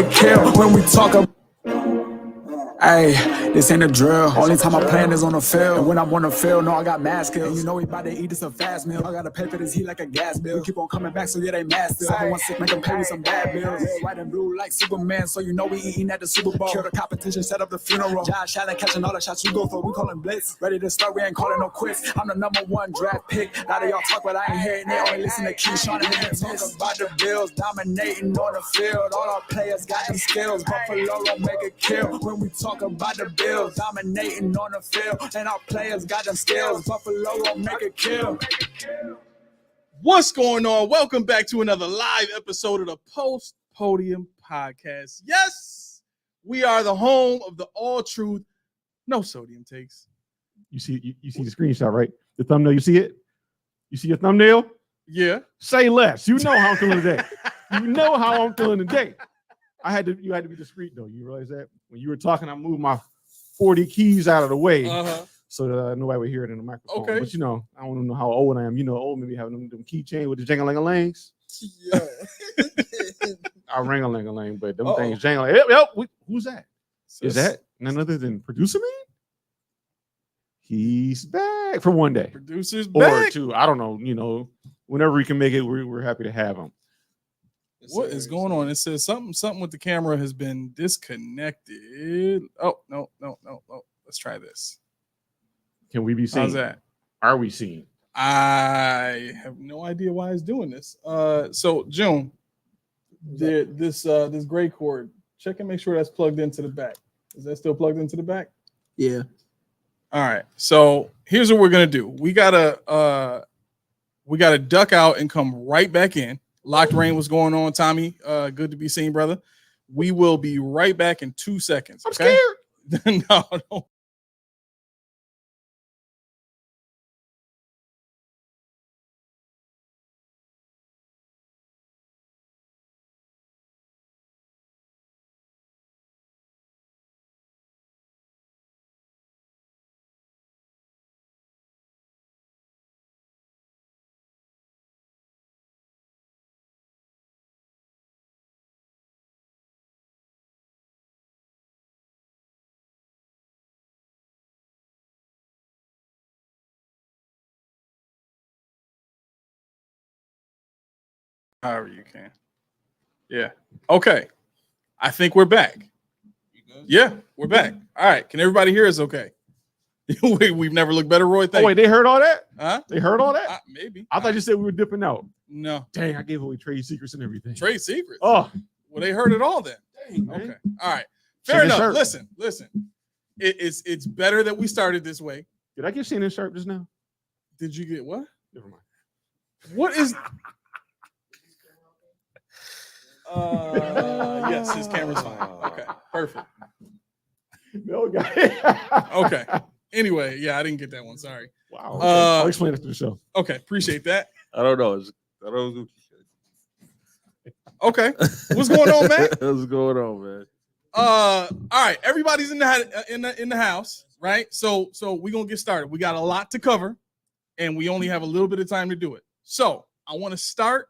Kill when we talk about. Hey, this ain't a drill. Only time I plan is on the field. And when I'm on the field, no, I got mad skills. And you know we about to eat this a fast meal. I gotta pay for this heat like a gas bill. We keep on coming back, so yeah, they mad still. 716, make them pay with some bad bills. Red, white, and blue like Superman, so you know we eating at the Super Bowl. Kill the competition, set up the funeral. Josh Allen catching all the shots you go for. We callin' blitz. Ready to start, we ain't calling no quits. I'm the #1 draft pick. A lot of y'all talk, but I ain't hearing it. Only listen to Keyshawn and him talk about the Bills dominating on the field. All our players got them skills. Buffalo don't make a kill when we talk about the Bills dominating on the field, and our players got them skills. Buffalo won't make a kill. What's going on? Welcome back to another live episode of the Podium podcast. Yes, we are the home of the all truth, no sodium takes. You see the screenshot, right? The thumbnail. You see it? You see your thumbnail? Yeah. Say less. You know how I'm feeling today. You know how I'm feeling today. You had to be discreet though. You realize that when you were talking, I moved my 40 keys out of the way so that nobody would hear it in the microphone. Okay. But you know, I don't know how old I am. You know, old maybe having them keychain with the jang-a-lang-a-langs. Yeah. I ring-a-ling-a-lang, but them things jangling. Yep. Who's that? Is that none other than Producer Man? He's back for one day. Producer's back. Or two. I don't know. You know, whenever we can make it, we're happy to have him. What is going on? It says something with the camera has been disconnected. Oh, no. Let's try this. Can we be seen? How's that? Are we seen? I have no idea why it's doing this. So June, this gray cord, check and make sure that's plugged into the back. Is that still plugged into the back? Yeah. All right. So here's what we're gonna do. We gotta duck out and come right back in. Locked Rain, what's going on, Tommy? Good to be seen, brother. We will be right back in 2 seconds. Okay? I'm scared. No. However you can. Yeah. Okay. I think we're back. Yeah, we're back. All right. Can everybody hear us okay? We've never looked better, Roy. Oh, wait, they heard all that? Huh? They heard all that? Maybe. I thought you said we were dipping out. No. Dang, I gave away trade secrets and everything. Trade secrets? Oh. Well, they heard it all then. Dang, okay. All right. Fair enough. Listen. It's better that we started this way. Did I get Shannon Sharp just now? Did you get what? Never mind. What is... yes, his camera's fine. Okay, perfect. No guy. Okay. Anyway, yeah, I didn't get that one. Sorry. Wow. Okay. I'll explain it to the show. Okay, appreciate that. I don't know. Okay, what's going on, man? What's going on, man? All right, everybody's in the house, right? So we're gonna get started. We got a lot to cover, and we only have a little bit of time to do it. So I want to start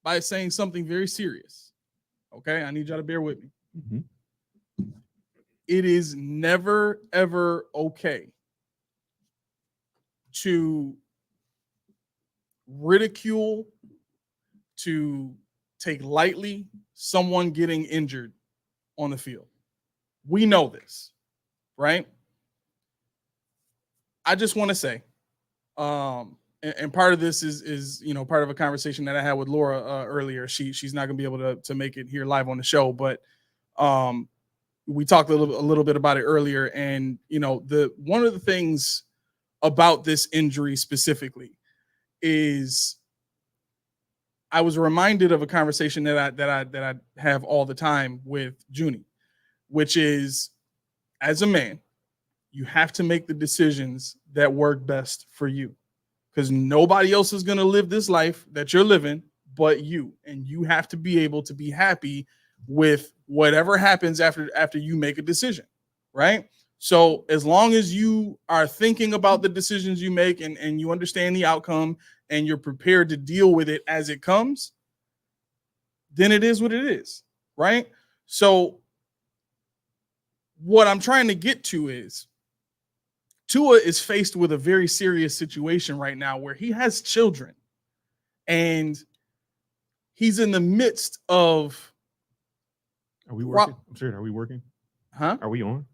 by saying something very serious. Okay, I need y'all to bear with me. Mm-hmm. It is never, ever okay to ridicule, to take lightly someone getting injured on the field. We know this, right? I just want to say, and part of this is part of a conversation that I had with Laura earlier. She's not gonna be able to make it here live on the show, but we talked a little bit about it earlier. And one of the things about this injury specifically is I was reminded of a conversation that I have all the time with Junie, which is, as a man, you have to make the decisions that work best for you. Because nobody else is going to live this life that you're living but you. And you have to be able to be happy with whatever happens after you make a decision, right? So as long as you are thinking about the decisions you make and you understand the outcome and you're prepared to deal with it as it comes, then it is what it is, right? So what I'm trying to get to is Tua is faced with a very serious situation right now where he has children and he's in the midst of. Are we working? I'm sorry, are we working? Huh? Are we on?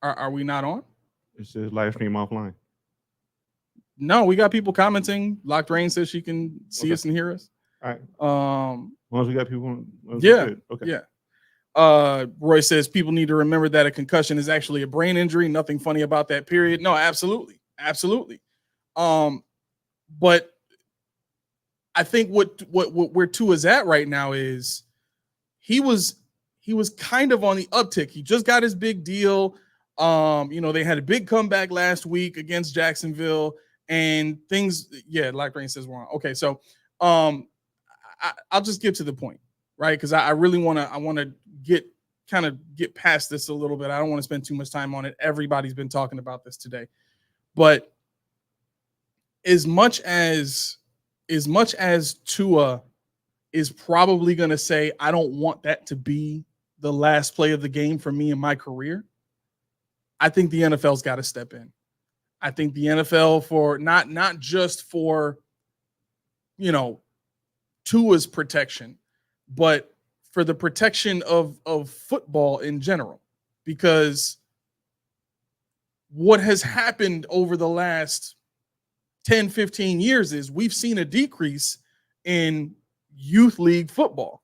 Are we not on? It says live stream offline. No, we got people commenting. Locked Rain says she can see us and hear us. All right. As long as we got people on. Yeah. Okay. Yeah. Roy says people need to remember that a concussion is actually a brain injury. Nothing funny about that, period. No, absolutely. Absolutely. But I think what where Tua's at right now is he was kind of on the uptick. He just got his big deal. They had a big comeback last week against Jacksonville and things. Yeah, Locked Rain says we're on. Okay, so I'll just get to the point, right? Because I really want to get past this a little bit. I don't want to spend too much time on it. Everybody's been talking about this today, but as much as Tua is probably going to say, I don't want that to be the last play of the game for me in my career, I think the NFL's got to step in. I think the NFL, for not just for Tua's protection, but for the protection of football in general, because what has happened over the last 10, 15 years is we've seen a decrease in youth league football,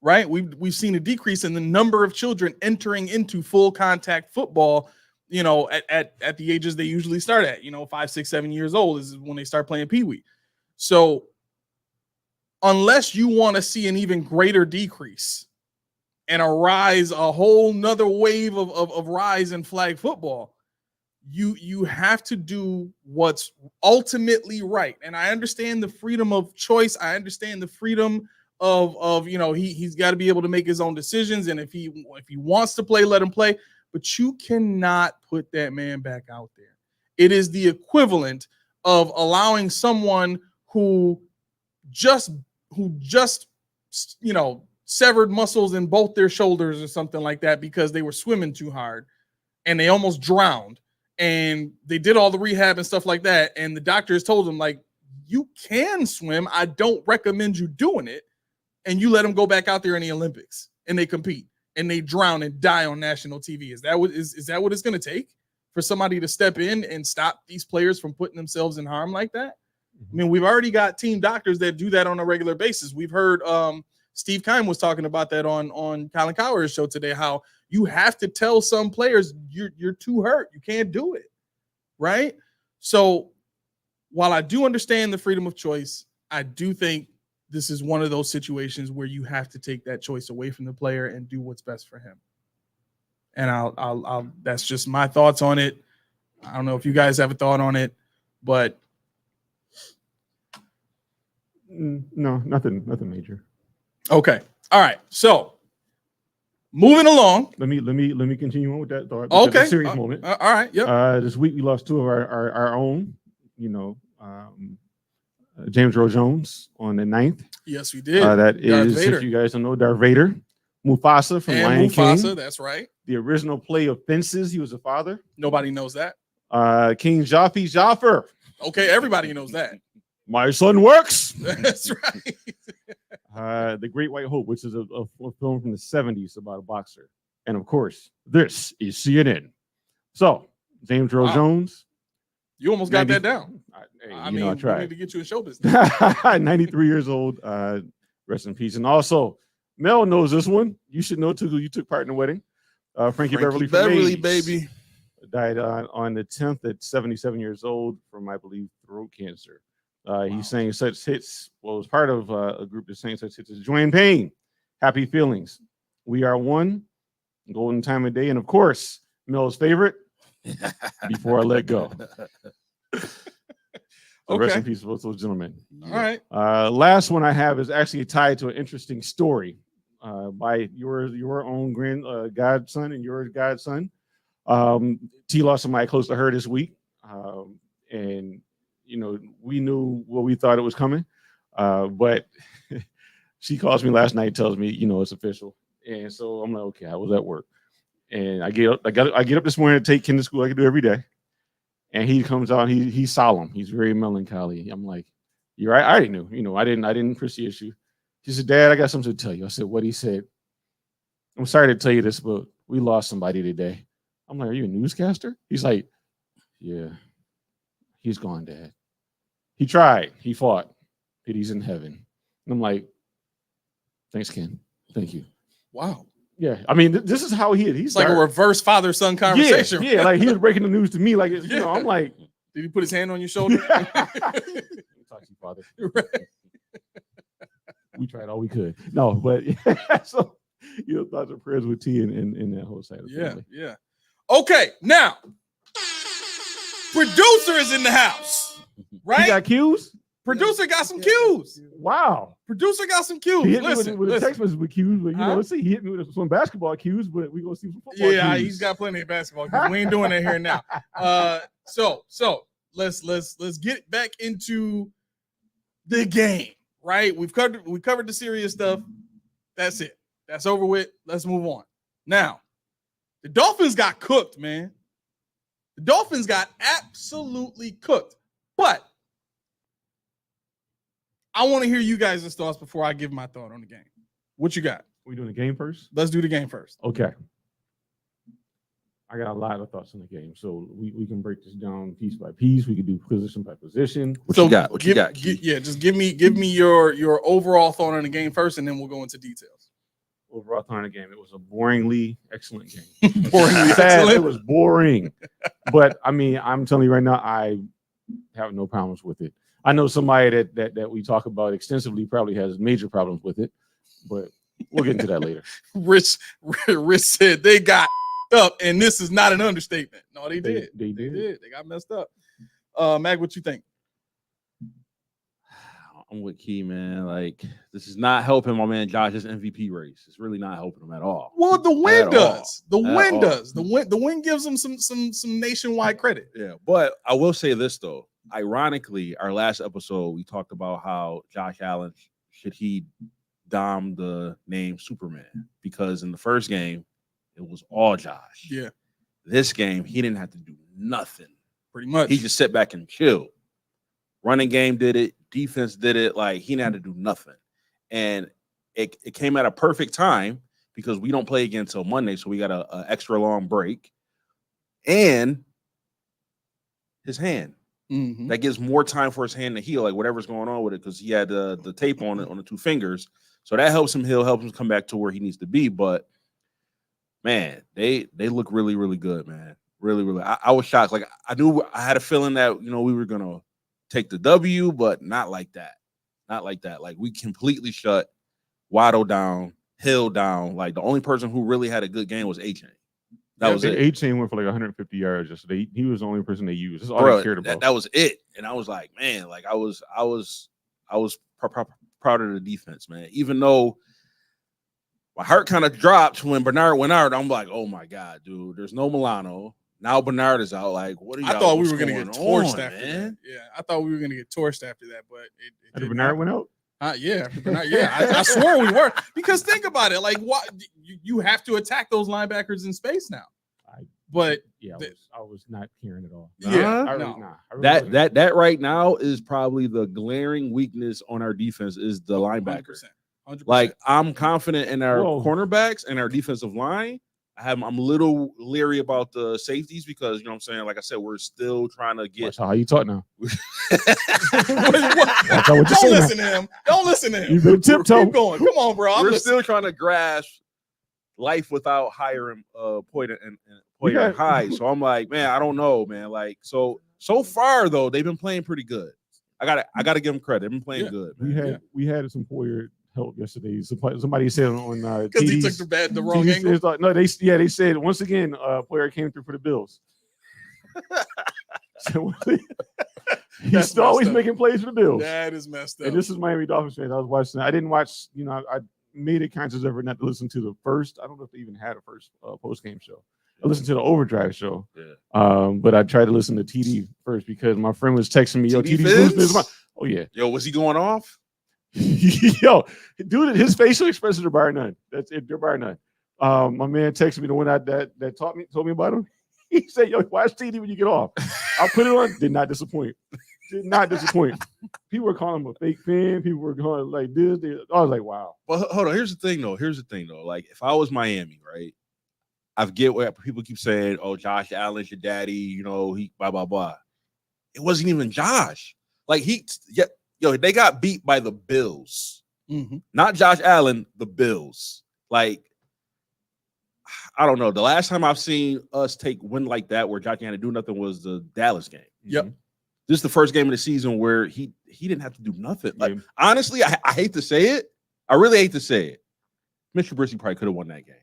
right? We've seen a decrease in the number of children entering into full contact football, at the ages they usually start at, 5, 6, 7 years old is when they start playing peewee. So unless you want to see an even greater decrease and a whole nother wave of rise in flag football, you have to do what's ultimately right. And I understand the freedom of choice. I understand the freedom of he's got to be able to make his own decisions. And if he wants to play, let him play. But you cannot put that man back out there. It is the equivalent of allowing someone who just severed muscles in both their shoulders or something like that because they were swimming too hard and they almost drowned. And they did all the rehab and stuff like that. And the doctors told them, like, you can swim. I don't recommend you doing it. And you let them go back out there in the Olympics and they compete and they drown and die on national TV. Is that what it's going to take for somebody to step in and stop these players from putting themselves in harm like that? I mean, we've already got team doctors that do that on a regular basis. We've heard Steve Keim was talking about that on Colin Cowher's show today, how you have to tell some players you're too hurt. You can't do it, right? So while I do understand the freedom of choice, I do think this is one of those situations where you have to take that choice away from the player and do what's best for him. And I'll that's just my thoughts on it. I don't know if you guys have a thought on it, but no, nothing major. Okay. All right. So moving along. Let me continue on with that thought. Okay. It's a serious moment. All right. Yep. This week we lost two of our own, James Earl Jones on the 9th. Yes, we did. That is, if you guys don't know, Darth Vader. Mufasa from Lion King. That's right. The original play of Fences. He was a father. Nobody knows that. King Jafar. Okay, everybody knows that. My son works. That's right. The Great White Hope, which is a film from the 70s about a boxer. And of course, this is CNN. So, James Earl Jones. You almost got that down. I tried. We need to get you in show business. 93 years old. Rest in peace. And also, Mel knows this one. You should know too, because you took part in the wedding. Frankie Beverly baby. Died on the 10th at 77 years old from, I believe, throat cancer. He sang such hits. Well, was part of a group that sang such hits as Join Pain, Happy Feelings, We Are One, Golden Time of Day, and of course, Mel's favorite, Before I Let Go. So rest in peace to both those gentlemen. All right. Last one I have is actually tied to an interesting story by your own godson and your godson. T lost somebody close to her this week. And we knew what we thought it was coming. But she calls me last night, tells me, it's official. And so I'm like, okay, I was at work. And I get up this morning to take Ken to school. I can do every day. And he comes out, he's solemn. He's very melancholy. I'm like, you're right. I already knew. I didn't push the issue. He said, Dad, I got something to tell you. I said, what? He said, I'm sorry to tell you this, but we lost somebody today. I'm like, are you a newscaster? He's like, yeah, he's gone, Dad. He tried. He fought. But he's in heaven. And I'm like, thanks, Ken. Thank you. Wow. Yeah. I mean, this is how he is. He's like a reverse father-son conversation. Yeah, like he was breaking the news to me. Like, I'm like. Did he put his hand on your shoulder? Talk to you, Father. Right. We tried all we could. No, but so thoughts and prayers with T and that whole side of the family. Yeah. Okay, now producer is in the house, right? He got cues. Producer got some cues. Wow. Producer got some cues. He hit me with a text message with cues, but let's see. He hit me with some basketball cues, but we gonna see some football. Yeah, cues. He's got plenty of basketball cues. We ain't doing that here now. So let's get back into the game. Right? We covered the serious stuff. That's it. That's over with. Let's move on. Now, the Dolphins got cooked, man. The Dolphins got absolutely cooked. But I want to hear you guys' thoughts before I give my thought on the game. What you got? We doing the game first? Let's do the game first. Okay. I got a lot of thoughts on the game, so we can break this down piece by piece. We can do position by position. What you got? Just give me your overall thought on the game first, and then we'll go into details. Overall thought on the game, it was a boringly excellent game. Boringly excellent. It was boring, but I mean, I'm telling you right now, I have no problems with it. I know somebody that we talk about extensively probably has major problems with it, but we'll get into that later. Rich said they got up, and this is not an understatement. No, they did. They did. They got messed up. Mag, what you think? I'm with Key, man. Like, this is not helping my man Josh's MVP race. It's really not helping him at all. Well, the win does. The win does. The win gives him some nationwide credit. Yeah, but I will say this though. Ironically, our last episode we talked about how Josh Allen should he dom the name Superman, because in the first game it was all Josh. Yeah. This game he didn't have to do nothing. Pretty much. He just sat back and chill. Running game did it. Defense did it. Like, he didn't have to do nothing. And it came at a perfect time because we don't play again until Monday, so we got a extra long break. And his hand. Mm-hmm. That gives more time for his hand to heal, like whatever's going on with it, because he had the tape on it on the two fingers. So that helps him heal, helps him come back to where he needs to be. But, man, they look really, really good, man. Really, really. I was shocked. Like, I had a feeling that, we were going to take the W, but not like that. Not like that. Like, we completely shut Waddle down, Hill down. Like, the only person who really had a good game was A-Chain. That was it. A-Chain went for like 150 yards yesterday. He was the only person they used. That's all they cared about. That was it. And I was like, man, like I was proud of the defense, man. Even though my heart kind of dropped when Bernard went out, I'm like, oh my God, dude, there's no Milano. Now Bernard is out. Like, what are you? I thought we were going to get torched after that. Yeah, I thought we were going to get torched after that, but it Bernard went out. Yeah, Bernard, yeah. I swear we were, because think about it. Like, what you have to attack those linebackers in space now. I was not hearing it all. That right now is probably the glaring weakness on our defense is the linebacker. 100%. Like, I'm confident in our cornerbacks and our defensive line. I'm a little leery about the safeties because, you know what I'm saying? Like I said, we're still trying to get. Watch how you talk now. Don't listen to him. Don't listen to him. You've been tiptoe. Keep going. Come on, bro. We're still trying to grasp life without hiring Poyd and Hyde. So I'm like, man, I don't know, man. Like, so far though, they've been playing pretty good. I gotta give them credit. They've been playing good. Man. We had some Poyer help yesterday. Somebody said on because he took the wrong angle. No, they said once again Poyer came through for the Bills. So he's still always making plays for the Bills. That is messed up. And this is Miami Dolphins fans. I was watching. I didn't watch. I made a conscious effort not to listen to the first. I don't know if they even had a first post game show. I listened to the Overdrive show. Yeah. But I tried to listen to TD first because my friend was texting me, "Yo, TD's losing his mind." Oh yeah. Yo, was he going off? Yo, dude, his facial expressions are bar none. That's it. They're bar none. My man texted me the one that told me about him. He said, "Yo, watch TV when you get off." I put it on. Did not disappoint. Did not disappoint. People were calling him a fake fan. People were going like this. I was like, wow. Well, hold on. Here's the thing, though. Like, if I was Miami, right? I get what people keep saying. Oh, Josh Allen's your daddy. You know, he blah blah blah. It wasn't even Josh. Like they got beat by the Bills, not Josh Allen. The Bills. Like, I don't know. The last time I've seen us take win like that, where Josh had to do nothing, was the Dallas game. Yep. This is the first game of the season where he didn't have to do nothing. Like, honestly, I hate to say it. I really hate to say it. Mr. Trubisky probably could have won that game.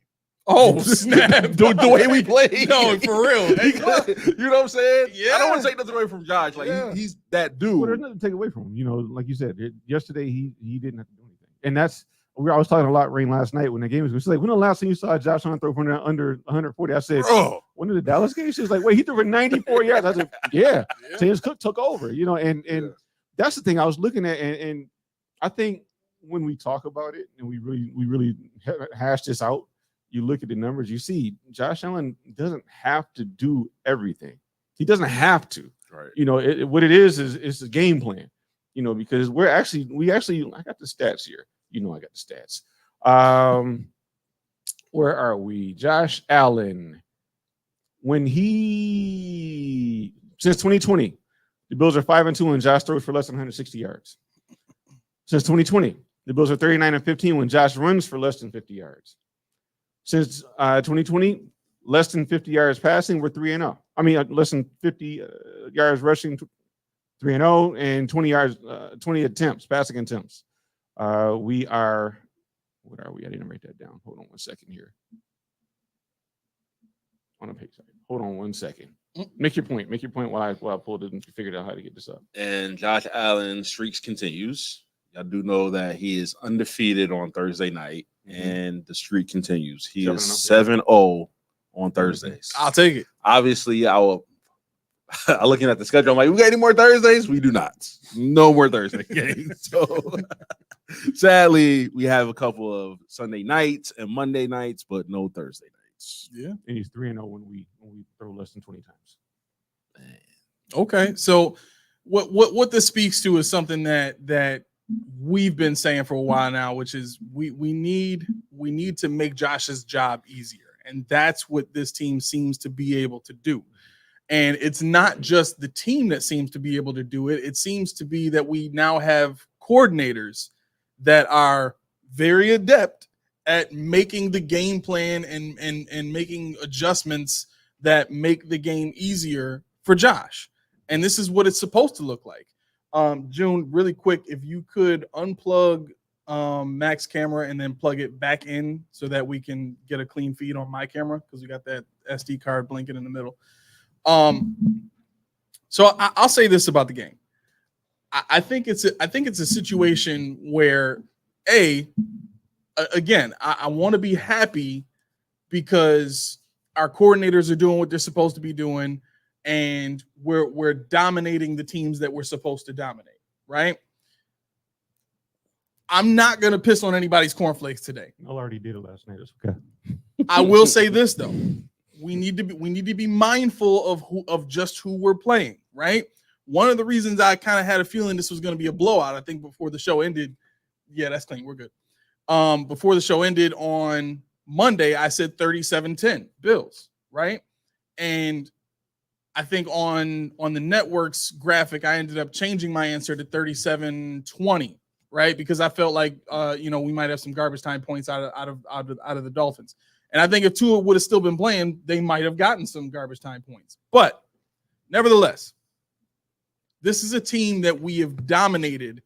Oh, snap. the way we played. No, for real. You know what I'm saying? Yeah. I don't want to take nothing away from Josh. Like, he's that dude. Well, there's nothing to take away from him. You know, like you said, yesterday he didn't have to do anything. And that's I was talking a lot, Rain, last night when the game was. She's like, when the last time you saw Josh Allen throw for under 140? I said, when did the Dallas game? She was like, wait, he threw for 94 yards. I said, yeah. James Cook took over, you know, and that's the thing I was looking at. And I think when we talk about it and we really hash this out, you look at the numbers, you see Josh Allen doesn't have to do everything. He doesn't have to. Right. You know, what it is a game plan, you know, because I got the stats here. You know, I got the stats. Where are we? Josh Allen, since 2020, the Bills are 5-2 when Josh throws for less than 160 yards. Since 2020, the Bills are 39-15 when Josh runs for less than 50 yards. Since 2020, less than 50 yards passing, we're 3-0. I mean, less than 50 yards rushing, 3-0, and 20 attempts, passing attempts. We are, what are we? I didn't write that down. Hold on one second here. On a page. Hold on one second. Make your point while I pulled it and figured out how to get this up. And Josh Allen's streaks continues. I do know that he is undefeated on Thursday night, and the streak continues. He is 7-0 on Thursdays. I'll take it. Obviously, I'm looking at the schedule. I'm like, we got any more Thursdays? We do not. No more Thursday games. So sadly, we have a couple of Sunday nights and Monday nights, but no Thursday nights. Yeah. And he's 3-0 when we throw less than 20 times. Man. Okay. So what this speaks to is something that we've been saying for a while now, which is we need to make Josh's job easier. And that's what this team seems to be able to do. And it's not just the team that seems to be able to do it. It seems to be that we now have coordinators that are very adept at making the game plan and making adjustments that make the game easier for Josh. And this is what it's supposed to look like. June, really quick, if you could unplug Mac's camera and then plug it back in so that we can get a clean feed on my camera, because we got that SD card blinking in the middle. So I'll say this about the game. I think it's a situation where again, I want to be happy because our coordinators are doing what they're supposed to be doing, and we're dominating the teams that we're supposed to dominate, right? I'm not gonna piss on anybody's cornflakes today. I already did it last night. It's okay. I will say this though. We need to be mindful of just who we're playing, right? One of the reasons I kind of had a feeling this was going to be a blowout, I think before the show ended. Yeah, that's clean. We're good. Before the show ended on Monday, I said 37-10 Bills, right? And I think on the network's graphic, I ended up changing my answer to 37-20, right? Because I felt like we might have some garbage time points out of the Dolphins. And I think if Tua would have still been playing, they might have gotten some garbage time points. But nevertheless, this is a team that we have dominated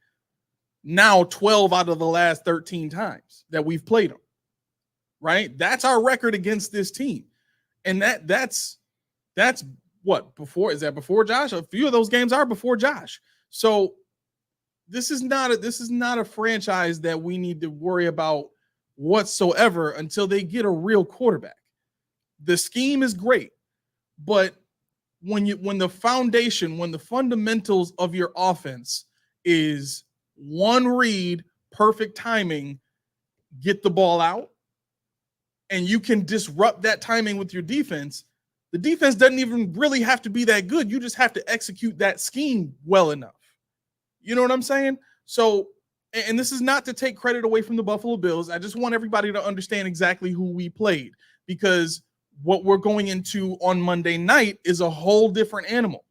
now 12 out of the last 13 times that we've played them, right? That's our record against this team. And that's what, before? Is that before Josh? A few of those games are before Josh. So this is not a franchise that we need to worry about whatsoever until they get a real quarterback. The scheme is great, but when the fundamentals of your offense is one read, perfect timing get the ball out, and you can disrupt that timing with your defense, the defense doesn't even really have to be that good. You just have to execute that scheme well enough. You know what I'm saying? So, and this is not to take credit away from the Buffalo Bills. I just want everybody to understand exactly who we played, because what we're going into on Monday night is a whole different animal,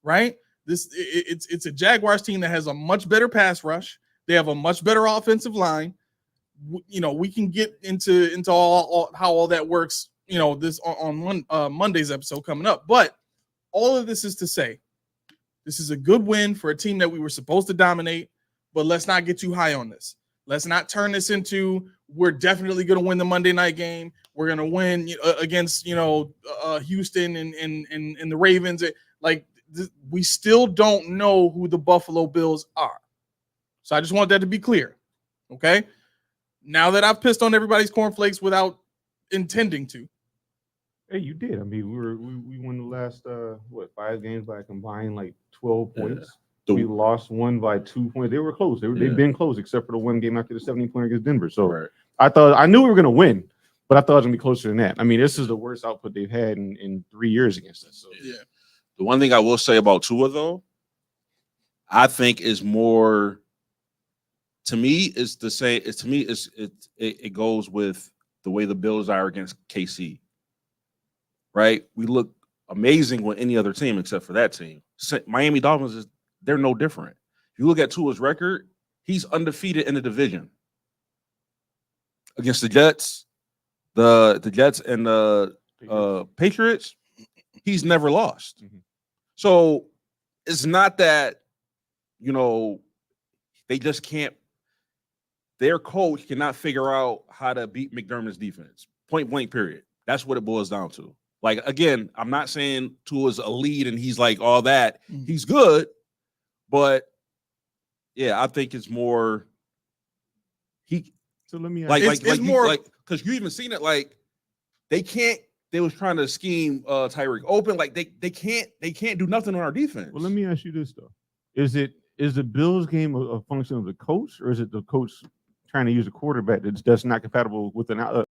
right? It's a Jaguars team that has a much better pass rush. They have a much better offensive line. We can get into all how all that works, this on Monday's episode coming up. But all of this is to say, this is a good win for a team that we were supposed to dominate, but let's not get too high on this. Let's not turn this into we're definitely going to win the Monday night game. We're going to win against Houston and the Ravens. We still don't know who the Buffalo Bills are. So I just want that to be clear. Okay. Now that I've pissed on everybody's cornflakes without intending to. Hey, you did. I mean, we won the last 5 games by a combined 12 points. Yeah. We lost one by 2 points. They were close. They've been close, except for the one game after the 17-point against Denver. So right. I knew we were gonna win, but I thought it was gonna be closer than that. I mean, this is the worst output they've had in 3 years against us. So yeah. The one thing I will say about Tua, though, I think is more. To me, is the same. It goes with the way the Bills are against KC. Right? We look amazing with any other team except for that team. Miami Dolphins they're no different. If you look at Tua's record, he's undefeated in the division against the Jets, the Jets and the Patriots. He's never lost. Mm-hmm. So it's not that they just can't. Their coach cannot figure out how to beat McDermott's defense. Point blank. Period. That's what it boils down to. Again, I'm not saying Tua's a lead and he's all that. Mm-hmm. He's good, but yeah, I think it's more. So let me ask it's more because you even seen it. They can't. They was trying to scheme Tyreek open. They can't do nothing on our defense. Well, let me ask you this though: is the Bills game a function of the coach, or is it the coach trying to use a quarterback that's not compatible with an outlet?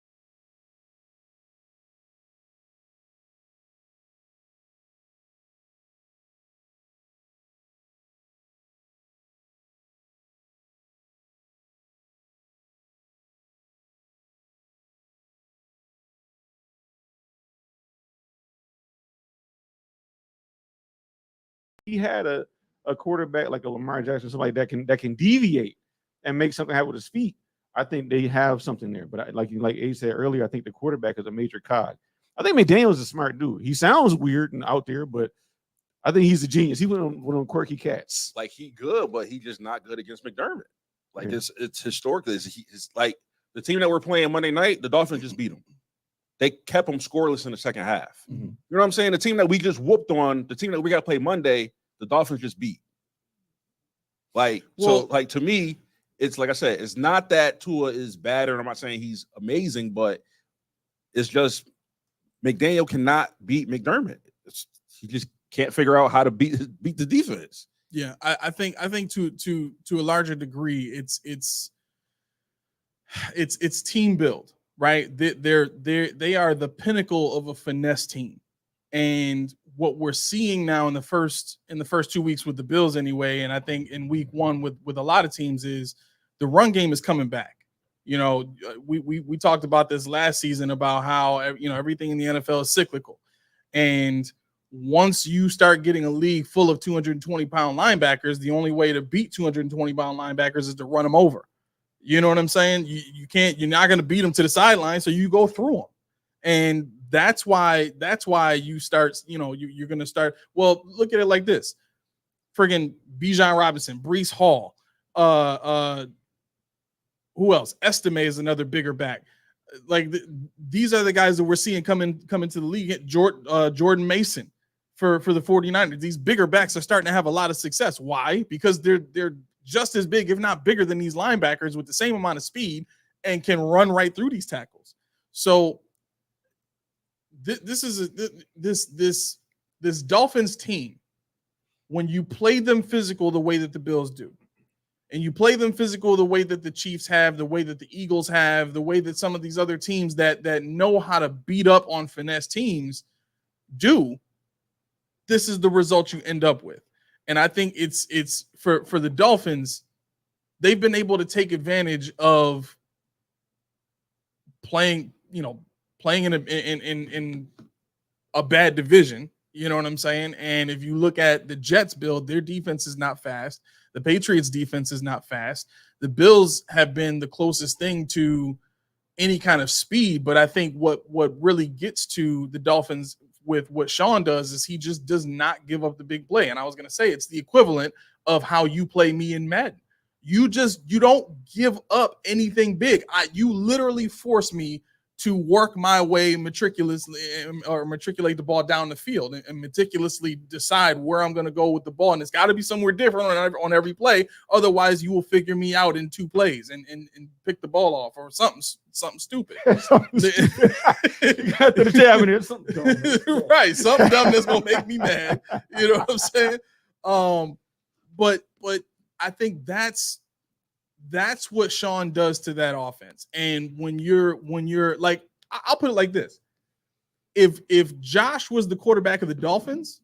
He had a quarterback like a Lamar Jackson, somebody that can deviate and make something happen with his feet. I think they have something there. But like Ace said earlier, I think the quarterback is a major cog. I think McDaniel's a smart dude. He sounds weird and out there, but I think he's a genius. He went on quirky cats. He good, but he just not good against McDermott. It's historically, it's like the team that we're playing Monday night, the Dolphins just beat them. They kept them scoreless in the second half. Mm-hmm. You know what I'm saying? The team that we just whooped on, the team that we got to play Monday, the Dolphins just beat. To me, it's like I said, it's not that Tua is bad, and I'm not saying he's amazing, but it's just McDaniel cannot beat McDermott. He just can't figure out how to beat the defense. Yeah, I think to a larger degree, it's team build. Right, they are the pinnacle of a finesse team, and what we're seeing now in the first 2 weeks with the Bills anyway, and I think in week 1 with a lot of teams is the run game is coming back. We talked about this last season about how everything in the NFL is cyclical, and once you start getting a league full of 220-pound linebackers, the only way to beat 220-pound linebackers is to run them over. You know what I'm saying? You're not going to beat them to the sideline, so you go through them. And that's why you start, you're going to start. Well, look at it like this. Friggin' Bijan Robinson, Breece Hall, who else? Estime is another bigger back. These are the guys that we're seeing come into the league. Jordan Mason for the 49ers. These bigger backs are starting to have a lot of success. Why? Because they're just as big, if not bigger, than these linebackers with the same amount of speed and can run right through these tackles. So this Dolphins team, when you play them physical the way that the Bills do, and you play them physical the way that the Chiefs have, the way that the Eagles have, the way that some of these other teams that know how to beat up on finesse teams do, this is the result you end up with. And I think it's for the Dolphins, they've been able to take advantage of playing in a bad division. You know what I'm saying? And if you look at the Jets build, their defense is not fast. The Patriots defense is not fast. The Bills have been the closest thing to any kind of speed. But I think what really gets to the Dolphins with what Sean does is he just does not give up the big play. And I was going to say it's the equivalent of how you play me in Madden. You don't give up anything big. You literally force me to work my way meticulously or matriculate the ball down the field and meticulously decide where I'm going to go with the ball. And it's got to be somewhere different on every play. Otherwise, you will figure me out in 2 plays and pick the ball off or something stupid. You got to jab in there, something dumb. Right. Something dumb that's going to make me mad. You know what I'm saying? But I think that's what Sean does to that offense. And when you're like, I'll put it like this. If Josh was the quarterback of the Dolphins,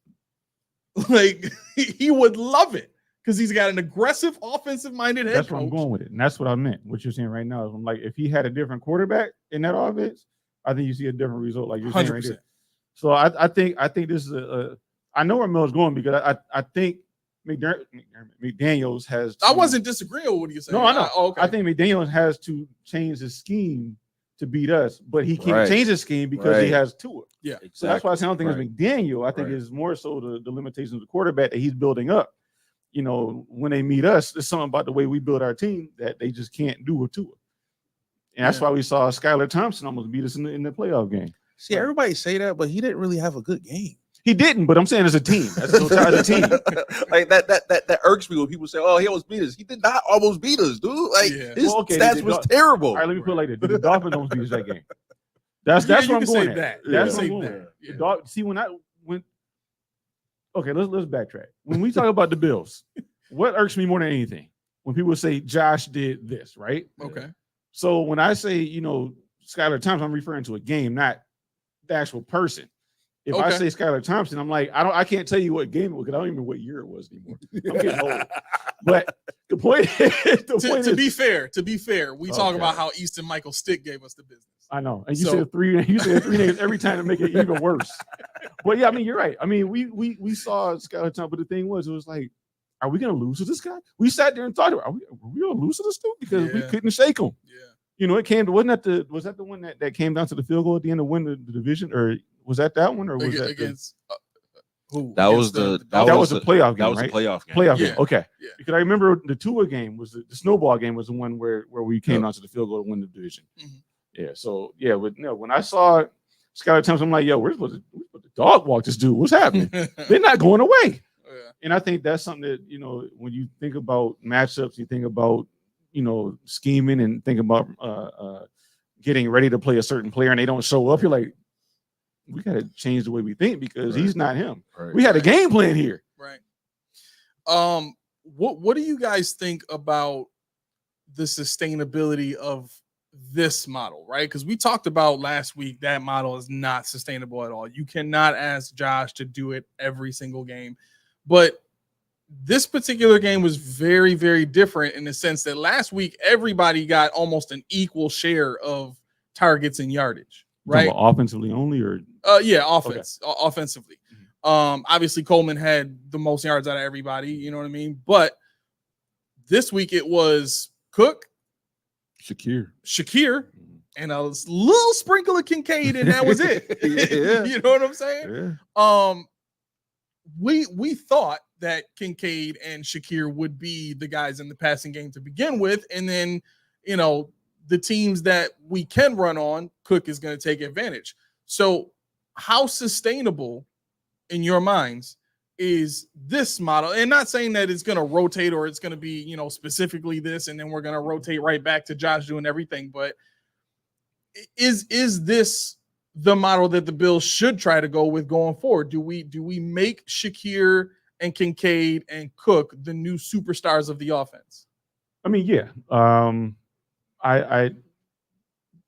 like he would love it because he's got an aggressive offensive minded head coach. That's where I'm going with it. And that's what I meant. What you're saying right now is I'm like, if he had a different quarterback in that offense, I think you see a different result. Like you're saying 100%. Right there. So I think this is I know where Mel's going because I think McDaniels has to, I wasn't disagreeing with what you're saying. No, I know. Okay. I think McDaniels has to change his scheme to beat us, but he can't change his scheme because he has Tua. Yeah. Exactly. So that's why I don't think it's McDaniel. I think it's more so the limitations of the quarterback that he's building up. You know, when they meet us, there's something about the way we build our team that they just can't do with Tua. And that's why we saw Skylar Thompson almost beat us in the playoff game. See, everybody say that, but he didn't really have a good game. He didn't, but I'm saying as a team. That's as a team. Like that irks me when people say, "Oh, he almost beat us." He did not almost beat us, dude. Like his stats was terrible. All right, let me put it like this: the Dolphins almost beat us that game. That's what I'm going at. That's what I'm going at. Yeah. See, okay, let's backtrack. When we talk about the Bills, what irks me more than anything when people say Josh did this, right? Okay. So when I say Skylar Thompson, I'm referring to a game, not the actual person. If I say Skylar Thompson, I'm like, I can't tell you what game it was because I don't even know what year it was anymore. I'm getting old. But the point is, to be fair, we talk about how Easton Michael Stick gave us the business. I know. And you said three names every time to make it even worse. But yeah, I mean, you're right. I mean, we saw Skylar Thompson, but the thing was, it was like, are we gonna lose to this guy? We sat there and thought, are we gonna lose to this dude? Because we couldn't shake him. Yeah. You know, was that the one that came down to the field goal at the end to win the division, or was that one, or was that against who? That was a playoff game. That was right? a playoff game. Playoff game. Okay. Yeah. Because I remember the Tua game was the snowball game was the one where we came down to the field goal to win the division. Mm-hmm. Yeah. So yeah, when I saw Skylar Thompson, I'm like, yo, we're supposed to dog walk this dude. What's happening? They're not going away. Yeah. And I think that's something that when you think about matchups, you think about scheming and think about getting ready to play a certain player and they don't show up, you're like, we got to change the way we think because he's not him. Right. We had a game plan here. Right. What do you guys think about the sustainability of this model, right? Because we talked about last week that model is not sustainable at all. You cannot ask Josh to do it every single game. But this particular game was very, very different in the sense that last week everybody got almost an equal share of targets and yardage, right? Offensively only, or offensively. Mm-hmm. Obviously Coleman had the most yards out of everybody, you know what I mean? But this week it was Cook, Shakir, and a little sprinkle of Kincaid, and that was it. You know what I'm saying? Yeah. We thought that Kincaid and Shakir would be the guys in the passing game to begin with, and then the teams that we can run on, Cook is going to take advantage. So how sustainable in your minds is this model? And not saying that it's going to rotate or it's going to be, specifically this, and then we're going to rotate right back to Josh doing everything. But is this the model that the Bills should try to go with going forward? Do we make Shakir and Kincaid and Cook the new superstars of the offense? I mean, yeah. I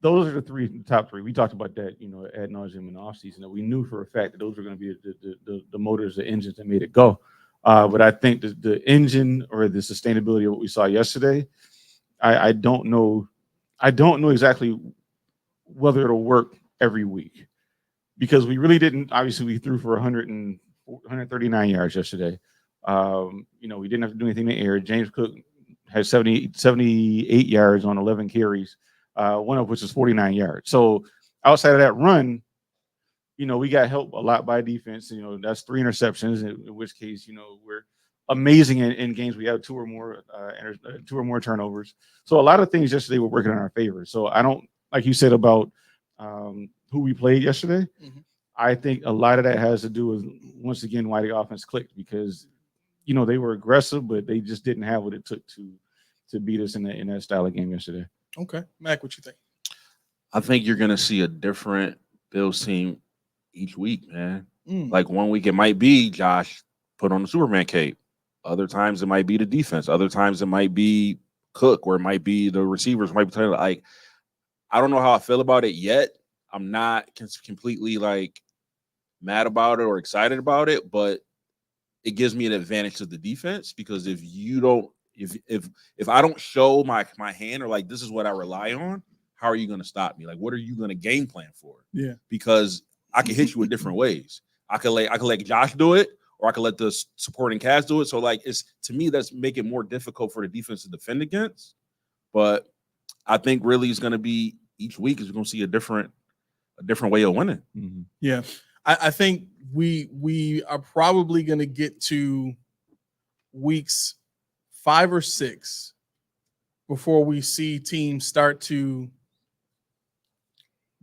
those are the top three. We talked about that, ad nauseum in the offseason, that we knew for a fact that those were going to be the motors, the engines that made it go. But I think the engine or the sustainability of what we saw yesterday, I don't know. I don't know exactly whether it'll work every week, because we really didn't. Obviously, we threw for 139 yards yesterday. We didn't have to do anything in the air. James Cook had 78 yards on 11 carries, one of which is 49 yards. So outside of that run, we got help a lot by defense. That's 3 interceptions, in which case, we're amazing in games we have 2 or more turnovers. So a lot of things yesterday were working in our favor. So I don't, like you said about who we played yesterday. Mm-hmm. I think a lot of that has to do with, once again, why the offense clicked, because they were aggressive, but they just didn't have what it took to beat us in that style of game yesterday. Okay, Mac, what you think? I think you're gonna see a different Bills team each week, man. Like one week it might be Josh put on the Superman cape. Other times it might be the defense. Other times it might be Cook, or it might be the receivers. Might be like, I don't know how I feel about it yet. I'm not completely like mad about it or excited about it, but it gives me an advantage to the defense, because if I don't show my hand, or like, this is what I rely on, how are you going to stop me? Like, what are you going to game plan for? Yeah, because I can hit you in different ways. I could let Josh do it, or I could let the supporting cast do it. So like, it's, to me, that's make it more difficult for the defense to defend against. But I think really it's going to be each week is we're going to see a different way of winning. Mm-hmm. Yeah. I think we are probably going to get to weeks 5 or 6 before we see teams start to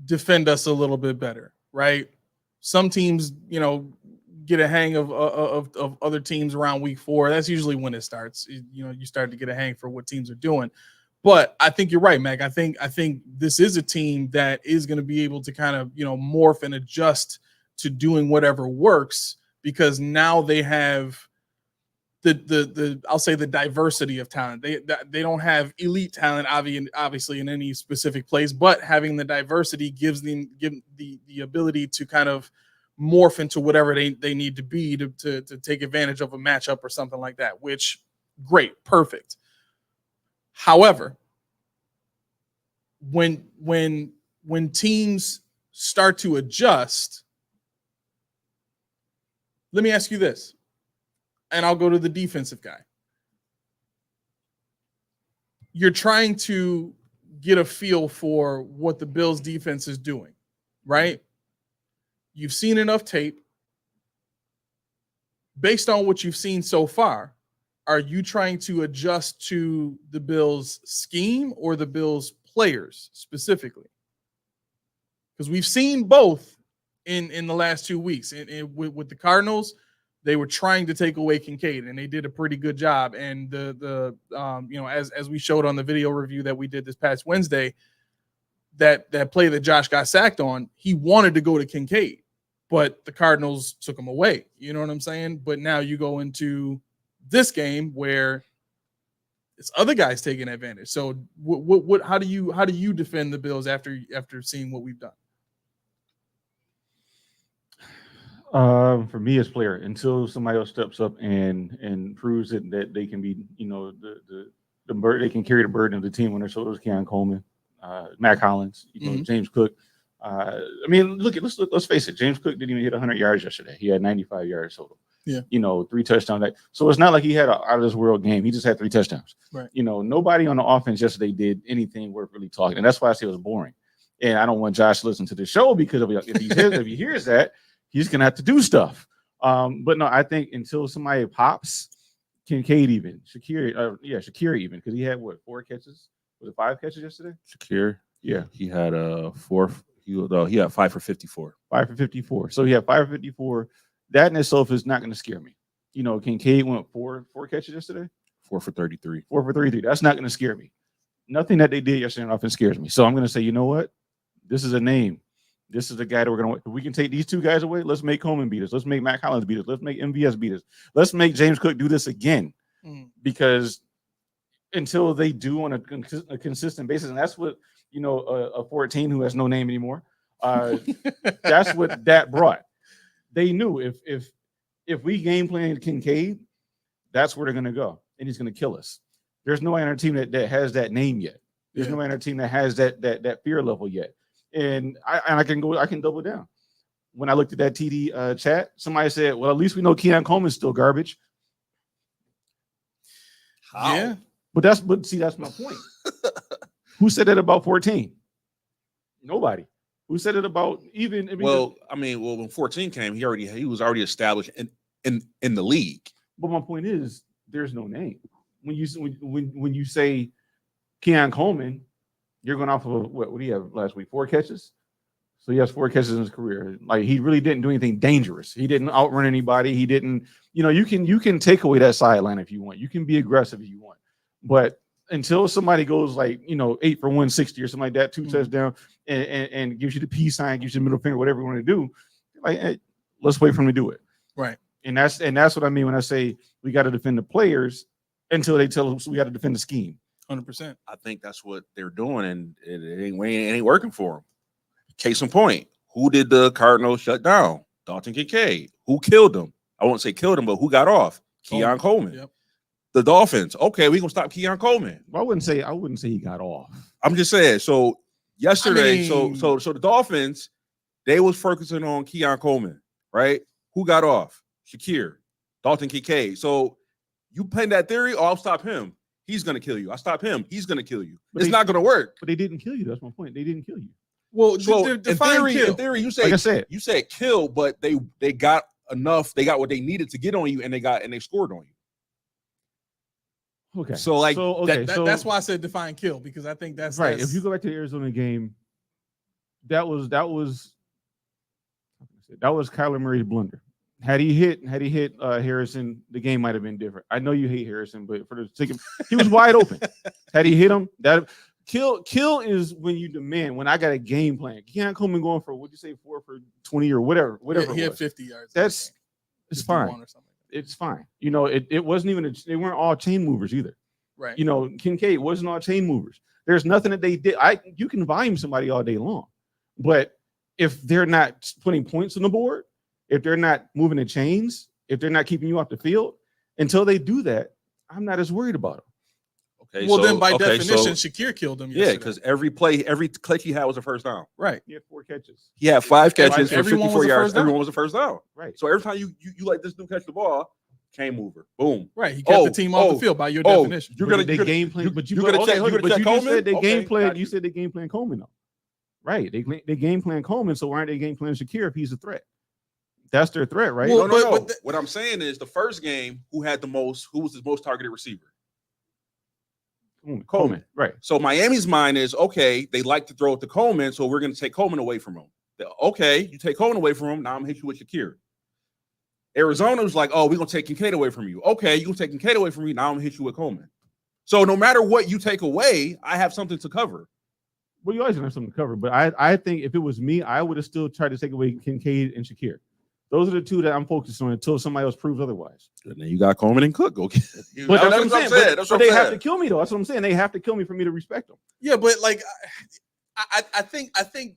defend us a little bit better, right? Some teams, get a hang of other teams around week 4. That's usually when it starts. You start to get a hang for what teams are doing. But I think you're right, Mac. I think this is a team that is going to be able to kind of, morph and adjust to doing whatever works, because now they have the I'll say the diversity of talent. They don't have elite talent obviously in any specific place, but having the diversity gives them the ability to kind of morph into whatever they need to be to take advantage of a matchup or something like that, which great, perfect. However, when teams start to adjust, let me ask you this, and I'll go to the defensive guy. You're trying to get a feel for what the Bills defense is doing, right? You've seen enough tape. Based on what you've seen so far, are you trying to adjust to the Bills scheme or the Bills players specifically? Because we've seen both in the last 2 weeks. With the Cardinals, they were trying to take away Kincaid, and they did a pretty good job. And as we showed on the video review that we did this past Wednesday, that play that Josh got sacked on, he wanted to go to Kincaid, but the Cardinals took him away. You know what I'm saying? But now you go into this game where it's other guys taking advantage. So how do you defend the Bills after seeing what we've done? For me as player, until somebody else steps up and proves it, that they can be, the bird, they can carry the burden of the team on their shoulders. Keon Coleman, Mac Hollins, James Cook. Let's face it. James Cook didn't even hit 100 yards yesterday. He had 95 yards total. Yeah. 3 touchdowns. So it's not like he had an out of this world game. He just had 3 touchdowns. Right. Nobody on the offense yesterday did anything worth really talking, and that's why I say it was boring. And I don't want Josh to listen to the show, because if he hears that, he's gonna have to do stuff. But no, I think until somebody pops, Kincaid even, Shakir even, because he had 4 catches? Was it 5 catches yesterday? Shakir, yeah, he had 4. He had 5 for 54. 5 for 54. So he had 5 for 54. That in itself is not going to scare me. Kincaid went 4 catches yesterday. 4 for 33. 4 for 33. That's not going to scare me. Nothing that they did yesterday on offense scares me. So I'm going to say, you know what? This is a name. This is the guy that we're going to. If we can take these 2 guys away, let's make Coleman beat us. Let's make Mac Hollins beat us. Let's make MVS beat us. Let's make James Cook do this again, because until they do on a consistent basis. And that's what, a 14 who has no name anymore. That's what that brought. They knew if we game plan Kincaid, that's where they're going to go, and he's going to kill us. There's no other team that has that name yet. There's no other team that has that fear level yet. And I can double down. When I looked at that TD chat, somebody said, "Well, at least we know Keon Coleman's still garbage." How? Yeah, but that's my point. Who said that about 14? Nobody. Who said it about even? When 14 came, he was already established in the league. But my point is, there's no name. When you say Keon Coleman, you're going off of what do you have last week? 4 catches. So he has 4 catches in his career. Like, he really didn't do anything dangerous. He didn't outrun anybody. He didn't. You can take away that sideline if you want. You can be aggressive if you want. But until somebody goes 8 for 160 or something like that, 2 touchdowns, and gives you the peace sign, gives you the middle finger, whatever you want to do, hey, let's wait for him to do it. Right. And that's what I mean when I say we got to defend the players until they tell us we got to defend the scheme. 100%. I think that's what they're doing, and it ain't working for them. Case in point, who did the Cardinals shut down? Dalton Kincaid. Who killed them? I won't say killed him, but who got off? Keon Coleman. Yep. The Dolphins. Okay, we're gonna stop Keon Coleman. Well, I wouldn't say he got off. I'm just saying. So yesterday, so the Dolphins, they was focusing on Keon Coleman, right? Who got off? Shakir, Dalton Kincaid. So you playing that theory? Oh, I'll stop him. He's gonna kill you. I stop him. He's gonna kill you. It's not gonna work. But they didn't kill you. That's my point. They didn't kill you. Well, so in theory, you say, like I said, you said kill, but they got enough. They got what they needed to get on you, and they scored on you. Okay. So that's why I said define kill, because I think that's right. If you go back to the Arizona game, that was Kyler Murray's blunder. Had he hit Harrison, the game might have been different. I know you hate Harrison, but for the sake of, he was wide open. Had he hit him, that kill is when you demand. When I got a game plan, Keon Coleman going for what'd you say 4 for 20 or whatever. He had 50 yards. It's fine. It's fine. It wasn't even they weren't all chain movers either. Right. Kincaid wasn't all chain movers. There's nothing that they did. You can volume somebody all day long, but if they're not putting points on the board, if they're not moving the chains, if they're not keeping you off the field, until they do that, I'm not as worried about them. Okay. Well, then by definition, Shakir killed him. Yeah, because every catch he had was a first down. Right. He had 4 catches. He had 5 catches for 54 yards. Everyone was a first down. Right. So every time you let this dude catch the ball, chain mover, boom. Right. He kept the team off the field by your definition. You're gonna game plan, but you said they game plan. You said they game plan Coleman though. Right. They game plan Coleman. So why aren't they game plan Shakir if he's a threat? That's their threat, right? Well, no. What I'm saying is the first game, who was the most targeted receiver? Coleman, right. So Miami's mind is, okay, they like to throw it to Coleman, so we're going to take Coleman away from him. Okay, you take Coleman away from him, now I'm going to hit you with Shakir. Arizona's like, oh, we're going to take Kincaid away from you. Okay, you can take Kincaid away from me, now I'm going to hit you with Coleman. So no matter what you take away, I have something to cover. Well, you always have something to cover, but I think if it was me, I would have still tried to take away Kincaid and Shakir. Those are the 2 that I'm focused on until somebody else proves otherwise. And then you got Coleman and Cook. Okay. But that's what I'm saying. But they have to kill me, though. That's what I'm saying. They have to kill me for me to respect them. Yeah, but I think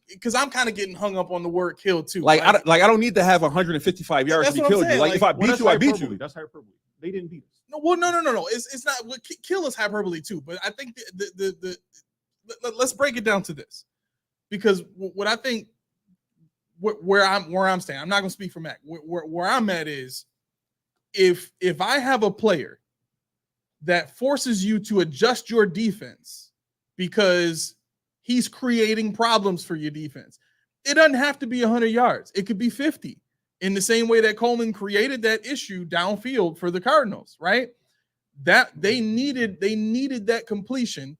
because I'm kind of getting hung up on the word kill too. I don't need to have 155 yards to be killed you. Like if I beat you, I beat you. That's hyperbole. They didn't beat us. No. It's not. Kill is hyperbole too. But I think let's break it down to this, because what I think. Where I'm staying, I'm not going to speak for Mac. Where I'm at is, if I have a player that forces you to adjust your defense because he's creating problems for your defense, it doesn't have to be 100 yards. It could be 50. In the same way that Coleman created that issue downfield for the Cardinals, right? That they needed that completion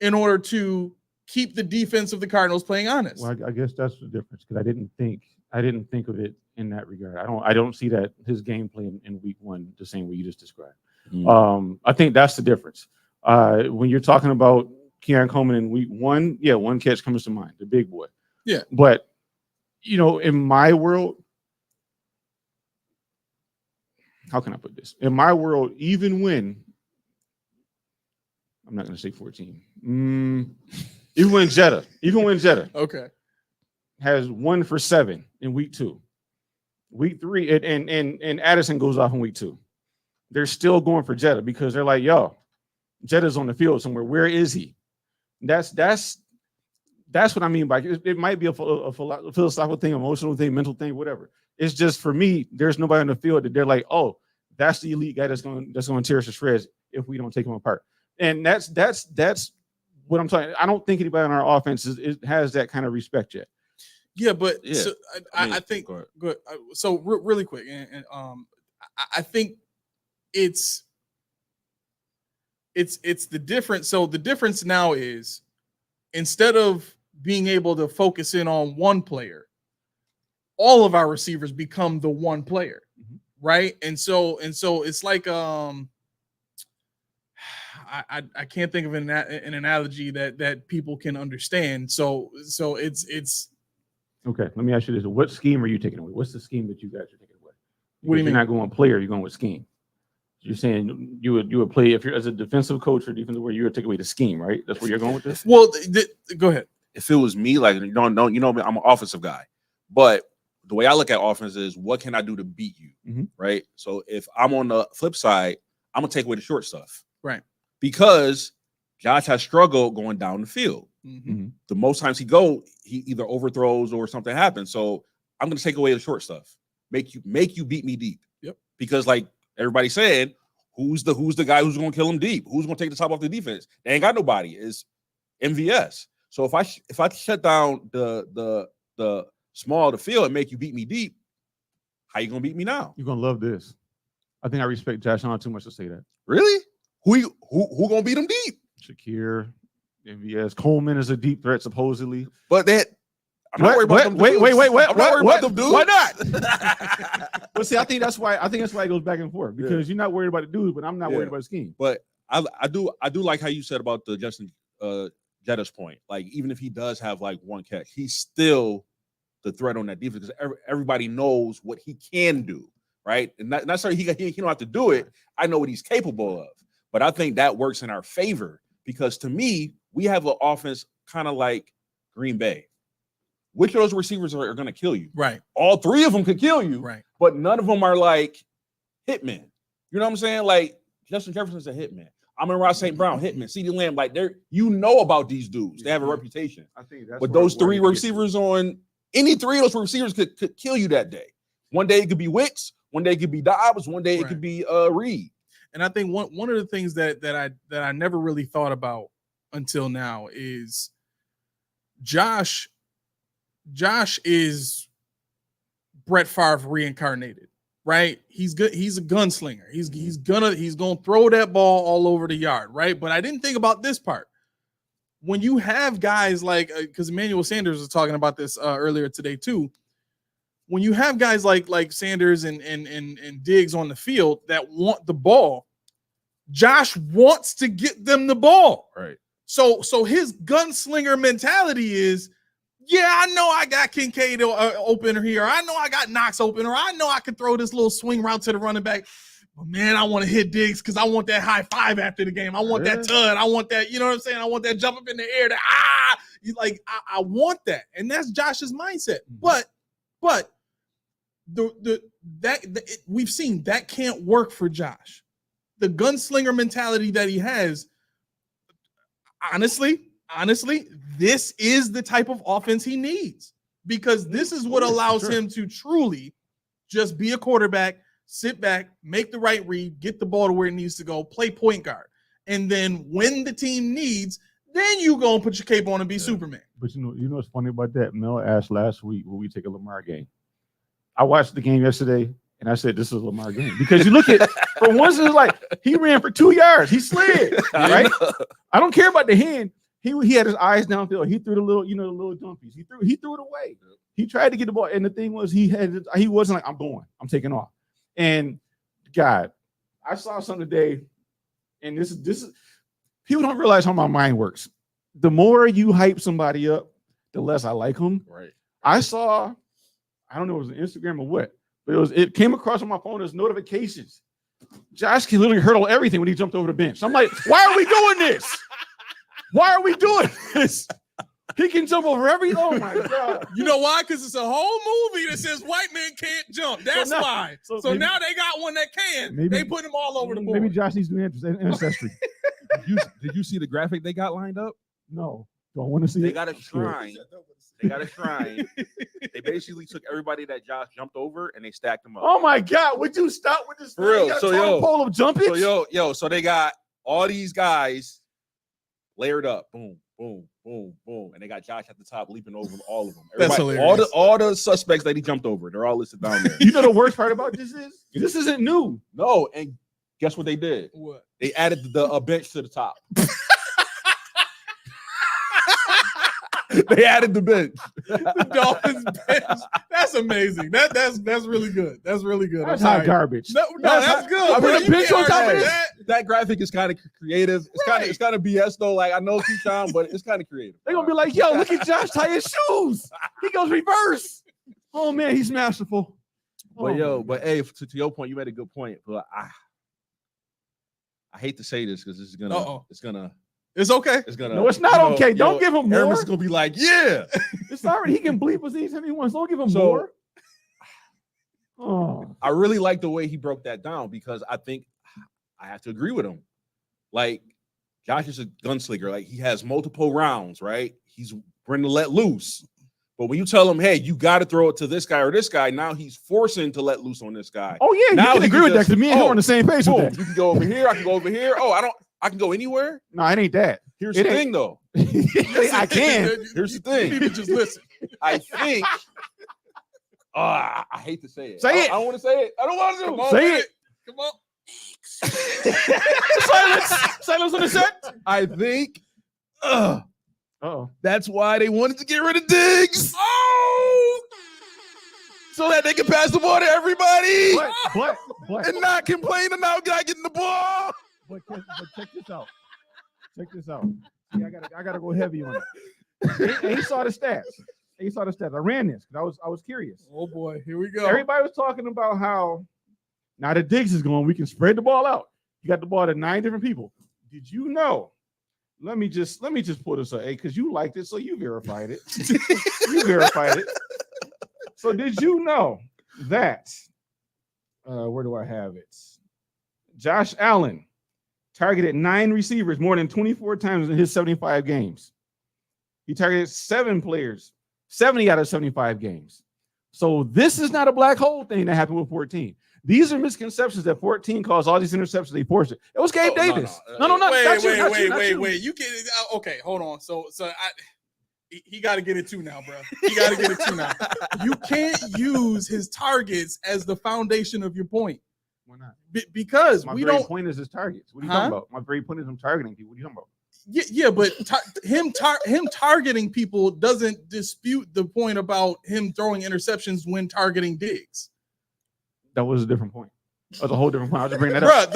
in order to keep the defense of the Cardinals playing honest. Well, I guess that's the difference, because I didn't think of it in that regard. I don't see that his game plan in week 1 the same way you just described. I think that's the difference. When you're talking about Keon Coleman in week 1, yeah, 1 catch comes to mind, the big boy. Yeah. But in my world, how can I put this? In my world, even when I'm not going to say 14. Even when Jetta Okay. has 1 for 7 in week 2. Week 3, and Addison goes off in week 2. They're still going for Jetta because they're like, yo, Jetta's on the field somewhere. Where is he? That's what I mean by it might be a philosophical thing, emotional thing, mental thing, whatever. It's just for me, there's nobody on the field that they're like, oh, that's the elite guy that's going to tear us to shreds if we don't take him apart. And that's what I'm talking. I don't think anybody on our offense has that kind of respect yet. Yeah, but so I think good. So really quick, and I think it's the difference. So the difference now is instead of being able to focus in on one player, all of our receivers become the one player, right? And so it's like I can't think of an analogy that people can understand. So it's okay. Let me ask you this: what scheme are you taking away? What's the scheme that you guys are taking away? What do you mean? You're not going player; you're going with scheme. You're saying you would play if you're as a defensive coach or defensive where you would take away the scheme, right? That's where you're going with this. Well, go ahead. If it was me, like you know, I'm an offensive guy, but the way I look at offense is what can I do to beat you, right? So if I'm on the flip side, I'm gonna take away the short stuff, right? Because Josh has struggled going down the field. The most times he either overthrows or something happens. So I'm going to take away the short stuff, make you beat me deep. Yep. Because like everybody said, who's the guy who's going to kill him deep? Who's going to take the top off the defense? They ain't got nobody. It's MVS. So if I shut down the small of the field and make you beat me deep, how you going to beat me now? You're going to love this. I think I respect Josh Allen too much to say that. Really? Who going to beat him deep? Shakir, MVS, Coleman is a deep threat supposedly, but that I'm not worried about them dudes. Wait. I'm not worried about them dudes. Why not? Well, see, I think that's why it goes back and forth because you're not worried about the dudes, but I'm not worried about the scheme. But I do like how you said about the Justin Jetta's point. Like even if he does have like one catch, he's still the threat on that defense because everybody knows what he can do, right? And not necessarily he don't have to do it. I know what he's capable of, but I think that works in our favor. Because to me, we have an offense kind of like Green Bay. Which of those receivers are going to kill you? Right. All 3 of them could kill you. Right. But none of them are like hitmen. You know what I'm saying? Like Justin Jefferson's a hitman. Amon-Ra St. Brown, hitman. CeeDee Lamb, like about these dudes. They have a reputation. I think that's. But those 3 receivers on any 3 of those receivers could kill you that day. One day it could be Wicks. One day it could be Dobbs. One day it could be Reed. And I think one of the things that I never really thought about until now is Josh is Brett Favre reincarnated, right? He's good. He's a gunslinger. He's gonna throw that ball all over the yard, right? But I didn't think about this part. When you have guys like because Emmanuel Sanders was talking about this earlier today too. When you have guys like Sanders and Diggs on the field that want the ball, Josh wants to get them the ball. Right. So his gunslinger mentality is, yeah, I know I got Kincaid open here. I know I got Knox open, or I know I can throw this little swing route to the running back. But man, I want to hit Diggs because I want that high five after the game. I want that tud. I want that, you know what I'm saying? I want that jump up in the air. I want that. And that's Josh's mindset. But we've seen that can't work for Josh. The gunslinger mentality that he has, honestly, this is the type of offense he needs because this is what allows him to truly just be a quarterback, sit back, make the right read, get the ball to where it needs to go, play point guard. And then when the team needs, then you go and put your cape on and be Superman. But you know what's funny about that? Mel asked last week, will we take a Lamar game? I watched the game yesterday, and I said, this is a Lamar game. Because you look at, for once, it's like, he ran for 2 yards. He slid, right? I don't care about the hand. He had his eyes downfield. He threw the little dumpies. He threw it away. He tried to get the ball, and the thing was, he wasn't like, I'm taking off. And God, I saw something today, and this is people don't realize how my mind works. The more you hype somebody up, the less I like them. Right. I saw, I don't know if it was an Instagram or what, but it came across on my phone as notifications. Josh can literally hurdle everything when he jumped over the bench. I'm like, why are we doing this? Why are we doing this? He can jump over everything. Oh my God. You know why? Because it's a whole movie that says white men can't jump. That's why. So maybe, now they got one that can. They put him all over the board. Maybe Josh needs to do ancestry. Did you see the graphic they got lined up? No. Don't want to see They it. got a shrine. They got a shrine. They basically took everybody that Josh jumped over and they stacked them up. Oh my God. Would you stop with this? For real. So pole of jumping? So so they got all these guys layered up. Boom, boom, boom, boom. And they got Josh at the top leaping over all of them. That's hilarious. All the suspects that he jumped over, they're all listed down there. You know the worst part about this is? This isn't new. No, and guess what they did? What? They added the bench to the top. They added the bench. The Dolphins bench. That's amazing. That's really good. That's really good. That's hot garbage. No, that's good. I mean, the bench on top of that graphic is kind of creative. It's kind of BS though. Like I know Keyshawn, but it's kind of creative. They're gonna be like, yo, look at Josh tie his shoes. He goes reverse. Oh man, he's masterful. But but hey, to your point, you made a good point. But I hate to say this because it's gonna. It's okay. It's gonna. No, it's not okay. Don't give him more. Aaron's gonna be like, yeah. It's already. He can bleep us anytime he wants. Don't give him more. Oh, I really like the way he broke that down because I think I have to agree with him. Like Josh is a gunslinger. Like he has multiple rounds, right? He's bring to let loose. But when you tell him, hey, you got to throw it to this guy or this guy, now he's forcing to let loose on this guy. Oh yeah, now you can agree with that because me and him are on the same page with that. You can go over here. I can go over here. Oh, I can go anywhere. No, it ain't that. Here's the thing, though. I can. Here's the thing. You need to just listen. I think. I hate to say it. Say it. I don't want to say it. I don't want to. Come on, say it. Come on. Silence on the set. I think. Oh, that's why they wanted to get rid of Diggs. Oh, so that they can pass the ball to everybody. But and not complain about not getting the ball. But check this out. Check this out. See, I gotta go heavy on it. He saw the stats. I ran this because I was curious. Oh boy, here we go. Everybody was talking about how now that Diggs is going, we can spread the ball out. You got the ball to 9 different people. Did you know? Let me just pull this up, because you liked it, so you verified it. You verified it. So did you know that? Where do I have it? Josh Allen targeted 9 receivers more than 24 times in his 75 games. He targeted 7 players, 70 out of 75 games. So this is not a black hole thing that happened with 14. These are misconceptions that 14 caused all these interceptions. They forced it. It was Gabe Davis. No. Wait. You can okay. Hold on. So he got to get it too now, bro. He got to get it too now. You can't use his targets as the foundation of your point. Why not? Because my we very don't. Point is his targets. What are you talking about? My very point is I'm targeting people. What are you talking about? Yeah, but him targeting people doesn't dispute the point about him throwing interceptions when targeting Diggs. That was a different point. That was a whole different point. I'll just bring that up.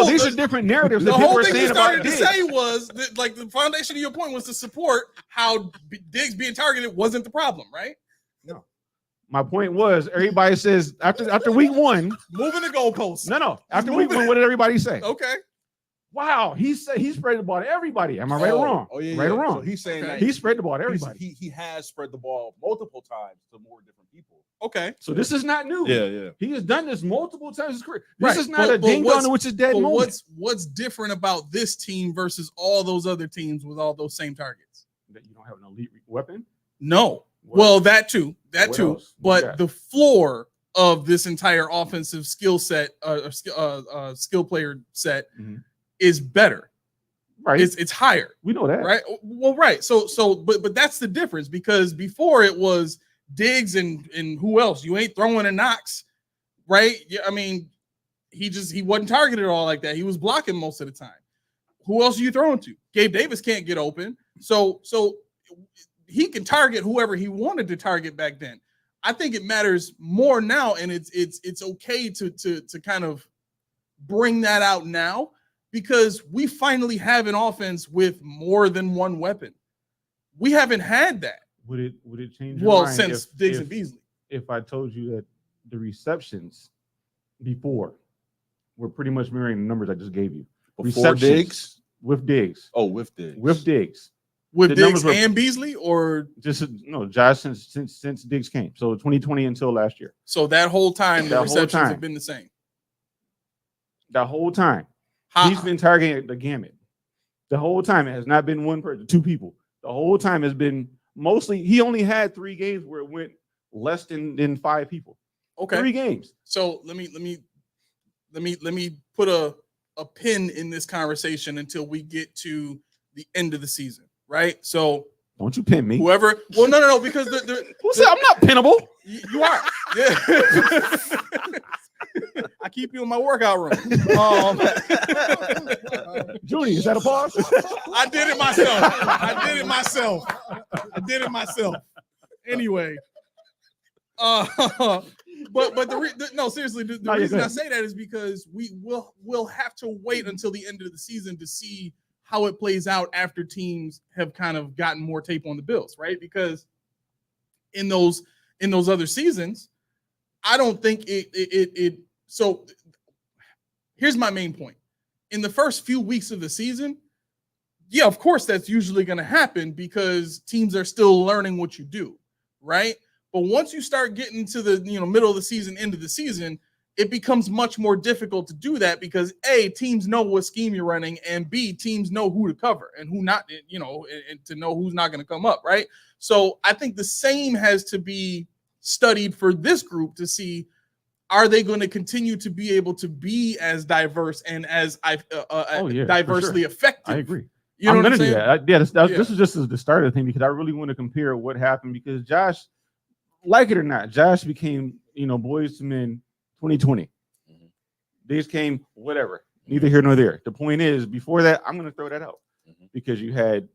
These are different narratives. The that whole people thing you started to Diggs. say was that, like, the foundation of your point was to support how Diggs being targeted wasn't the problem, right? No. My point was everybody says after week 1, moving the goalposts. No. After week 1, what did everybody say? Okay. Wow, he spread the ball to everybody. Am I right or wrong? Oh yeah, right or wrong? So he's saying that he spread the ball to everybody. He has spread the ball multiple times to more different people. Okay. So this is not new. Yeah. He has done this multiple times in his career. This is not a ding dong which is dead moment. What's different about this team versus all those other teams with all those same targets? That you don't have an elite weapon? No. Well, that too. That what too. Else? But the floor of this entire offensive skill set, skill player set, is better. Right. It's higher. We know that. Right. Well, right. But that's the difference, because before it was Diggs and who else? You ain't throwing a Knox, right? Yeah, I mean, he wasn't targeted all like that. He was blocking most of the time. Who else are you throwing to? Gabe Davis can't get open. So he can target whoever he wanted to target back then. I think it matters more now, and it's okay to kind of bring that out now, because we finally have an offense with more than one weapon. We haven't had that. Would it change your mind since Diggs and Beasley? If I told you that the receptions before were pretty much mirroring the numbers I just gave you. Before Diggs? With Diggs. Oh, with Diggs. With Diggs. With The Diggs numbers were- and Beasley, or Just no, Josh since Diggs came. So 2020 until last year. so that whole time the That whole receptions time. have been the same. The whole time. How, He's been targeting the gamut. The whole time it has not been one person, two people. The whole time has been mostly. He only had 3 games where it went less than 5 people. okay. 3 games. So let me put a pin in this conversation until we get to the end of the season, right? So Don't you pin me? whoever, well, no, because I'm not pinnable. you are, yeah. I keep you in my workout room. Judy, is that a pause? I did it myself. Anyway, but no, seriously, the No, you're reason I good. say that is because we'll have to wait until the end of the season to see how it plays out after teams have kind of gotten more tape on the Bills, right? Because in those other seasons, I don't think it. So here's my main point. In the first few weeks of the season, yeah, of course that's usually going to happen because teams are still learning what you do, right? But once you start getting to the middle of the season, end of the season, it becomes much more difficult to do that because A, teams know what scheme you're running, and B, teams know who to cover and who not, and to know who's not going to come up, right? So I think the same has to be studied for this group to see, are they going to continue to be able to be as diverse and as diversely effective? I agree. You know I'm what going I'm to do saying? that. Yeah. This is just the start of the thing because I really want to compare what happened because Josh, like it or not, Josh became, Boys to Men 2020. Mhm. These came, whatever, neither here nor there. The point is, before that, I'm going to throw that out Mhm. because you had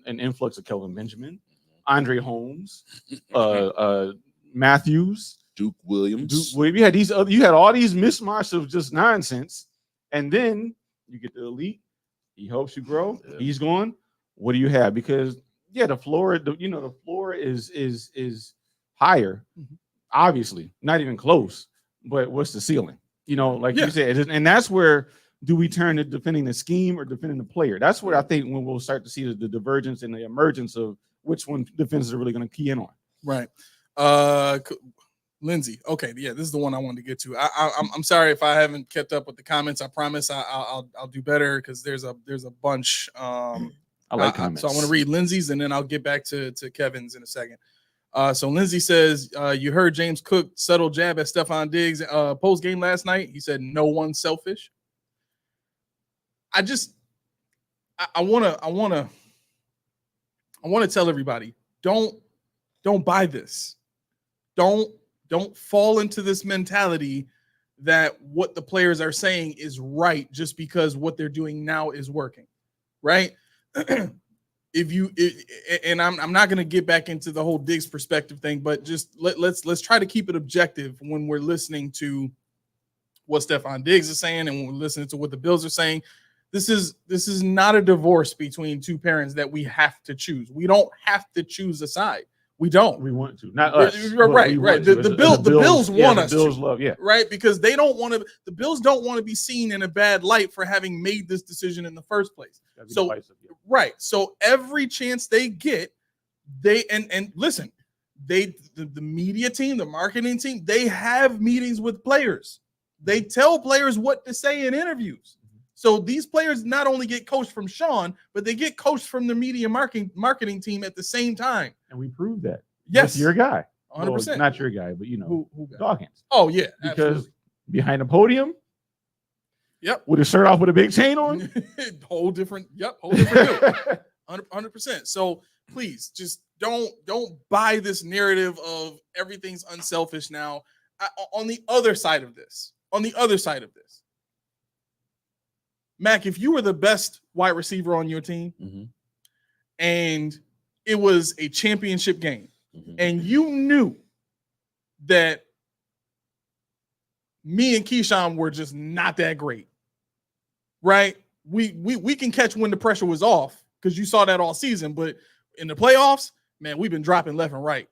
an influx of Kelvin Benjamin, Andre Holmes, Matthews, Duke Williams. You had all these mishmash of just nonsense, and then you get the elite. He helps you grow. Yeah. He's gone. What do you have? Because the floor, the floor is higher. Mhm. Obviously, not even close. But what's the ceiling? Like Yeah. you said, and that's where do we turn to defending the scheme or defending the player? That's what I think when we'll start to see the divergence and the emergence of which one defenses are really going to key in on. Right. Lindsay. Okay, yeah, this is the one I wanted to get to. I'm sorry if I haven't kept up with the comments. I promise I'll do better because there's a bunch. I like comments. So I want to read Lindsay's and then I'll get back to Kevin's in a second. So Lindsay says, you heard James Cook subtle jab at Stephon Diggs post game last night. He said, "No one's selfish." I want to tell everybody, don't buy this. Don't fall into this mentality that what the players are saying is right just because what they're doing now is working, right? I'm not going to get back into the whole Diggs perspective thing, but just let's try to keep it objective when we're listening to what Stephon Diggs is saying and when we're listening to what the Bills are saying. This is not a divorce between two parents that we have to choose. We don't have to choose a side. We don't. We want to, not us. Right. The Bills want us. The Bills to, love, right, because they don't want to. The Bills don't want to be seen in a bad light for having made this decision in the first place. So, right. So every chance they get, they and listen, the media team, the marketing team, they have meetings with players. They tell players what to say in interviews. So these players not only get coached from Sean, but they get coached from the media marketing team at the same time. And we proved that. Yes. With your guy. 100%. Well, not your guy, but who Dawkins. Oh, yeah. Because absolutely. behind the podium, Yep. With his shirt off with a big chain on. whole different deal. 100%. So please just don't buy this narrative of everything's unselfish now. On the other side of this, Mac, if you were the best wide receiver on your team and it was a championship game and you knew that me and Keyshawn were just not that great, right? We can catch when the pressure was off because you saw that all season, but in the playoffs, man, we've been dropping left and right.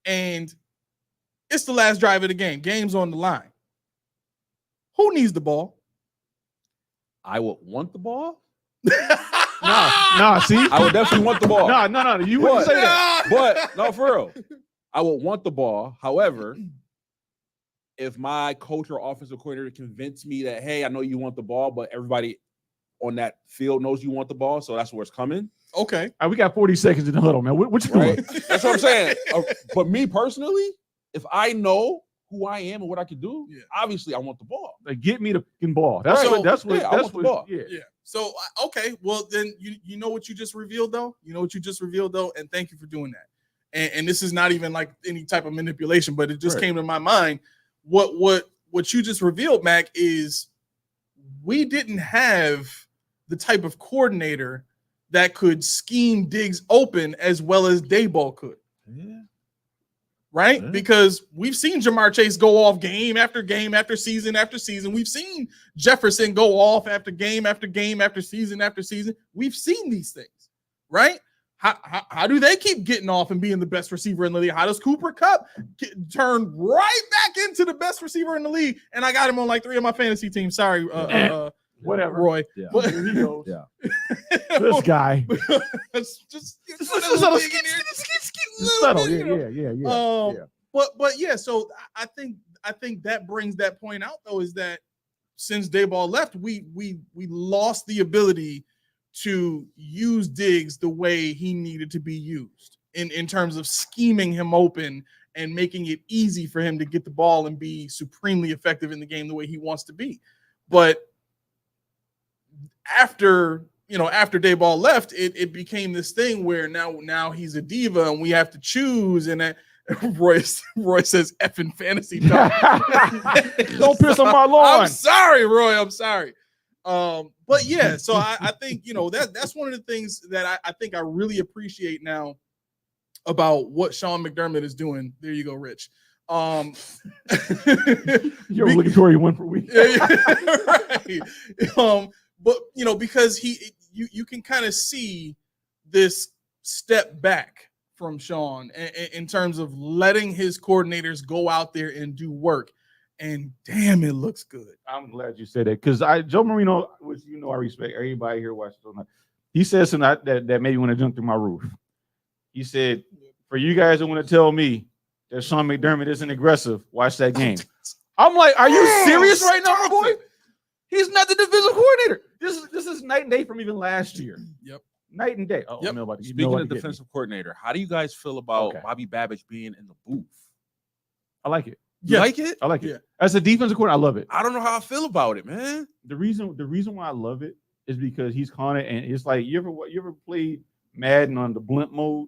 And it's the last drive of the game. Game's on the line. Who needs the ball? I would want the ball. No, see? I would definitely want the ball. No. You wouldn't say that. But no, for real. I would want the ball. However, if my coach or offensive coordinator convinced me that, hey, I know you want the ball, but everybody on that field knows you want the ball, so that's where it's coming. Okay. All right, we got 40 seconds in the huddle, man. What you doing? Right? That's what I'm saying. But me personally, if I know who I am and what I can do, obviously I want the ball. Like, get me the fucking ball. That's Right. what. That's what. Yeah, I that's want the what. ball. Yeah. So okay, well then you know what you just revealed though. And thank you for doing that. And this is not even like any type of manipulation, but it just came to my mind. What you just revealed, Mac, is we didn't have the type of coordinator that could scheme Diggs open as well as Daboll could. Yeah. Right? Yeah. Because we've seen Jamar Chase go off game after game after season after season. We've seen Jefferson go off after game after game after season after season. We've seen these things, right? How do they keep getting off and being the best receiver in the league? How does Cooper Kupp turn right back into the best receiver in the league? And I got him on like 3 of my fantasy teams. Sorry, Whatever. Roy. Yeah. But, Here he goes. Yeah. This guy. just Subtle. Yeah. But yeah, so I think that brings that point out though, is that since Daboll left, we lost the ability to use Diggs the way he needed to be used in terms of scheming him open and making it easy for him to get the ball and be supremely effective in the game the way he wants to be. But after Daboll left, it became this thing where now he's a diva and we have to choose. And that Roy says effing fantasy dog. Don't piss on my lawn. I'm sorry, Roy. I'm sorry. But yeah, so I think that's one of the things that I think I really appreciate now about what Sean McDermott is doing. There you go, Rich. You're looking toward you 1 per week. Right. But because you can kind of see this step back from Sean in terms of letting his coordinators go out there and do work. And damn, it looks good. I'm glad you said that because Joe Marino, which I respect everybody here watching. He said something that made me want to jump through my roof. He said, "For you guys who want to tell me that Sean McDermott isn't aggressive, watch that game." I'm like, are you serious right now, my boy? He's not the defensive coordinator. This is night and day from even last year. Yep. Night and day. Oh, Yep. Speaking of defensive coordinator, how do you guys feel about Okay. Bobby Babbage being in the booth? I like it. You like it? I like it. Yeah. As a defensive coordinator, I love it. I don't know how I feel about it, man. The reason why I love it is because he's calling it, and it's like you ever played Madden on the blimp mode,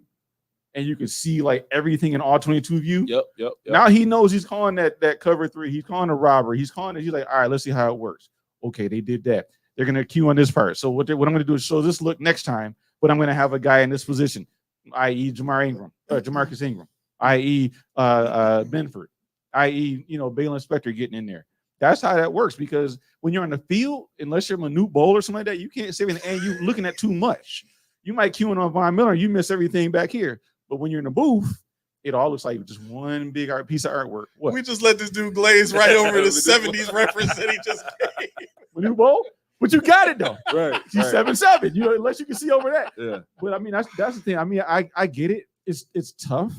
and you can see like everything in all 22 view. Yep. Now he knows he's calling that cover 3. He's calling a robbery. He's calling it. He's like, all right, let's see how it works. Okay, they did that. They're gonna queue on this part. So what I'm gonna do is show this look next time, but I'm gonna have a guy in this position, i.e. Jamarcus Ingram, i.e. Benford, i.e. Balen Spector getting in there. That's how that works, because when you're on the field, unless you're Manute Bol or something like that, you can't see everything, and you're looking at too much. You might cue in on Von Miller, you miss everything back here. But when you're in the booth, it all looks like just one big piece of artwork. What? We just let this dude glaze right over the 70s reference that he just gave. Manute Bol? But you got it though. Right. He's 7'7", unless you can see over that. Yeah. But I mean, that's the thing. I mean, I get it. It's tough.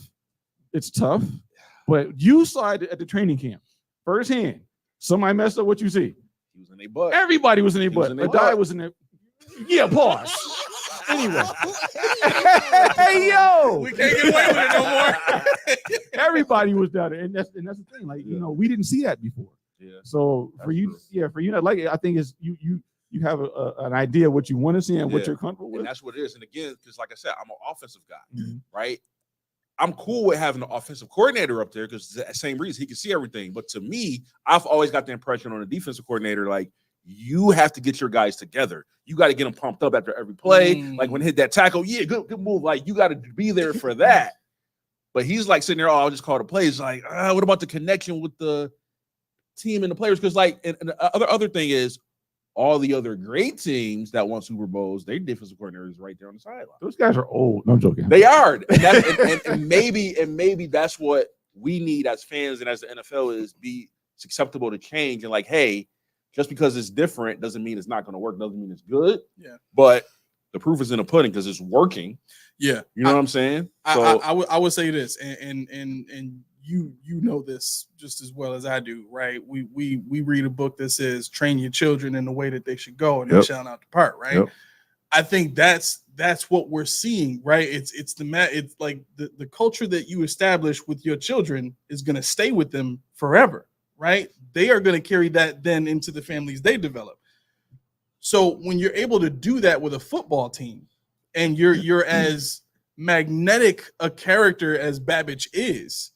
It's tough. But you saw it at the training camp firsthand. Somebody messed up. What you see? He was in their butt. Everybody was in their butt. in their A guy butt. was in there. Yeah, pause. Anyway. Hey, yo. We can't get away with it no more. Everybody was down there. And that's the thing. Like, we didn't see that before. Yeah. So for you not like it, I think it's you have an idea of what you want to see and what you're comfortable with. And that's what it is. And again, because like I said, I'm an offensive guy, Mhm. right? I'm cool with having an offensive coordinator up there because the same reason he can see everything. But to me, I've always got the impression on a defensive coordinator, like, you have to get your guys together. You got to get them pumped up after every play. Like when he hit that tackle, good move. Like you got to be there for that. But he's like sitting there, I'll just call the plays. Like, what about the connection with the team and the players? Because like, and the other thing is, all the other great teams that won Super Bowls, their defensive coordinator is right there on the sideline. Those guys are old. No, I'm joking. They are, and maybe that's what we need as fans and as the NFL is be acceptable to change and like, hey, Just because it's different doesn't mean it's not going to work. Doesn't mean it's good. Yeah. But the proof is in the pudding because it's working. Yeah. You know what I'm saying? I would say this, and you know this just as well as I do, right? We read a book that says train your children in the way that they should go, and they shall not depart, right? Yep. I think that's what we're seeing, right? It's like the culture that you establish with your children is going to stay with them forever, right? They are going to carry that then into the families they develop. So when you're able to do that with a football team, and you're as magnetic a character as Babbage is,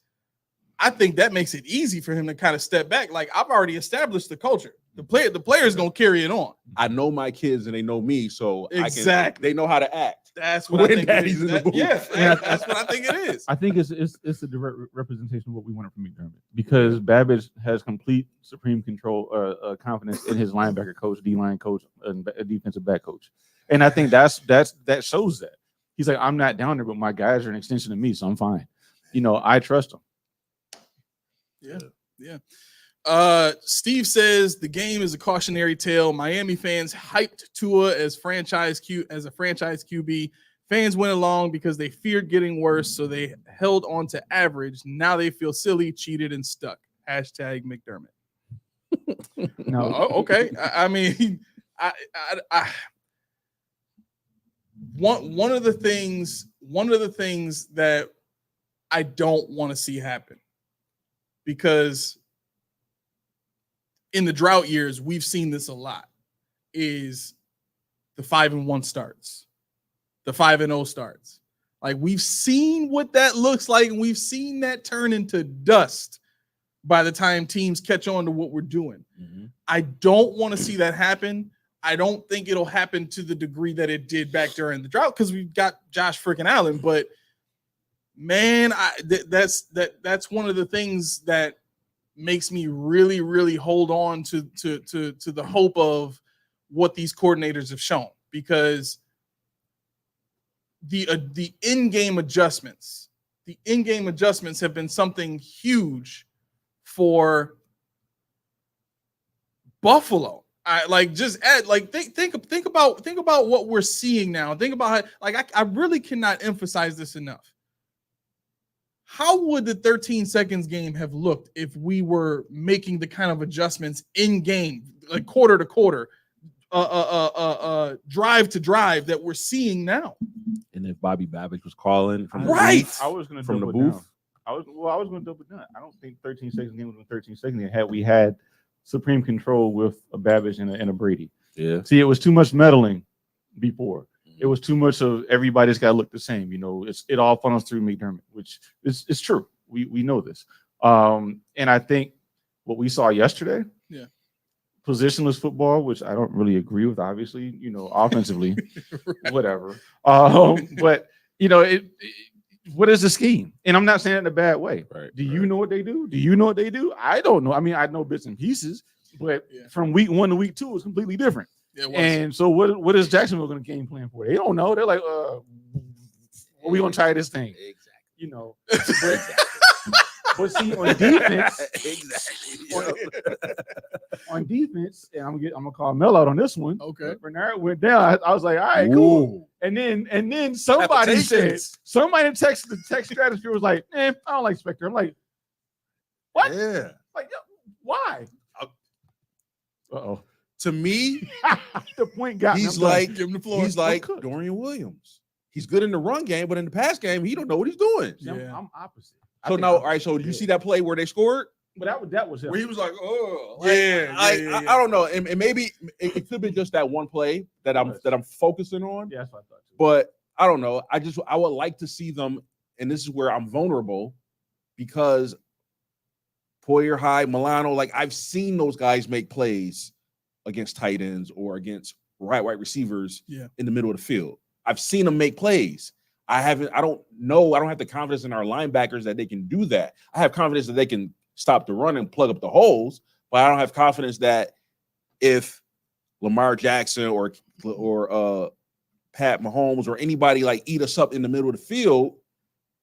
I think that makes it easy for him to kind of step back. Like, I've already established the culture. The player's gonna carry it on. I know my kids and they know me, so Exactly. they know how to act. That's what I think. Daddy's in the booth. Yeah, that's what I think it is. I think it's a direct representation of what we wanted from McDermott, because Babbage has complete supreme control, confidence in his linebacker coach, D-line coach, and defensive back coach, and I think that shows that he's like, I'm not down there, but my guys are an extension of me, so I'm fine. You know, I trust them. Yeah. Steve says the game is a cautionary tale. Miami fans hyped Tua as a franchise QB. Fans went along because they feared getting worse, so they held on to average. Now they feel silly, cheated, and stuck. Hashtag McDermott. No, Okay. I mean, one of the things that I don't want to see happen, because in the drought years, we've seen this a lot, is the 5-1 starts, the 5-0 starts. Like, we've seen what that looks like, and we've seen that turn into dust by the time teams catch on to what we're doing. Mm-hmm. I don't want to see that happen. I don't think it'll happen to the degree that it did back during the drought, because we've got Josh freaking Allen. But man, that's one of the things that makes me really, really hold on to the hope of what these coordinators have shown, because the in-game adjustments have been something huge for Buffalo. Think about what we're seeing now. Think about how, I really cannot emphasize this enough. How would the 13 seconds game have looked if we were making the kind of adjustments in game, like quarter to quarter, drive to drive, that we're seeing now? And if Bobby Babbage was calling from Right. I was going to from the double booth. down. I was going to double down. I don't think 13 seconds game was 13 seconds. Had we had supreme control with a Babbage and a Brady. Yeah. See, it was too much meddling before. It was too much of everybody's got to look the same. You know, it all funnels through McDermott, which is true. We know this. And I think what we saw yesterday, positionless football, which I don't really agree with, obviously, you know, offensively, whatever. But, you know, what is the scheme? And I'm not saying it in a bad way. Right. Do you know what they do? Do you know what they do? I don't know. I mean, I know bits and pieces, but from week 1 to week 2 is completely different. And so what is Jacksonville going to game plan for? They don't know. They're like, are we going to try this thing? Exactly. You know. But see, on defense, on defense, and I'm gonna call Mel out on this one. Okay. Bernard went down. I was like, all right, cool. And then somebody said, somebody in the text stratosphere was like, I don't like Spectre. I'm like, what? Yeah. Like, why? To me, the point got. He's like, give him the floor. He's like Dorian Williams. He's good in the run game, but in the pass game, he don't know what he's doing. Yeah. I'm opposite. So now, all right. So did you see that play where they scored? But that was him. Where he was like, oh, I don't know, and maybe it could be just that one play that I'm focusing on. Yeah, that's what I thought too. But I don't know. I would like to see them, and this is where I'm vulnerable, because Poyer, Hyde, Milano, like, I've seen those guys make plays against tight ends or against right receivers in the middle of the field. I've seen them make plays. I don't have the confidence in our linebackers that they can do that. I have confidence that they can stop the run and plug up the holes, but I don't have confidence that if Lamar Jackson or Pat Mahomes or anybody like eat us up in the middle of the field,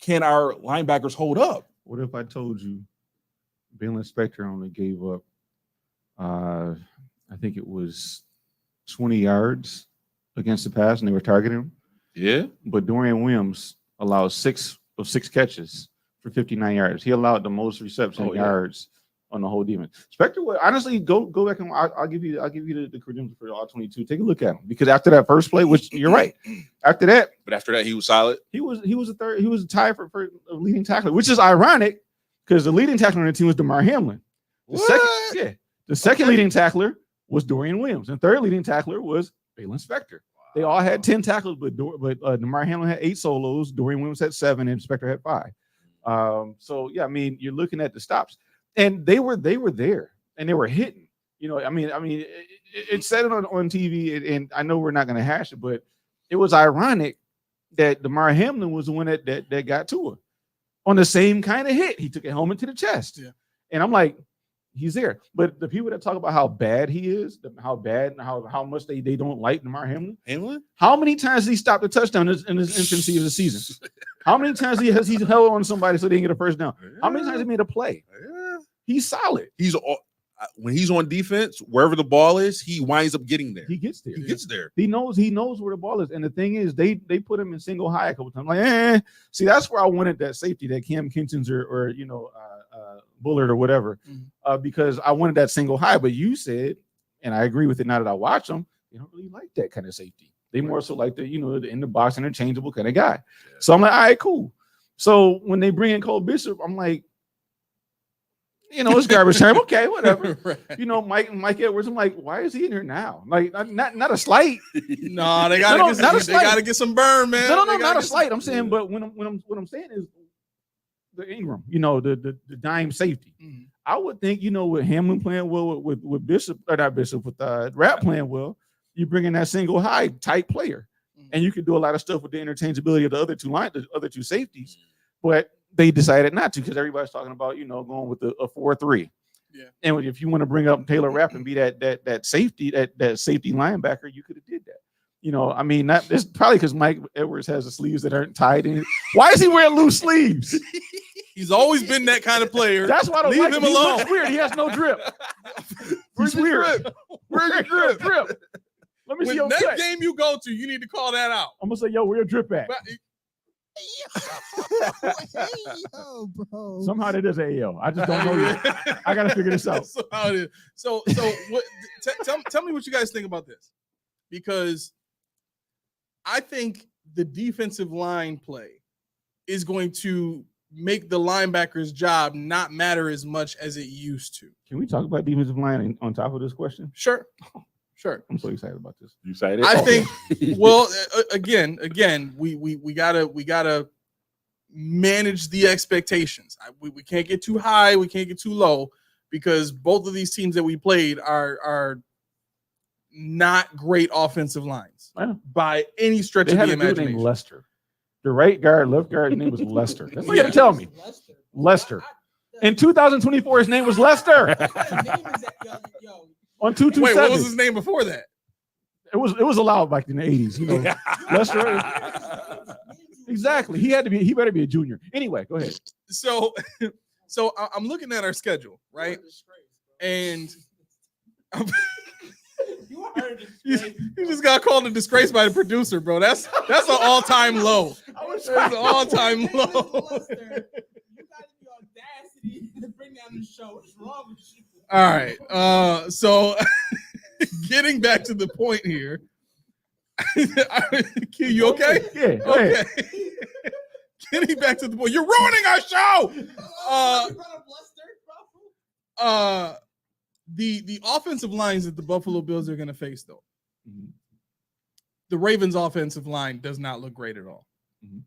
can our linebackers hold up? What if I told you Bill Inspector only gave up I think it was 20 yards against the pass, and they were targeting him. Yeah. But Dorian Williams allowed 6 of 6 catches for 59 yards. He allowed the most reception yards on the whole defense. Spectre would honestly go back and I'll give you the credentials for all 22. Take a look at him, because after that first play, which you're right, after that he was solid. He was a third. He was tied for leading tackler, which is ironic because the leading tackler on the team was Damar Hamlin. The second leading tackler was Dorian Williams, and third leading tackler was Baylon Spectre. They all had 10 tackles, but Damar Hamlin had 8 solos. Dorian Williams had 7, and Spectre had 5. So yeah, I mean, you're looking at the stops. And they were there, and they were hitting. You know, I mean, it said it on TV, and I know we're not going to hash it, but it was ironic that Damar Hamlin was the one that got to her on the same kind of hit. He took a helmet to the chest, and I'm like, he's there. But the people that talk about how bad he is, how bad and how much they don't like Damar Hamlin. How many times has he stopped a touchdown in his infancy of the season? How many times has he held on somebody so they didn't get a first down? How many times he made a play? He's solid. When he's on defense, wherever the ball is, he winds up getting there. He gets there. He gets there. He knows where the ball is. And the thing is, they put him in single high a couple times. Like, see, that's where I wanted that safety, that Cam Kinton's or Bullard or whatever, because I wanted that single high. But you said, and I agree with it now that I watch them, they don't really like that kind of safety. They more so like the in the box interchangeable kind of guy. Yeah. So I'm like, all right, cool. So when they bring in Cole Bishop, I'm like, it's garbage time. Okay, whatever. Right. Mike Edwards. I'm like, why is he in here now? Like, not a slight. No, they gotta get some burn, man. No, not a slight. I'm saying, but what I'm saying is the Ingram, the dime safety. Mm-hmm. I would think, with Hamlin playing well, with Bishop or not Bishop, with Rapp playing well, you bring in that single high type player, and you can do a lot of stuff with the interchangeability of the other two safeties, but they decided not to because everybody's talking about going with a 4-3. Yeah, and if you want to bring up Taylor Rapp and be that safety that safety linebacker, you could have did that. It's probably because Mike Edwards has the sleeves that aren't tied in. Why is he wearing loose sleeves? He's always been that kind of player. That's why I don't leave him alone. He's weird. He has no drip. He's weird. Where's your drip? Let me see your next game you go to, you need to call that out. I'm gonna say, where your drip at? Bro. Somehow it is AO. I just don't know yet. I gotta figure this out. Somehow it is. So what? Tell me what you guys think about this, because I think the defensive line play is going to make the linebacker's job not matter as much as it used to. Can we talk about defensive line on top of this question? Sure. I'm so excited about this. You excited? I think. Well, again, we gotta manage the expectations. We can't get too high. We can't get too low, because both of these teams that we played are not great offensive lines by any stretch of the imagination. They had a dude named Lester. The right guard, left guard, his name was Lester. That's what you got to tell me. Lester. In 2024, his name was Lester. On 227. Wait, what was his name before that? It was allowed back in the 80s. Lester. Exactly. He better be a junior. Anyway, go ahead. So I'm looking at our schedule, right? And you just got called a disgrace by the producer, bro. That's an all-time low. That's an all-time low. You got the audacity to bring down the show. What's wrong with you? All right. So getting back to the point here. Q, you okay? Yeah. Okay. Getting back to the point. You're ruining our show. The offensive lines that the Buffalo Bills are going to face, though. Mm-hmm. The Ravens' offensive line does not look great at all. Mm-hmm.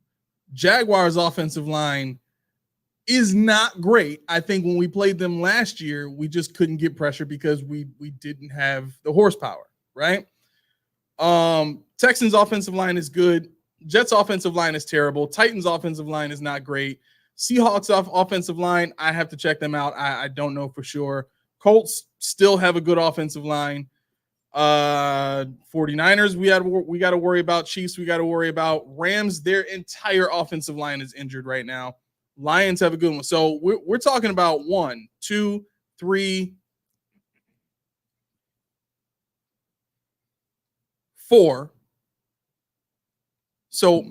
Jaguars' offensive line is not great. I think when we played them last year, we just couldn't get pressure because we didn't have the horsepower, right? Texans' offensive line is good. Jets' offensive line is terrible. Titans' offensive line is not great. Seahawks' offensive line, I have to check them out. I don't know for sure. Colts still have a good offensive line. 49ers, we got to worry about. Chiefs, we got to worry about. Rams, their entire offensive line is injured right now. Lions have a good one. So we're talking about 1, 2, 3, 4. So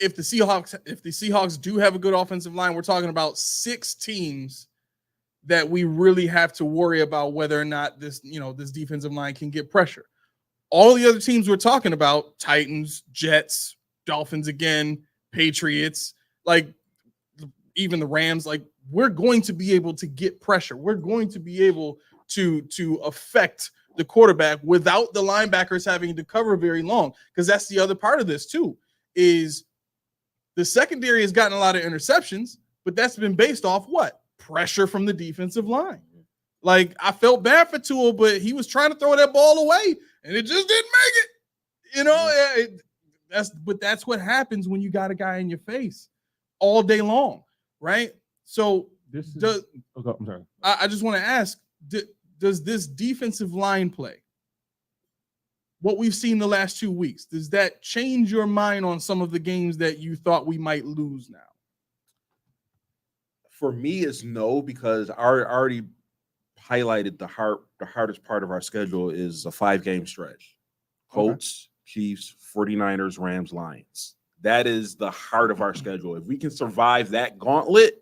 if the Seahawks do have a good offensive line, we're talking about 6 teams that we really have to worry about whether or not this defensive line can get pressure. All the other teams we're talking about, Titans, Jets, Dolphins again, Patriots, like even the Rams, like we're going to be able to get pressure. We're going to be able to affect the quarterback without the linebackers having to cover very long, because that's the other part of this too, is the secondary has gotten a lot of interceptions, but that's been based off what? Pressure from the defensive line. Like, I felt bad for Tua, but he was trying to throw that ball away and it just didn't make it. That's what happens when you got a guy in your face all day long, right? So I'm sorry. I just want to ask, does this defensive line play, what we've seen the last 2 weeks, does that change your mind on some of the games that you thought we might lose now? For me, it's no, because I already highlighted the hardest part of our schedule is a 5-game stretch. Colts, Chiefs, 49ers, Rams, Lions. That is the heart of our schedule. If we can survive that gauntlet,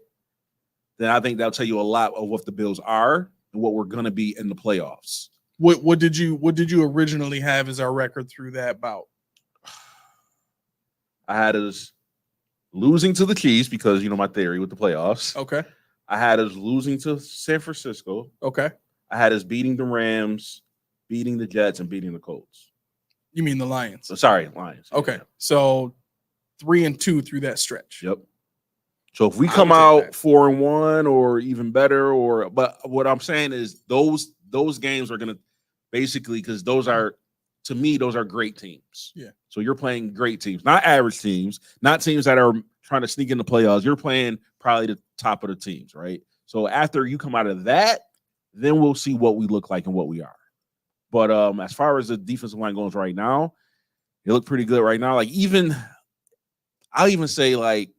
then I think that'll tell you a lot of what the Bills are and what we're going to be in the playoffs. What did you originally have as our record through that bout? I had us losing to the Chiefs because, my theory with the playoffs. Okay. I had us losing to San Francisco. Okay. I had us beating the Rams, beating the Jets, and beating the Colts. You mean the Lions? Sorry, Lions. Okay. So 3-2 through that stretch. Yep. So if we come out 4-1 or even better, but what I'm saying is those games are going to basically, because to me, those are great teams. Yeah. So you're playing great teams, not average teams, not teams that are trying to sneak in the playoffs. You're playing probably the top of the teams, right? So after you come out of that, then we'll see what we look like and what we are. But as far as the defensive line goes right now, they look pretty good right now. Like I'll even say like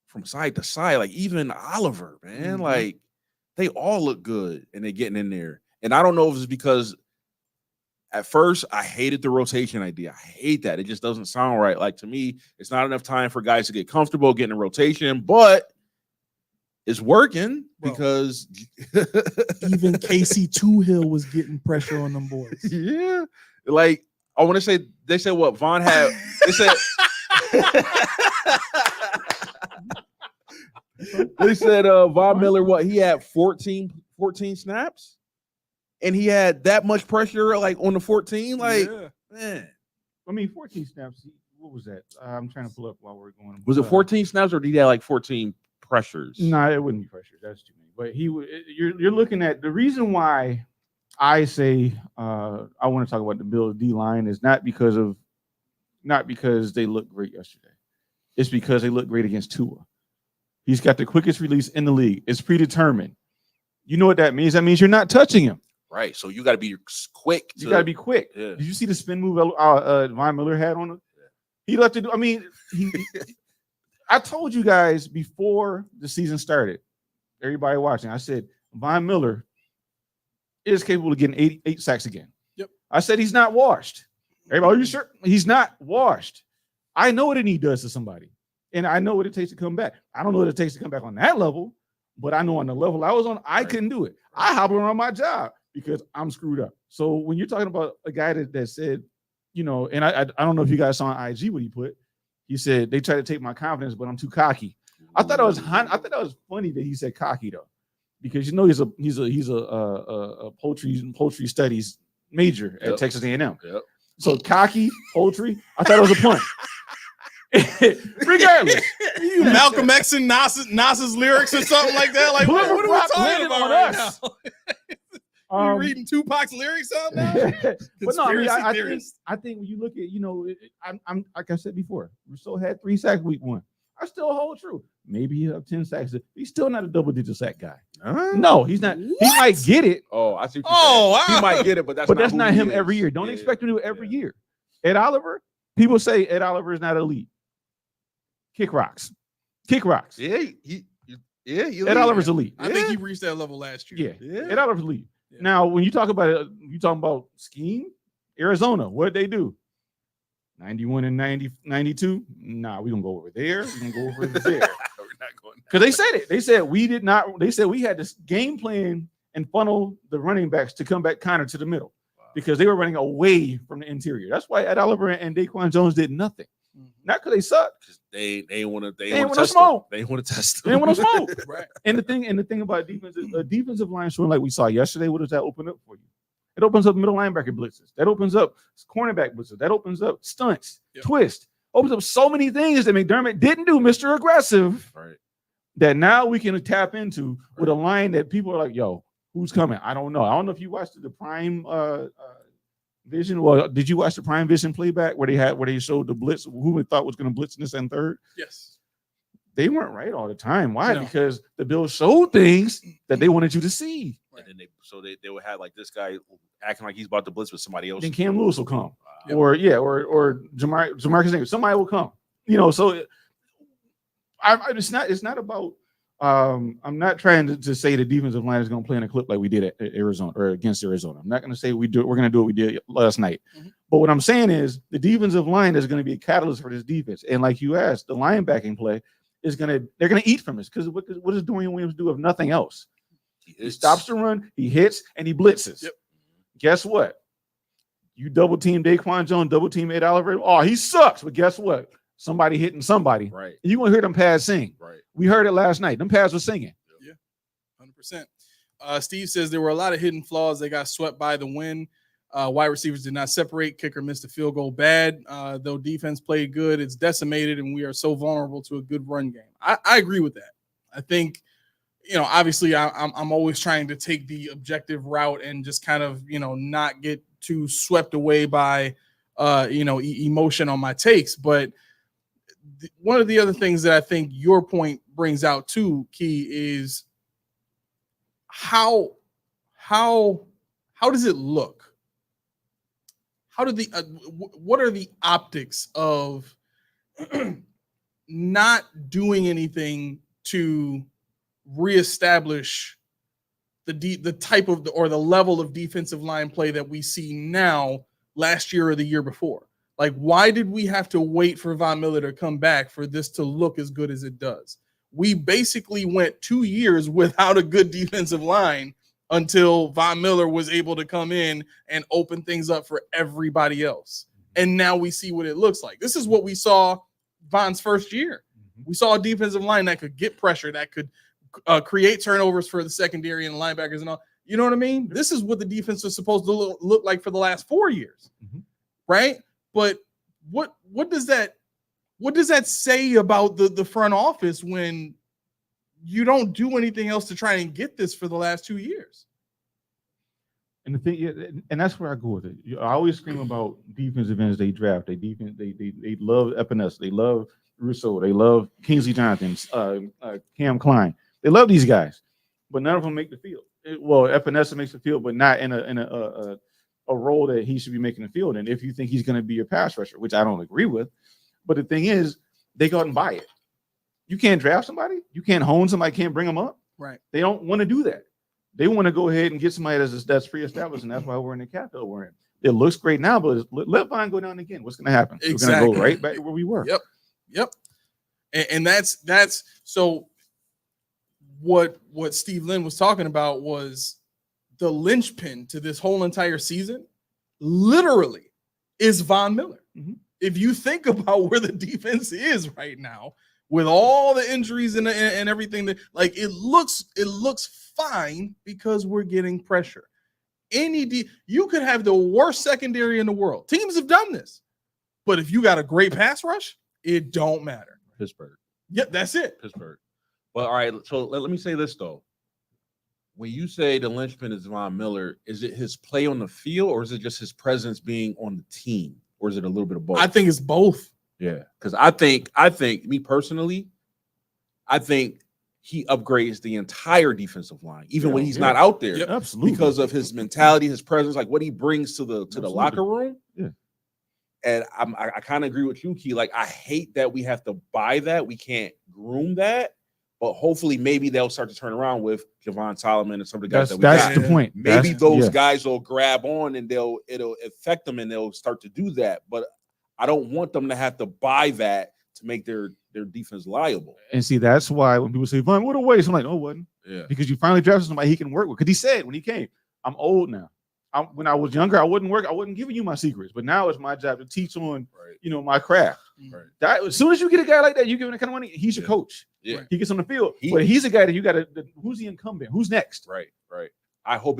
from side to side, like even Oliver, man, like they all look good and they're getting in there. And I don't know if it's because at first I hated the rotation idea. I hate that. It just doesn't sound right. Like to me, it's not enough time for guys to get comfortable getting a rotation, but it's working because even Casey Toohill was getting pressure on them boys. Yeah. Like I want to say, they said what Vaughn had. They said Von Miller, what he had 14 snaps, and he had that much pressure like on the 14. Like, man, I mean, 14 snaps. What was that? I'm trying to pull up while we're going. Was it 14 snaps or did he have like 14 pressures? No, it wouldn't be pressure. That's too many. But you're looking at the reason why I say I want to talk about the Bills D line is not because they looked great yesterday. It's because they look great against Tua. He's got the quickest release in the league. It's predetermined. You know what that means? That means you're not touching him. Right. So you got to be quick. You got to be quick. Yeah. Did you see the spin move Von Miller had on him? He left it. I mean, I told you guys before the season started, everybody watching, I said Von Miller is capable of getting 8 sacks again. Yep. I said he's not washed. Everybody, are you sure? He's not washed. I know what a knee does to somebody. And I know what it takes to come back. I don't know what it takes to come back on that level, but I know on the level I was on, I couldn't do it. I hobble around my job because I'm screwed up. So when you're talking about a guy that said, and I don't know if you guys saw on IG what he put. He said they try to take my confidence, but I'm too cocky. I thought that was funny that he said cocky though, because he's a poultry studies major at Texas A&M. Yep. So cocky poultry. I thought it was a pun. Regardless, you Malcolm X and Nas's lyrics or something like that. Like, what are we talking about right now? You reading Tupac's lyrics out now? But no, I think when you look at, I'm like I said before, Rousseau had 3 sacks week 1. I still hold true. Maybe he'll have 10 sacks. He's still not a double-digit sack guy. No, he's not. What? He might get it. Oh, I see. He might get it, but that's not him every year. Don't expect him to do it every year. Ed Oliver, people say Ed Oliver is not elite. Kick rocks. Yeah, Ed Oliver's elite. I think he reached that level last year. Yeah. Ed Oliver's elite. Yeah. Now, when you talk about it, you talking about scheme. Arizona, what'd they do? 91 and 92. Nah, we're gonna go over there. We're gonna go over there. We're not going. Because they said it. They said we did not. They said we had this game plan and funnel the running backs to come back counter to the middle because they were running away from the interior. That's why Ed Oliver and Daquan Jones did nothing. Not because they suck. They ain't want to. They ain't want wanna to smoke. They want to test. They didn't want to smoke. Right. And the thing about defense is a defensive line swing like we saw yesterday. What does that open up for you? It opens up middle linebacker blitzes. That opens up cornerback blitzes. That opens up stunts, twist. Opens up so many things that McDermott didn't do, Mr. Aggressive. Right. That now we can tap into with a line that people are like, yo, who's coming? I don't know. I don't know if you watched the Prime Vision. Well, did you watch the Prime Vision playback where they showed the blitz, who we thought was going to blitz in this and third? Yes. They weren't right all the time. Why? No. Because the Bills showed things that they wanted you to see. And then they would have like this guy acting like he's about to blitz with somebody else. Then Cam Lewis will come. Yep. Or Jamarcus Davis. Somebody will come. So it's not about I'm not trying to say the defensive line is going to play in a clip like we did at Arizona or against Arizona. I'm not going to say we're going to do what we did last night. Mm-hmm. But what I'm saying is the defensive line is going to be a catalyst for this defense. And like you asked, the linebacking play they're going to eat from this because what does Dorian Williams do if nothing else? He stops the run, he hits, and he blitzes. Yep. Guess what? You double team Daquan Jones, double team Ed Oliver. Oh, he sucks. But guess what? Somebody hitting somebody. Right. And you're going to hear them pads sing. Right. We heard it last night. Them pads were singing. Yeah, 100%. Steve says there were a lot of hidden flaws. They got swept by the wind. Wide receivers did not separate. Kicker missed a field goal bad. Though defense played good, it's decimated, and we are so vulnerable to a good run game. I agree with that. I think, obviously I'm always trying to take the objective route and just kind of, not get too swept away by, emotion on my takes. But one of the other things that I think your point brings out too, Key, is how does it look? What are the optics of not doing anything to reestablish the type of or the level of defensive line play that we see now last year or the year before? Like, why did we have to wait for Von Miller to come back for this to look as good as it does? We basically went 2 years without a good defensive line until Von Miller was able to come in and open things up for everybody else. And now we see what it looks like. This is what we saw Von's first year. We saw a defensive line that could get pressure, that could create turnovers for the secondary and linebackers and all. You know what I mean? This is what the defense is supposed to look like for the last 4 years, right? But what does that say about the front office when you don't do anything else to try and get this for the last 2 years? And the thing, and that's where I go with it. I always scream about defensive ends they draft. They love Epinesa. They love Rousseau. They love Kingsley Jonathan, Cam Klein. They love these guys, but none of them make the field. Epinesa makes the field, but not in a role that he should be making the field. And if you think he's going to be a pass rusher, which I don't agree with, but the thing is, they go out and buy it. You can't draft somebody. You can't hone somebody. Can't bring them up. Right. They don't want to do that. They want to go ahead and get somebody that's pre-established, and that's why we're in the cap that we're in. It looks great now, but let Vine go down again. What's going to happen? Exactly. We're going to go right back to where we were. Yep. And that's so. What Steve Lynn was talking about was the linchpin to this whole entire season. Literally, is Von Miller. Mm-hmm. If you think about where the defense is right now, with all the injuries and everything, that like it looks fine because we're getting pressure. You could have the worst secondary in the world. Teams have done this, but if you got a great pass rush, it don't matter. Pittsburgh. Yep, that's it. Pittsburgh. Well, all right. So let me say this though. When you say the linchpin is Von Miller, is it his play on the field, or is it just his presence being on the team, or is it a little bit of both? I think it's both. Yeah, because I think me personally, I think he upgrades the entire defensive line, even when he's not out there. Yep. Absolutely, because of his mentality, his presence, like what he brings to the locker room. Yeah, and I kind of agree with you, Key. Like, I hate that we have to buy that. We can't groom that. But hopefully, maybe they'll start to turn around with Javon Solomon and some of the guys that we that's got. the point. Maybe those guys will grab on and it'll affect them and they'll start to do that. But I don't want them to have to buy that to make their defense liable. And see, that's why when people say, Von, what a waste, I'm like, no, it wasn't. Yeah. Because you finally drafted somebody he can work with. Because he said when he came, I'm old now. When I was younger, I wasn't giving you my secrets. But now it's my job to teach on, my craft. Right. That, as soon as you get a guy like that, you give him that kind of money, he's your coach. Yeah. He gets on the field. But he's a guy that you got to, who's the incumbent? Who's next? Right. I hope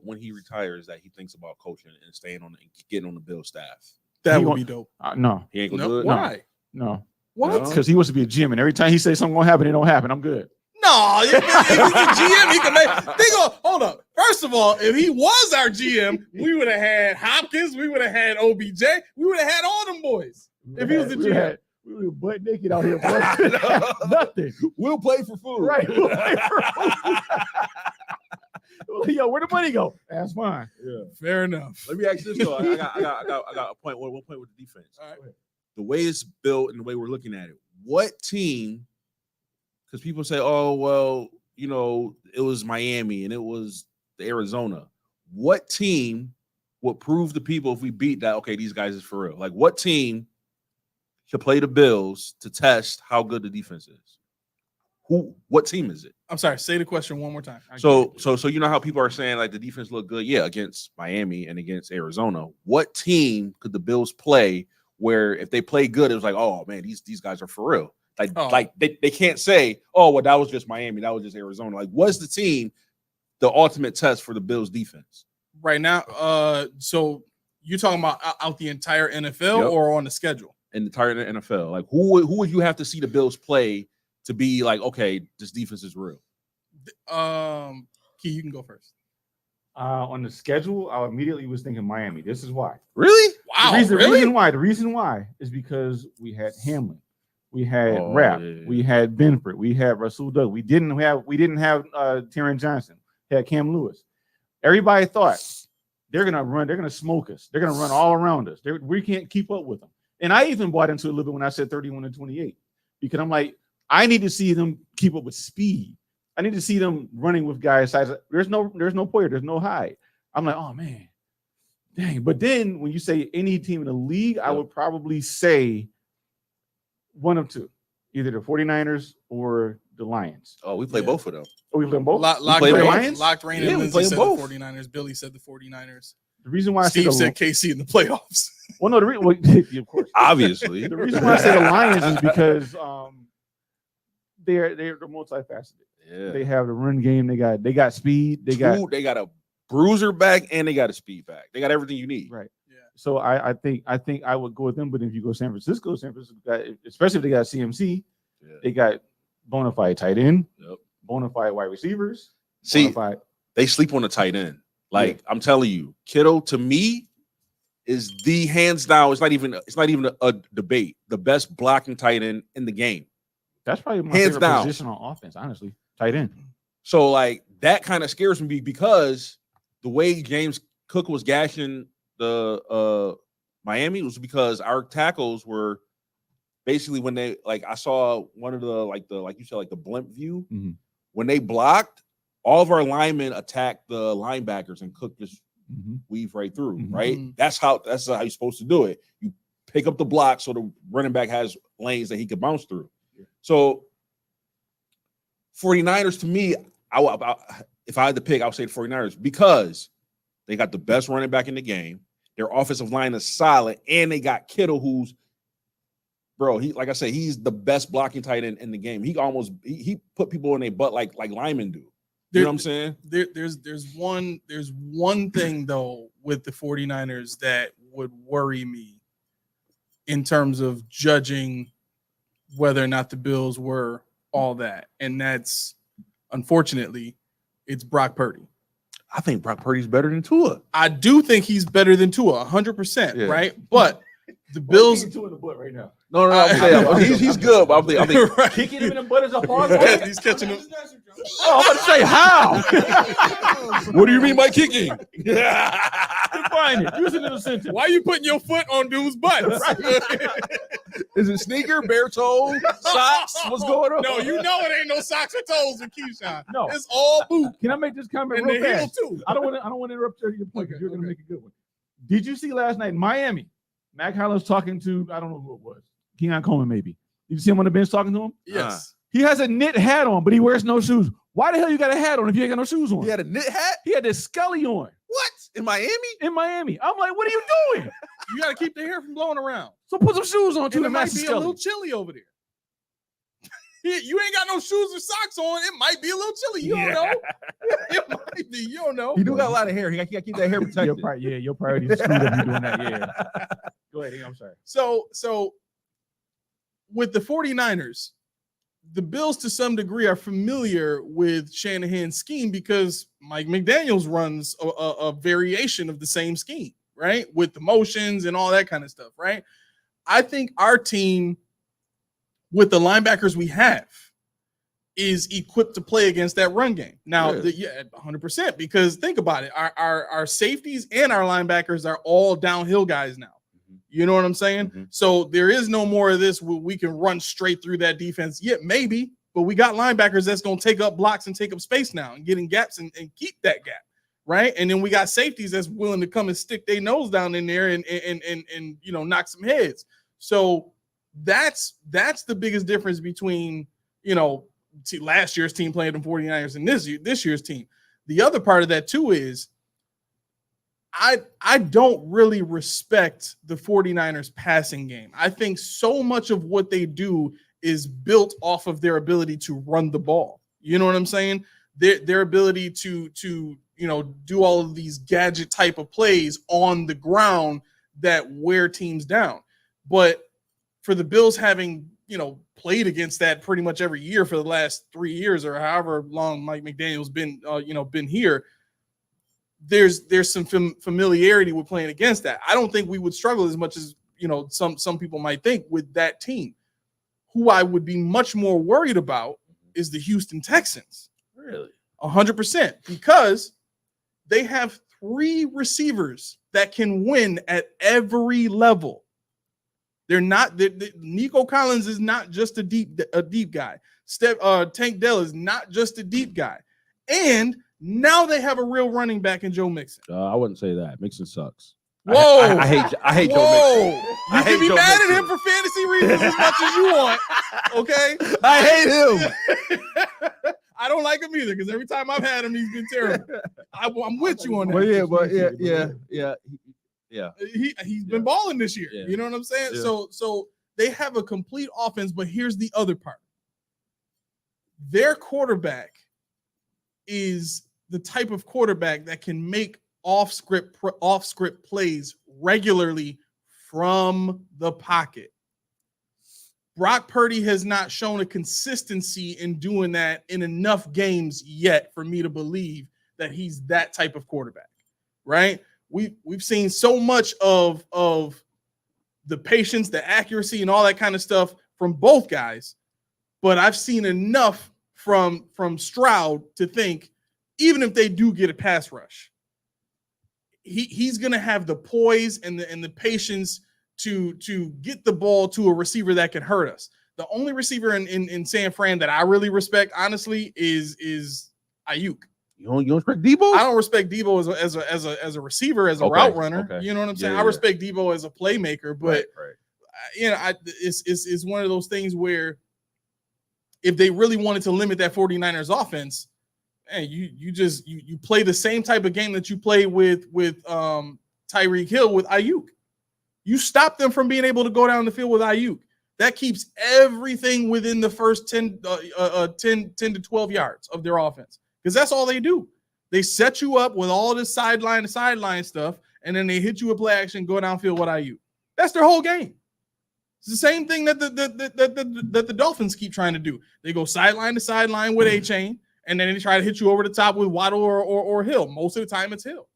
when he retires that he thinks about coaching and staying on and getting on the Bill staff. That would be dope. No. He ain't gonna do it. Why? No. What? Because he wants to be a GM, and every time he says something gonna happen, it don't happen. I'm good. No, if he's the GM, he can make. Hold up. First of all, if he was our GM, we would have had Hopkins, we would have had OBJ, we would have had all them boys. If he was the GM, we were butt naked out here. Nothing. We'll play for food. Right. We'll play for food. Yo, where the money go? That's fine. Yeah. Fair enough. Let me ask this though. I got a point. One point with the defense. All right. The way it's built and the way we're looking at it. What team? Because people say, "Oh, well, it was Miami and it was Arizona." What team would prove to people if we beat that? Okay, these guys is for real. Like, what team should play the Bills to test how good the defense is? What team is it? I'm sorry. Say the question one more time. So you know how people are saying like the defense looked good, against Miami and against Arizona. What team could the Bills play where if they play good, it was like, oh man, these guys are for real. Like they can't say, oh well, that was just Miami, that was just Arizona. Like, what's the team, the ultimate test for the Bills defense right now? So you're talking about out the entire NFL or on the schedule? In the entire NFL. Like who would you have to see the Bills play to be like, okay, this defense is real? Key, you can go first. On the schedule, I immediately was thinking Miami. This is why. Really? Wow. The reason why is because we had Hamlin, we had Rapp, we had Benford, we had Russell Doug. We didn't have Terran Johnson. We had Cam Lewis. Everybody thought they're gonna smoke us. They're gonna run all around us. We can't keep up with them. And I even bought into it a little bit when I said 31-28, because I'm like, I need to see them keep up with speed. I need to see them running with guys size. There's no Poyer, there's no Hyde. I'm like, oh man, dang. But then when you say any team in the league, I would probably say one of two, either the 49ers or the Lions. Oh, we play both of them. Oh, we play both? Locked Rain and Lindsay said both. The 49ers. Billy said the 49ers. The reason why Steve said KC in the playoffs. Well, no, of course. Obviously. The reason why I say the Lions is because they're multifaceted. Yeah. They have the run game. They got speed. They got a bruiser back and they got a speed back. They got everything you need. Right. Yeah. So I think I would go with them. But if you go San Francisco got, especially if they got CMC, they got bona fide tight end, bona fide wide receivers. See, they sleep on the tight end. Like I'm telling you, Kittle to me is the hands down. It's not even a debate. The best blocking tight end in the game. That's probably my favorite position on offense, honestly. Tight end. So like that kind of scares me because the way James Cook was gashing the Miami was because our tackles were basically when they I saw one of the like you said like the blimp view when they blocked, all of our linemen attacked the linebackers and Cook just weave right through. Right, that's how you're supposed to do it. You pick up the block so the running back has lanes that he could bounce through. So 49ers to me, if I had to pick, I would say the 49ers because they got the best running back in the game. Their offensive line is solid, and they got Kittle, who's like I said, he's the best blocking tight end in the game. He put people in their butt like linemen do. You know what I'm saying? There's one thing though with the 49ers that would worry me in terms of judging whether or not the Bills were all that. And that's, unfortunately, it's Brock Purdy. I think Brock Purdy's better than Tua. I do think he's better than Tua, 100%, right? But the Bills... Tua in the butt right now. No, I'm saying, he's good, but I think right. Kicking him in the butt is a hard He's catching him. Oh, I'm about to say, how? What do you mean by kicking? The Define it. Use it in a sentence. Why are you putting your foot on dude's butt? Is it sneaker, bare toe, socks? What's going on? No, you know it ain't no socks or toes with Keyshawn. No. It's all boot. Can I make this comment And real the heel fast? too. I don't want to interrupt your point. Okay, You're going to okay. make a good one. Did you see last night in Miami? Mac Hollins talking to, I don't know who it was. Keon Coleman, maybe. Did you see him on the bench talking to him? Yes. He has a knit hat on, but he wears no shoes. Why the hell you got a hat on if you ain't got no shoes on? He had a knit hat? He had this Scully on What? In Miami? in Miami. I'm like, what are you doing? You got to keep the hair from blowing around. So put some shoes on too. And it to might match be a Scully. little chilly over there. You ain't got no shoes or socks on. It might be a little chilly. You don't know. It might be. You don't know. He do got a lot of hair. He got to keep that hair protected. Your priorities is screwed up you doing that. Yeah. Go ahead. I'm sorry. So with the 49ers, the Bills to some degree are familiar with Shanahan's scheme because Mike McDaniels runs a variation of the same scheme, right? With the motions and all that kind of stuff, right? I think our team, with the linebackers we have, is equipped to play against that run game. Now, Yeah. 100%, because think about it. Our safeties and our linebackers are all downhill guys now. You know what I'm saying? Mhm. So there is no more of this where we can run straight through that defense. Yeah, maybe, but we got linebackers that's going to take up blocks and take up space now and get in gaps and keep that gap, right? And then we got safeties that's willing to come and stick their nose down in there and you know, knock some heads. So that's the biggest difference between, you know, last year's team playing the 49ers and this year's team. The other part of that too is I don't really respect the 49ers passing game. I think so much of what they do is built off of their ability to run the ball. You know what I'm saying? Their ability to you know, do all of these gadget type of plays on the ground that wear teams down. But for the Bills having, you know, played against that pretty much every year for the last 3 years or however long Mike McDaniel's been been here, there's some familiarity with playing against that. I don't think we would struggle as much as, you know, some people might think with that team. Who I would be much more worried about is the Houston Texans. Really? 100%, because they have 3 receivers that can win at every level. They're not Nico Collins is not just a deep guy. Tank Dell is not just a deep guy. And now they have a real running back in Joe Mixon. I wouldn't say that. Mixon sucks. Whoa. I hate Joe Mixon. You can be mad at him for fantasy reasons as much as you want. Okay? I hate him. I don't like him either because every time I've had him, he's been terrible. I'm with you on that. Yeah. He's been balling this year. Yeah. You know what I'm saying? Yeah. So they have a complete offense, but here's the other part. Their quarterback is the type of quarterback that can make off-script plays regularly from the pocket. Brock Purdy has not shown a consistency in doing that in enough games yet for me to believe that he's that type of quarterback, right? We've seen so much of the patience, the accuracy, and all that kind of stuff from both guys, but I've seen enough from Stroud to think, even if they do get a pass rush, he's going to have the poise and the patience to get the ball to a receiver that can hurt us. The only receiver in San Fran that I really respect, honestly, is Ayuk. You don't respect Debo? I don't respect Debo as a receiver, as a route runner. Okay. You know what I'm saying? Yeah. I respect Debo as a playmaker, but right. you know, it's one of those things where if they really wanted to limit that 49ers offense, and you play the same type of game that you play with Tyreek Hill with Ayuk. You stop them from being able to go down the field with Ayuk. That keeps everything within the first 10 to 12 yards of their offense, because that's all they do. They set you up with all this sideline to sideline stuff, and then they hit you with play action, go downfield with Ayuk. That's their whole game. It's the same thing that the Dolphins keep trying to do. They go sideline to sideline with A-Chain, and then they try to hit you over the top with Waddle or Hill. Most of the time, it's Hill.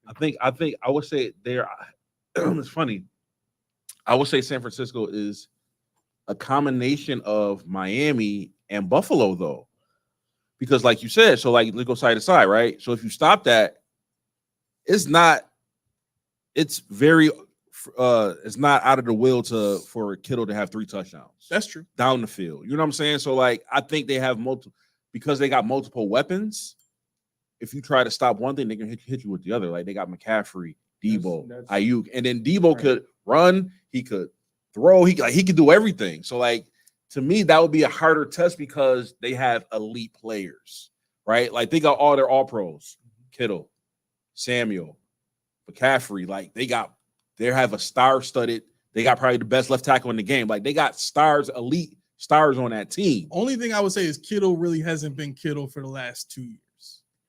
I think I would say they're. It's funny. I would say San Francisco is a combination of Miami and Buffalo, though, because like you said, so like let's go side to side, right? So if you stop that, it's not it's very it's not out of the will for Kittle to have 3 touchdowns. That's true. Down the field. You know what I'm saying? So like I think they have multiple because they got multiple weapons. If you try to stop one thing, they can hit you with the other. Like they got McCaffrey, Debo, Ayuk, and then Debo could run, he could throw, he could do everything. So like to me, that would be a harder test because they have elite players, right? Like they got all their all pros, Kittle, Samuel, McCaffrey. Like they have a star-studded. They got probably the best left tackle in the game. Like they got stars, elite stars on that team. Only thing I would say is Kittle really hasn't been Kittle for the last 2 years.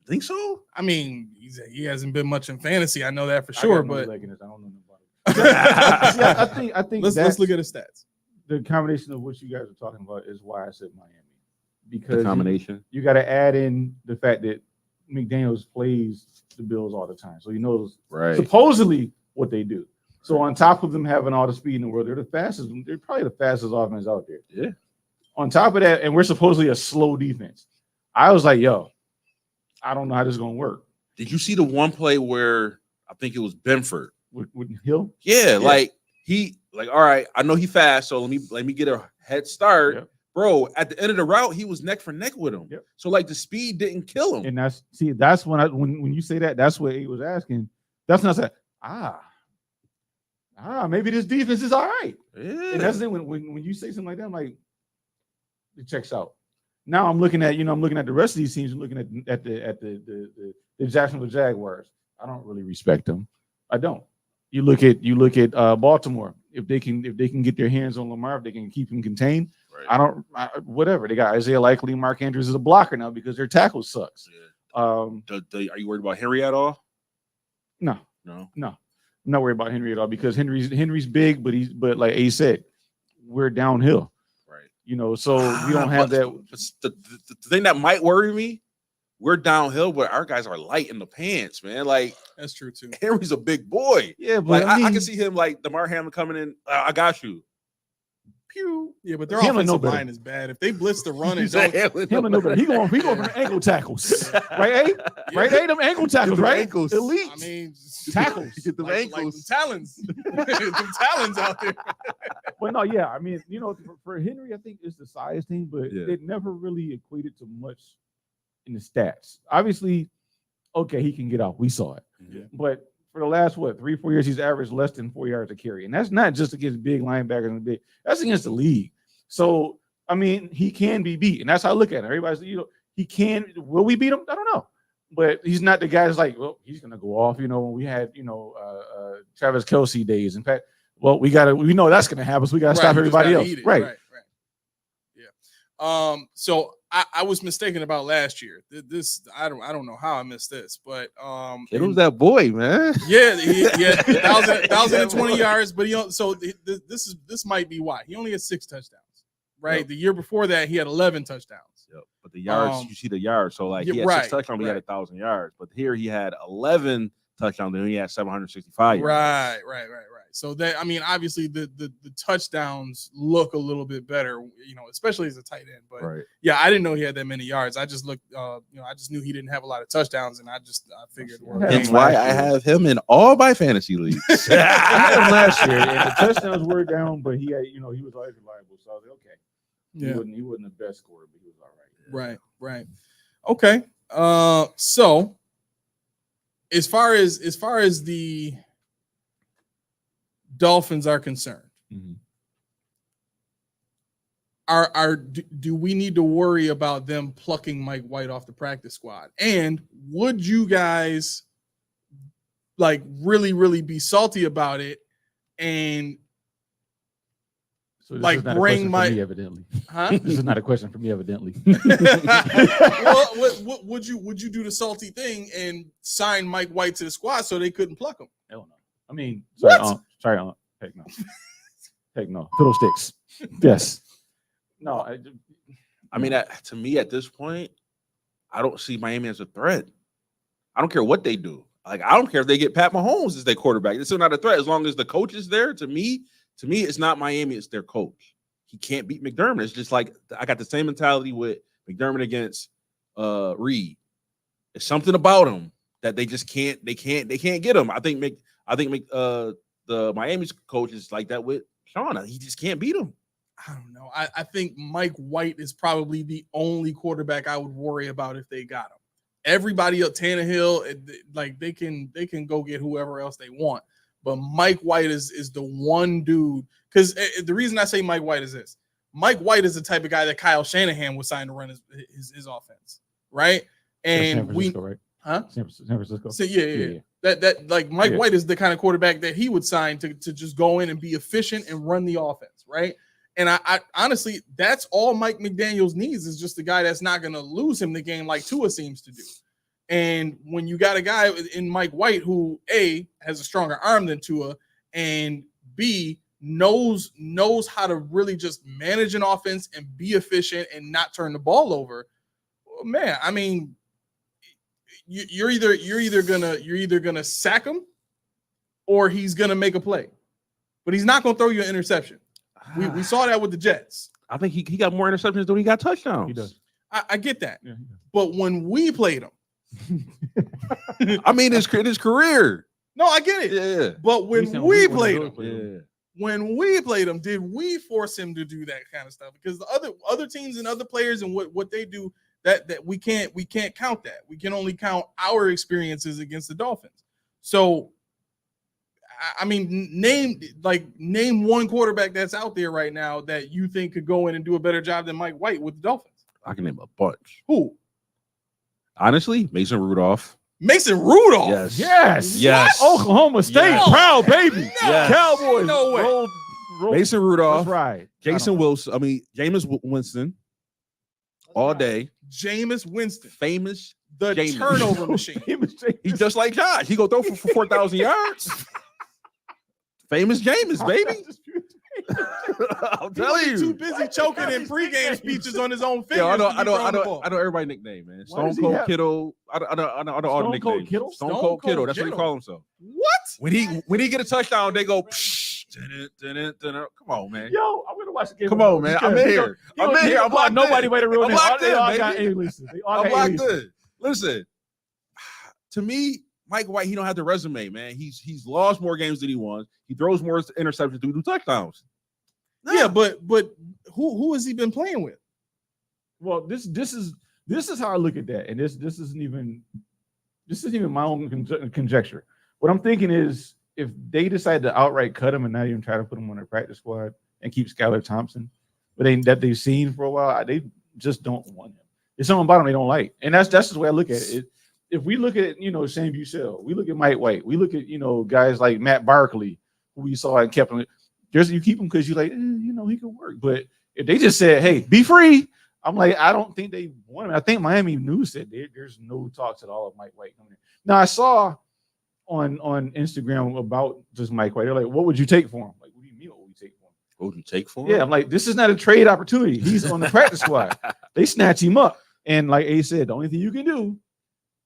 Think so? I mean, he hasn't been much in fantasy. I know that for sure. But I don't know about it. Yeah, I think let's look at his stats. The combination of what you guys are talking about is why I said Miami, because the combination you got to add in the fact that McDaniels plays the Bills all the time, so he knows supposedly what they do. So on top of them having all the speed in the world, they're the fastest. They're probably the fastest offense out there. Yeah. On top of that, and we're supposedly a slow defense. I was like, yo, I don't know how this is gonna work. Did you see the one play where I think it was Benford with Hill? Yeah, like all right, I know he fast, so let me get a head start. Yep. Bro, at the end of the route, he was neck for neck with him. Yep. So like the speed didn't kill him. And that's when you say that, that's what he was asking. That's when I said, maybe this defense is all right. Yeah. And that's it. When you say something like that, I'm like, it checks out. Now I'm looking at the rest of these teams. I'm looking at the Jacksonville Jaguars. I don't really respect them. I don't. You look at Baltimore. If they can get their hands on Lamar, if they can keep him contained, right. Whatever. They got Isaiah Likely, Mark Andrews is a blocker now because their tackle sucks. Yeah. Are you worried about Henry at all? No. I'm not worried about Henry at all because Henry's big, but like Ace said, we're downhill. Right. So we don't have that. The thing that might worry me, we're downhill, but our guys are light in the pants, man. Like that's true too. Henry's a big boy. Yeah, but like I can see him like DeMar Hamlin coming in. I got you. Pew. Yeah, but their offensive line is bad. If they blitz the run and don't, Hamlin no better. He going for ankle tackles, right? Right? Hey, them ankle tackles, right? Ankles. Elite. I mean, tackles. Get them ankles. Like talons. Them talons out there. But no, yeah. I mean, for Henry, I think it's the size thing, but it never really equated to much in the stats. Obviously, okay, he can get out. We saw it. Yeah. But for the last 3-4 years, he's averaged less than 4 yards a carry. And that's not just against big linebackers and big, that's against the league. So I mean, he can be beat. And that's how I look at it. Everybody's, he can, will we beat him? I don't know. But he's not the guy that's like, well, he's gonna go off. When we had, Travis Kelce days. In fact, well, we know that's gonna happen, so we gotta stop everybody else. Right. Yeah. So I was mistaken about last year. This I don't know how I missed this, but it was that boy, man. Yeah, 1,020 yards, but this might be why he only had 6 touchdowns, right? Yep. The year before that, he had 11 touchdowns. Yep. But the yards, you see the yards, so like he had 6 touchdowns, he had 1,000 yards, but here he had 11 touchdowns, and he had 765 yards. Right. So that, I mean, obviously the touchdowns look a little bit better, especially as a tight end. But yeah, I didn't know he had that many yards. I just looked, I just knew he didn't have a lot of touchdowns, and I figured. That's why I have him in all my fantasy leagues. I had him last year, and the touchdowns were down, but he had, he was always reliable. So I was like, okay, he wasn't the best scorer, but he was all right. Right. Okay. So as far as the Dolphins are concerned, do we need to worry about them plucking Mike White off the practice squad? And would you guys like really, really be salty about it and bring Mike? Evidently, huh? This is not a question for me, evidently. Well, what would you do the salty thing and sign Mike White to the squad so they couldn't pluck him? Hell no. I mean, sorry, heck no. Heck no. Fiddlesticks. Yes. No. I mean, to me at this point, I don't see Miami as a threat. I don't care what they do. Like, I don't care if they get Pat Mahomes as their quarterback. It's still not a threat as long as the coach is there. To me, it's not Miami. It's their coach. He can't beat McDermott. It's just like I got the same mentality with McDermott against Reed. It's something about him that they just can't. They can't get him. I think I think the Miami's coach is like that with Sean. He just can't beat him. I don't know. I think Mike White is probably the only quarterback I would worry about if they got him. Everybody else, Tannehill, like they can go get whoever else they want. But Mike White is the one dude. Because the reason I say Mike White is this: Mike White is the type of guy that Kyle Shanahan would sign to run his offense, right? And San Francisco, right? Huh? San Francisco. So, yeah. That like Mike White is the kind of quarterback that he would sign to just go in and be efficient and run the offense, right? And I honestly, that's all Mike McDaniels needs is just a guy that's not going to lose him the game like Tua seems to do. And when you got a guy in Mike White who A, has a stronger arm than Tua, and B, knows how to really just manage an offense and be efficient and not turn the ball over, well, man, I mean, you're either gonna sack him or he's gonna make a play, but he's not gonna throw you an interception. We saw that with the Jets. I think he got more interceptions than he got touchdowns. He does. I get that, Yeah, but when we played him, I mean, his career. no, I get it. Yeah. But when we played him, Yeah. when we played him, did we force him to do that kind of stuff? Because the other teams and other players and what they do, that we can't count that. We can only count our experiences against the Dolphins. So, I mean, name one quarterback that's out there right now that you think could go in and do a better job than Mike White with the Dolphins. I can name a bunch. Who? Honestly, Mason Rudolph. Mason Rudolph. Yes. Yes. Yes. Oklahoma State. Yes. Proud baby. Yes. Cowboys. No way. Roll. Mason Rudolph. That's right. Jason Wilson. Jameis Winston. All day. Jameis Winston. Famous. The Jameis. turnover machine. He's just like Josh. He go throw for 4,000 yards. Famous Jameis, baby. I'm telling He's you. too busy choking in pregame speeches on his own fingers. Yeah, to be throwing the ball. I know everybody's nickname, man. Why does Stone he Cold have- Kittle. I know all the Stone nicknames. Cold Kittle? Stone Cold Kittle. That's what he Kittle. call himself. What? When he get a touchdown, they go. Psh, dun-dun. Come on, man. Yo, I'm gonna watch the game. Come on, man. I'm in here. I'm in here. I'm locked in. Nobody made a real I'm name. locked They in, all got baby. aliases. They all I'm got locked aliases. in. Listen, to me, Mike White, he don't have the resume, man. He's lost more games than he won. He throws more interceptions than he do touchdowns. Yeah, but who has he been playing with? Well, this is how I look at that, and this isn't even my own conjecture. What I'm thinking is, if they decide to outright cut him and not even try to put him on their practice squad and keep Skylar Thompson, but that they've seen for a while, they just don't want him. There's something about him they don't like, and that's just the way I look at it. If we look at Sam Bussell, we look at Mike White, we look at guys like Matt Barkley, who we saw and kept him. You keep him because you like he could work, but if they just said, "Hey, be free," I'm like, I don't think they want him. I think Miami News said there's no talks at all of Mike White coming in. Now I saw on Instagram about just Mike White. They're like, "What would you take for him?" Like, what do you mean? What would you take for him? What would you take for him? Yeah, I'm like, this is not a trade opportunity. He's on the practice squad. They snatch him up, and like A said, the only thing you can do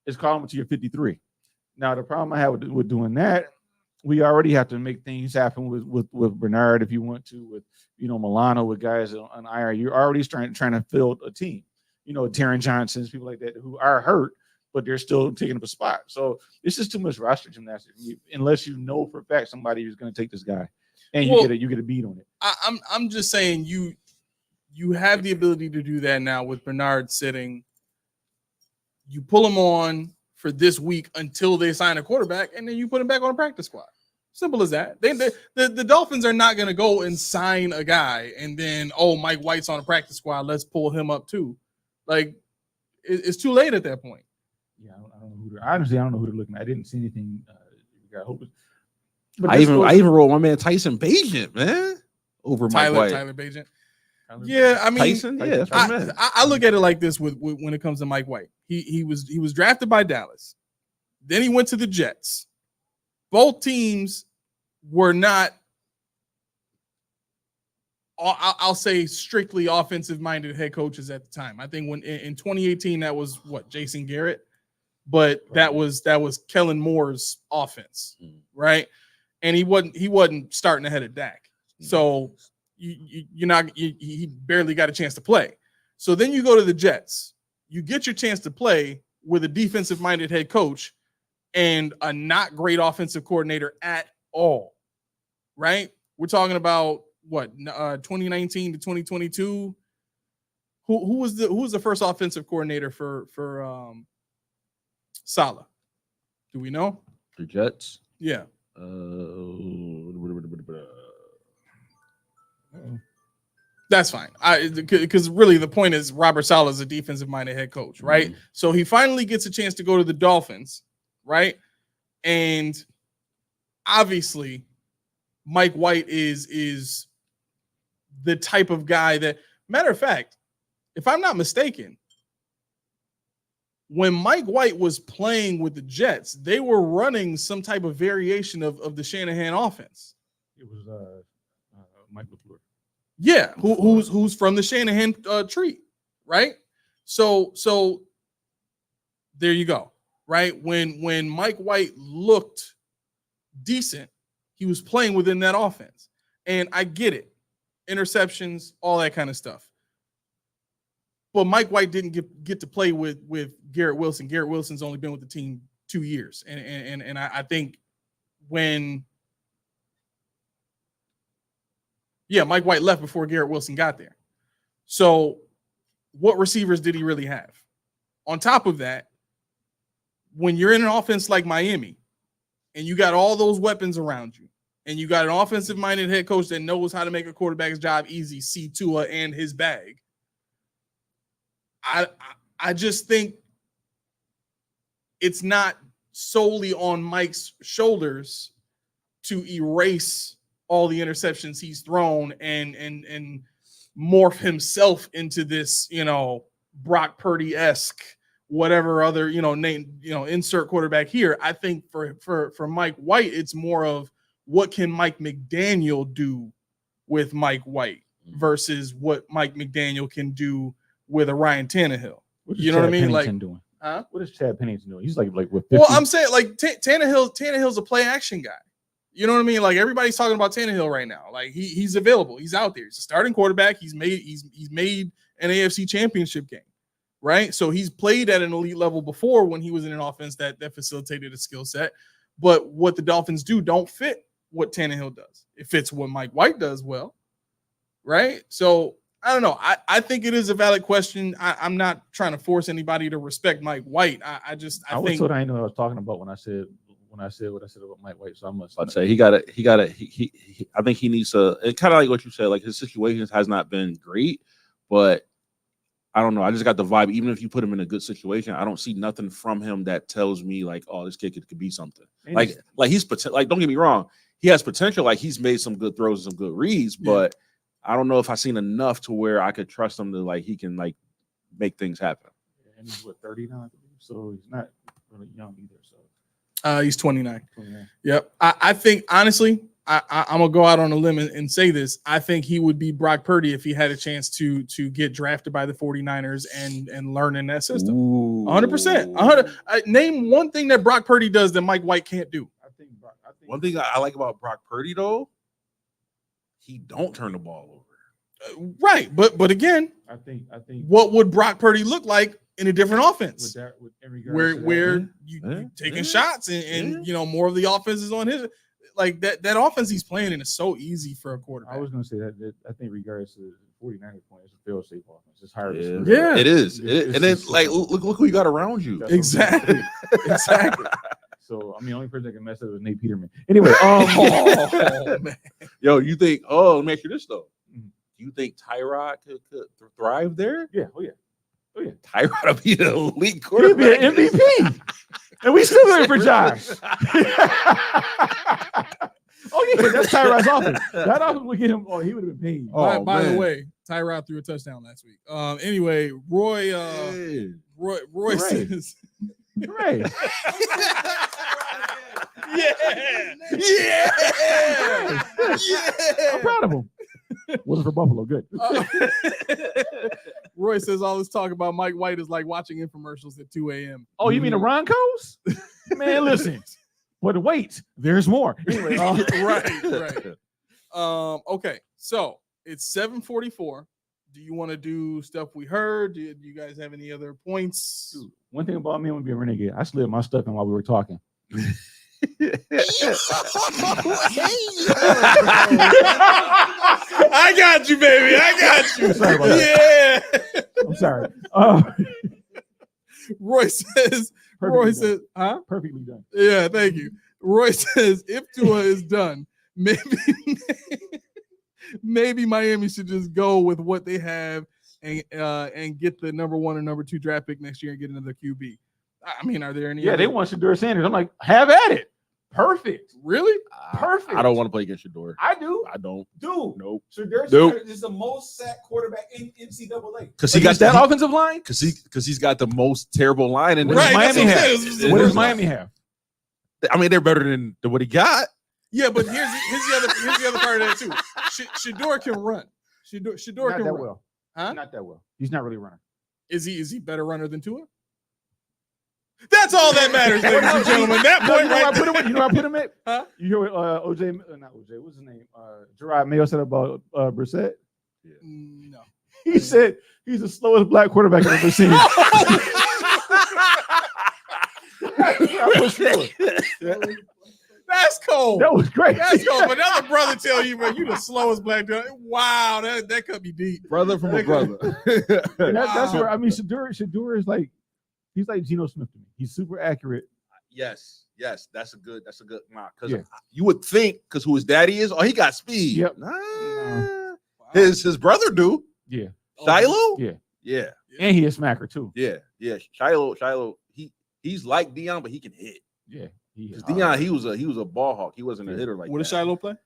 is call him to your 53. Now the problem I have with doing that, we already have to make things happen with Bernard if you want to, with Milano, with guys on IR. You're already trying to fill a team. Taron Johnson's, people like that who are hurt, but they're still taking up a spot. So it's just too much roster gymnastics unless you know for a fact somebody is going to take this guy, and you get a beat on it. I'm just saying you have the ability to do that now with Bernard sitting. You pull him on for this week until they sign a quarterback, and then you put him back on a practice squad. Simple as that. The Dolphins are not going to go and sign a guy and then, Mike White's on a practice squad, let's pull him up too. Like, it's too late at that point. Yeah, I don't know who. Honestly, I don't know who they're looking at. I didn't see anything. I hope. I even wrote my man Tyson Bagent, man, over Mike White. Tyler Bagent. Yeah, I mean, Tyson. Yeah, that's my man. I look at it like this with when it comes to Mike White. He was drafted by Dallas. Then he went to the Jets. Both teams were not, I'll say, strictly offensive-minded head coaches at the time. I think when in 2018 that was Jason Garrett, but that was Kellen Moore's offense, right? And he wasn't starting ahead of Dak, so he barely got a chance to play. So then you go to the Jets, you get your chance to play with a defensive-minded head coach. and a not great offensive coordinator at all, right? We're talking about what 2019 to 2022. Who was the first offensive coordinator for Saleh? Do we know? The Jets. Yeah. That's fine. Because really the point is Robert Saleh is a defensive-minded head coach, right? Mm-hmm. So he finally gets a chance to go to the Dolphins, right? And obviously, Mike White is the type of guy that, matter of fact, if I'm not mistaken, when Mike White was playing with the Jets, they were running some type of variation of the Shanahan offense. It was Mike LaFleur. Yeah, who's from the Shanahan tree, right? So there you go, right? When Mike White looked decent, he was playing within that offense, and I get it, interceptions, all that kind of stuff. But Mike White didn't get to play with Garrett Wilson. Garrett Wilson's only been with the team 2 years, and I think when. Yeah, Mike White left before Garrett Wilson got there. So what receivers did he really have? On top of that, when you're in an offense like Miami and you got all those weapons around you and you got an offensive-minded head coach that knows how to make a quarterback's job easy, see Tua and his bag, I just think it's not solely on Mike's shoulders to erase all the interceptions he's thrown and morph himself into this, Brock Purdy-esque, whatever other, name, insert quarterback here. I think for Mike White, it's more of what can Mike McDaniel do with Mike White versus what Mike McDaniel can do with a Ryan Tannehill. You know what I mean? Pennington doing? Huh? What is Chad Pennington doing? He's like with 50. Well, I'm saying like Tannehill's a play action guy. You know what I mean? Like everybody's talking about Tannehill right now. Like he's available. He's out there. He's a starting quarterback. He's made an AFC championship game, right? So he's played at an elite level before when he was in an offense that facilitated a skill set. But what the Dolphins do don't fit what Tannehill does. It fits what Mike White does well, right? So I don't know. I think it is a valid question. I'm not trying to force anybody to respect Mike White. I think I was told I didn't know what I was talking about when I said what I said about Mike White. So I must. I'd say he I think he needs to. It's kind of like what you said. Like his situation has not been great, but I don't know. I just got the vibe. Even if you put him in a good situation, I don't see nothing from him that tells me like, oh, this kid could be something. Like he's like. Don't get me wrong. He has potential. Like he's made some good throws and some good reads, but I don't know if I've seen enough to where I could trust him to like he can like make things happen. And he's 30 now, so he's not really young either. So. He's 29. Yep. I think honestly, I'm gonna go out on a limb and say this. I think he would be Brock Purdy if he had a chance to get drafted by the 49ers and learn in that system. 100%. Name one thing that Brock Purdy does that Mike White can't do. I think one thing I like about Brock Purdy though, he don't turn the ball over. Right, but again, I think what would Brock Purdy look like in a different offense where you taking shots and more of the offense is on his, like that offense he's playing in is so easy for a quarterback. I was going to say that I think regardless of 49ers point, it's a fail-safe offense. It's higher. Yeah, it is. And then like look who you got around you. Exactly. So I mean, the only person that can mess up is Nate Peterman. Anyway, man. Yo, you think? Oh, let me ask you this though. Do you think Tyrod could thrive there? Yeah. Oh yeah. Tyrod will be the elite quarterback. He'll be an MVP. And we still waiting for Josh. Oh yeah, that's Tyrod's offense. That offense would get him. Oh, he would have been paid. By the way, Tyrod threw a touchdown last week. Anyway, Roy says. Right. Yeah. I'm proud of him. Wasn't for Buffalo. Good. Roy says all this talk about Mike White is like watching infomercials at 2 a.m. Oh, you mean the Broncos? Man, listen. But wait, there's more. Anyway, right. Okay, so it's 7:44. Do you want to do stuff we heard? Do you guys have any other points? Dude, one thing about me, I'm gonna be a renegade. I slid my stuff in while we were talking. I got you, baby. I got you. Sorry about Yeah. I'm sorry. Roy says, huh? Perfectly done. Yeah, thank you. Roy says, if Tua is done, maybe Miami should just go with what they have and get the number 1 or number 2 draft pick next year and get another QB. I mean, are there any? Yeah, they want Shedeur Sanders. I'm like, have at it. Perfect. Really? Perfect. I don't want to play against Shedeur. I do. I don't. Dude. Nope. Shedeur Nope. Sanders is the most sacked quarterback in NCAA. Because he got that offensive line. Because he's got the most terrible line in What does Miami have? What does Miami have? I mean, they're better than what he got. Yeah, but here's the other part of that too. Shedeur can run. Shedeur Not can that run. well. Huh? Not that well. He's not really running. Is he better runner than Tua? That's all that matters, ladies and gentlemen. That point you know right where I put him at? Huh? You hear what not OJ, what's his name? Gerard Mayo said about Brissett? No. He said he's the slowest black quarterback I've ever seen. That's cold. That was great. That's cold. But another brother tell you, man, you the slowest black dude. Wow, that could be deep. Brother from a brother. That's where I mean Shedeur is like he's like Geno Smith to me. He's super accurate. Yes, that's a good mock. Because you would think because who his daddy is, he got speed. Yep. Nah. Wow. His brother do. Yeah. Shiloh? Yeah. And he a smacker too. Yeah. Shiloh, he's like Deion, but he can hit. Yeah. Because Deion, he was a ball hawk. He wasn't a hitter like what that. does Shiloh play?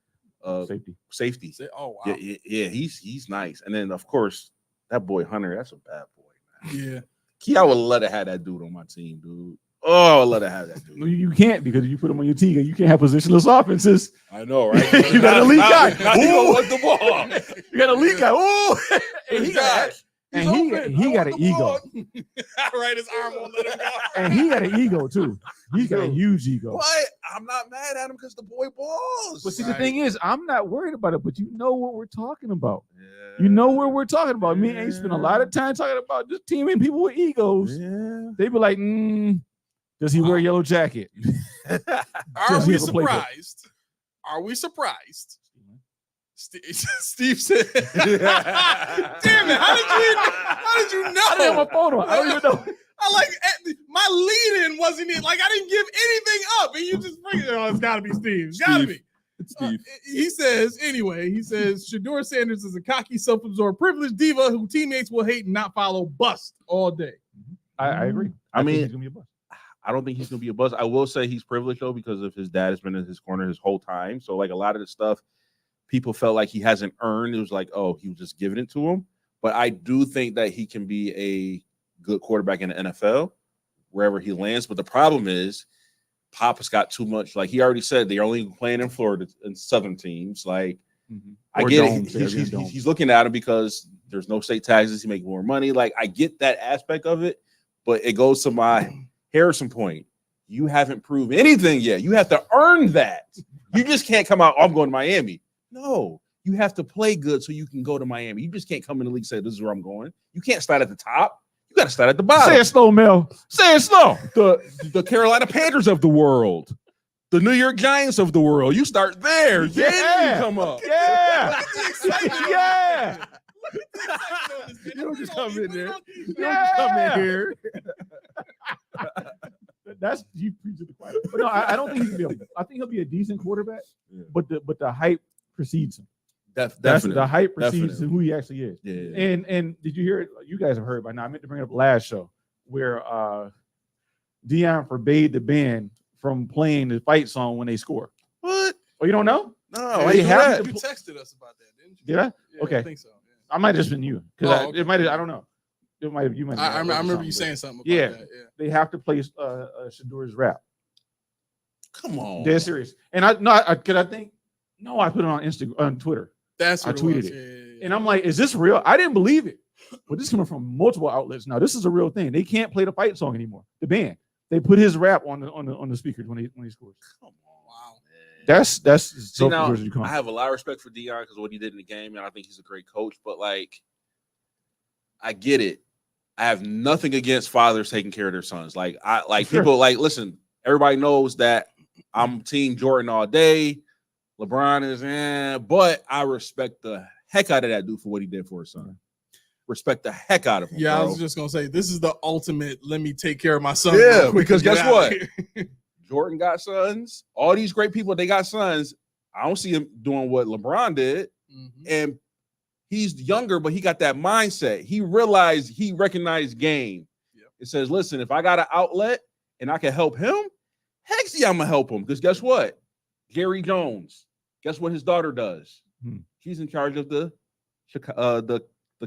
Safety. Oh wow. Yeah, he's nice. And then of course, that boy Hunter, that's a bad boy, man. Yeah. I would love to have that dude on my team, dude. Oh, I would love to have that dude. No, you can't because if you put him on your team, you can't have positionless offenses. I know, right? You got a lead guy. Who want the ball? You got a lead guy. Ooh. And he got an ego. Right, his arm won't let him go. And he got an ego too. He's got a huge ego. What? I'm not mad at him because the boy balls. But see, the thing is, I'm not worried about it. But you know what we're talking about. Yeah. You know what we're talking about. Me and Ace spend a lot of time talking about this team and people with egos. Yeah. They be like, does he wear a yellow jacket? Are we surprised? Are we surprised? Steve said, "Damn it! How did you know? I didn't have my phone on. I don't even know. I like my lead-in wasn't it? Like I didn't give anything up, and you just bring it. Oh, it's got to be Steve. It's got to be." Steve. He says, Shedeur Sanders is a cocky, self-absorbed, privileged diva who teammates will hate and not follow. Bust all day. I agree. I mean, think he's gonna be a bust. I don't think he's gonna be a bust. I will say he's privileged though because of his dad has been in his corner his whole time. So like a lot of the stuff people felt like he hasn't earned. It was like, oh, he was just giving it to him. But I do think that he can be a good quarterback in the NFL wherever he lands. But the problem is Papa's got too much. Like he already said, they're only playing in Florida and Southern teams. Like I get it. He's looking at him because there's no state taxes. He make more money. Like I get that aspect of it, but it goes to my Harrison point. You haven't proved anything yet. You have to earn that. You just can't come out, I'm going to Miami. No, you have to play good so you can go to Miami. You just can't come in the league and say, this is where I'm going. You can't start at the top. You got to start at the bottom. Say it slow, Mel. Say it slow. The Carolina Panthers of the world. The New York Giants of the world. You start there. Yeah. Then you come up. Yeah. Yeah. You don't just come in there. You Yeah. don't come in here. That's you preach to the choir. But no, I don't think he can be. I think he'll be a decent quarterback. Yeah. But the hype precedes him. Definitely. The hype precedes who he actually is. Yeah. And did you hear it? You guys have heard by now. I meant to bring it up last show where Deion forbade the band from playing the fight song when they score. What? Oh, you don't know? No, They have to You texted us about that, didn't you? Did I? Yeah, Okay. I think so. Yeah. I might have just been you because okay. it might. I don't know. It might have. You might. I remember you but saying something about Yeah. that. Yeah. They have to play Shadeur's rap. Come on. Dead serious. And I put it on Instagram, on Twitter. That's what I tweeted it. it. Yeah. And I'm like, is this real? I didn't believe it. But this is coming from multiple outlets now. This is a real thing. They can't play the fight song anymore. The band. They put his rap on the speakers when he scores. Come on. Wow. That's See, now, I have a lot of respect for Deion because what he did in the game, and I think he's a great coach. But like, I get it. I have nothing against fathers taking care of their sons. Like, Sure. people like listen. everybody knows that I'm Team Jordan all day. LeBron is but I respect the heck out of that dude for what he did for his son. Respect the heck out of him. Yeah, bro. I was just gonna say this is the ultimate. Let me take care of my son. Yeah, real quick because and guess get out what? of here. Jordan got sons. All these great people, they got sons. I don't see him doing what LeBron did. And he's younger, but he got that mindset. He recognized game. Yep. It says, listen, if I got an outlet and I can help him, heck yeah, I'm gonna help him. Because guess what? Gary Jones, guess what his daughter does? She's in charge of the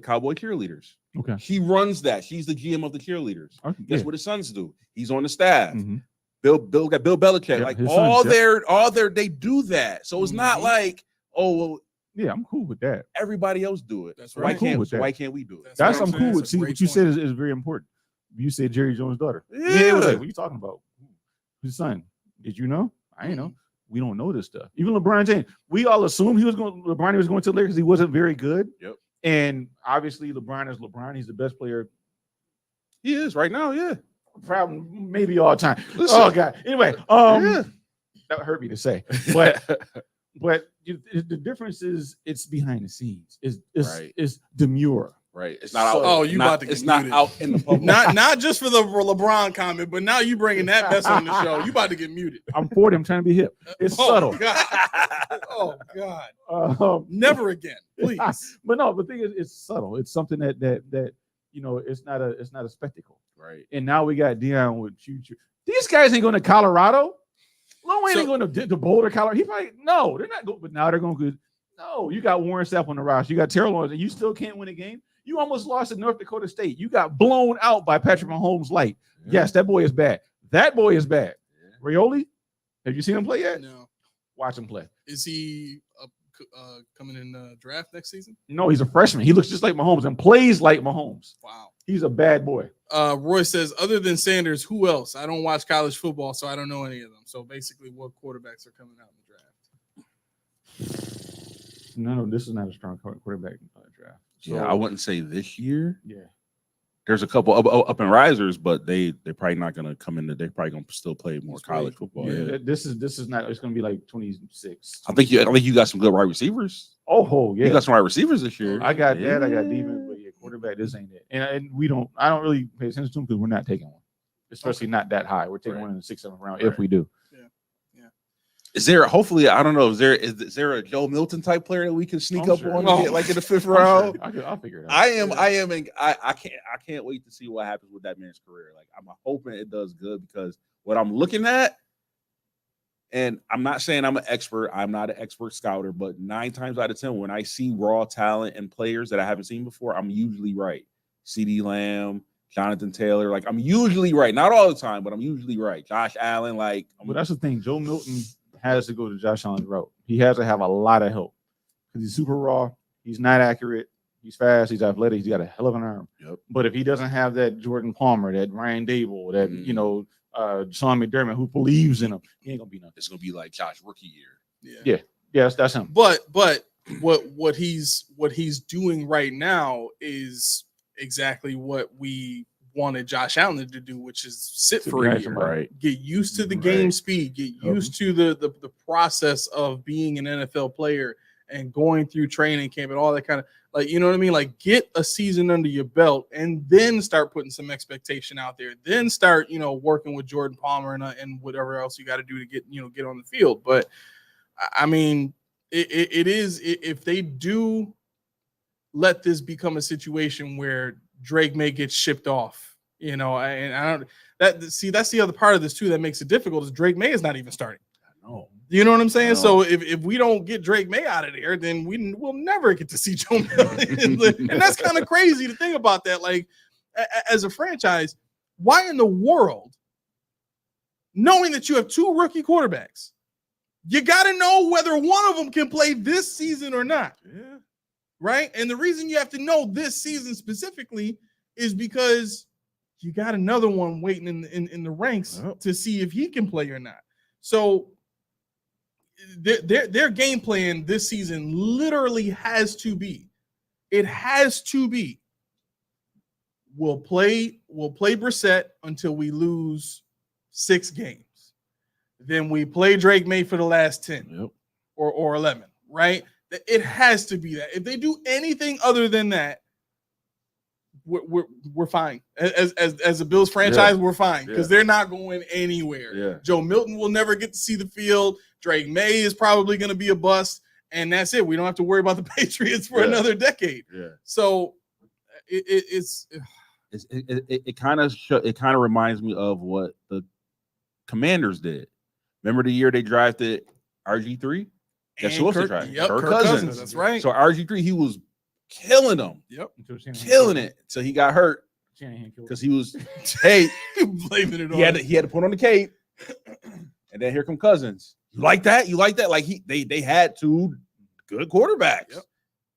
Cowboy cheerleaders. Okay. She runs that. She's the GM of the cheerleaders. Okay, Guess what his sons do? He's on the staff. Mhm. Bill got Bill Belichick. Yep, like his all sons, yep. their they do that. So it's not like, oh well, Yeah, I'm cool with that. everybody else do it. That's So right. I'm cool with that. why can't we do it? That's what I'm I'm cool saying. with. It's a See, great what you point. said is very important. You said Jerry Jones' daughter. Yeah. What are you talking about? His son. Did you know? I ain't know. We don't know this stuff. Even LeBron James. We all assumed LeBron was going to the Lakers. He wasn't very good. Yep. And obviously LeBron is LeBron. He's the best player, He is right now, yeah. probably maybe all time. Listen. Oh God. Anyway, Yeah. that hurt me to say, but the difference is it's behind the scenes. Right. It's demure. Right. It's not So- out. Oh, it's you not, about to get it's not muted. out in the public. not just for the LeBron comment, but now you bringing that mess on the show. You about to get muted. I'm 40. I'm trying to be hip. It's Oh, subtle. God. Oh God. Never again, please. But no, the thing is, it's subtle. It's something that it's not a spectacle. Right. And now we got Deion with future. These guys ain't going to Colorado. Lil Wayne ain't So- going to Boulder, Colorado. He probably no, they're not going. But now they're going to. No, you got Warren Sapp on the roster. You got Terrell Lawrence, and you still can't win a game. You almost lost to North Dakota State. You got blown out by Patrick Mahomes light. Yes, that boy is bad. That boy is bad. Rioli, have you seen him play yet? No. Watch him play. Is he coming in the draft next season? No, he's a freshman. He looks just like Mahomes and plays like Mahomes. Wow. He's a bad boy. Roy says, other than Sanders, who else? I don't watch college football, so I don't know any of them. So basically, what quarterbacks are coming out in the draft? No, this is not a strong quarterback draft. Yeah, I wouldn't say this year. Yeah. There's a couple up and risers, but they're probably not gonna come in. They're probably gonna still play more college football. Yeah. This is not. It's gonna be like 26. I think you got some good wide receivers. Oh yeah. You got some wide receivers this year. I got that. I got defense, but yeah, quarterback. This ain't it. And we don't. I don't really pay attention to him because we're not taking one, especially not that high. We're taking one in the 6th, 7th round if we do. Is there? Hopefully, I don't know. Is there a Joe Milton type player that we can sneak I'm up sure. on Oh. and get, like in the 5th round? I'll figure it out. I can't wait to see what happens with that man's career. Like I'm hoping it does good because what I'm looking at, and I'm not saying I'm an expert. I'm not an expert scouter, but 9 times out of 10, when I see raw talent and players that I haven't seen before, I'm usually right. CeeDee Lamb, Jonathan Taylor, like I'm usually right. Not all the time, but I'm usually right. Josh Allen, like But that's the thing. Joe Milton has to go to Josh Allen's route. He has to have a lot of help because he's super raw. He's not accurate. He's fast. He's athletic. He's got a hell of an arm. Yep. But if he doesn't have that Jordan Palmer, that Ryan Dable, that Sean McDermott who believes in him, he ain't gonna be nothing. it's gonna be like Josh rookie year. Yeah. Yes, that's him. But what he's doing right now is exactly what we wanted Josh Allen to do, which is sit for a year, Right. get used to the game speed, get used to the process of being an NFL player and going through training camp and all that kind of, like, you know what I mean? Like, get a season under your belt and then start putting some expectation out there. Then start, working with Jordan Palmer and whatever else you got to do to get on the field. But I mean, it is, if they do let this become a situation where Drake may get shipped off, and I don't that's the other part of this too that makes it difficult is Drake May is not even starting. I know. You know what I'm saying? No. So if we don't get Drake May out of there, then we'll never get to see Joe Milton. And that's kind of crazy to think about that. Like, as a franchise, why in the world, knowing that you have 2 rookie quarterbacks, you got to know whether one of them can play this season or not. Yeah. Right? And the reason you have to know this season specifically is because you got another one waiting in the ranks to see if he can play or not. So their game plan this season literally has to be, we'll play Brissett until we lose 6 games. then we play Drake May for the last 10 or 11, right? It has to be that. If they do anything other than that, we're fine. As a Bills franchise, we're fine because they're not going anywhere. Yeah. Joe Milton will never get to see the field. Drake May is probably going to be a bust, and that's it. We don't have to worry about the Patriots for another decade. Yeah. So it kind of reminds me of what the Commanders did. Remember the year they drafted RG3? Guess who else they drafted? Yep, Kirk Kirk Cousins. That's right. So RG3, he was killing them. Yep. Killing it. So he got hurt because he was blaming it on. He had to put on the cape. And then here come Cousins. You like that? Like they had two good quarterbacks.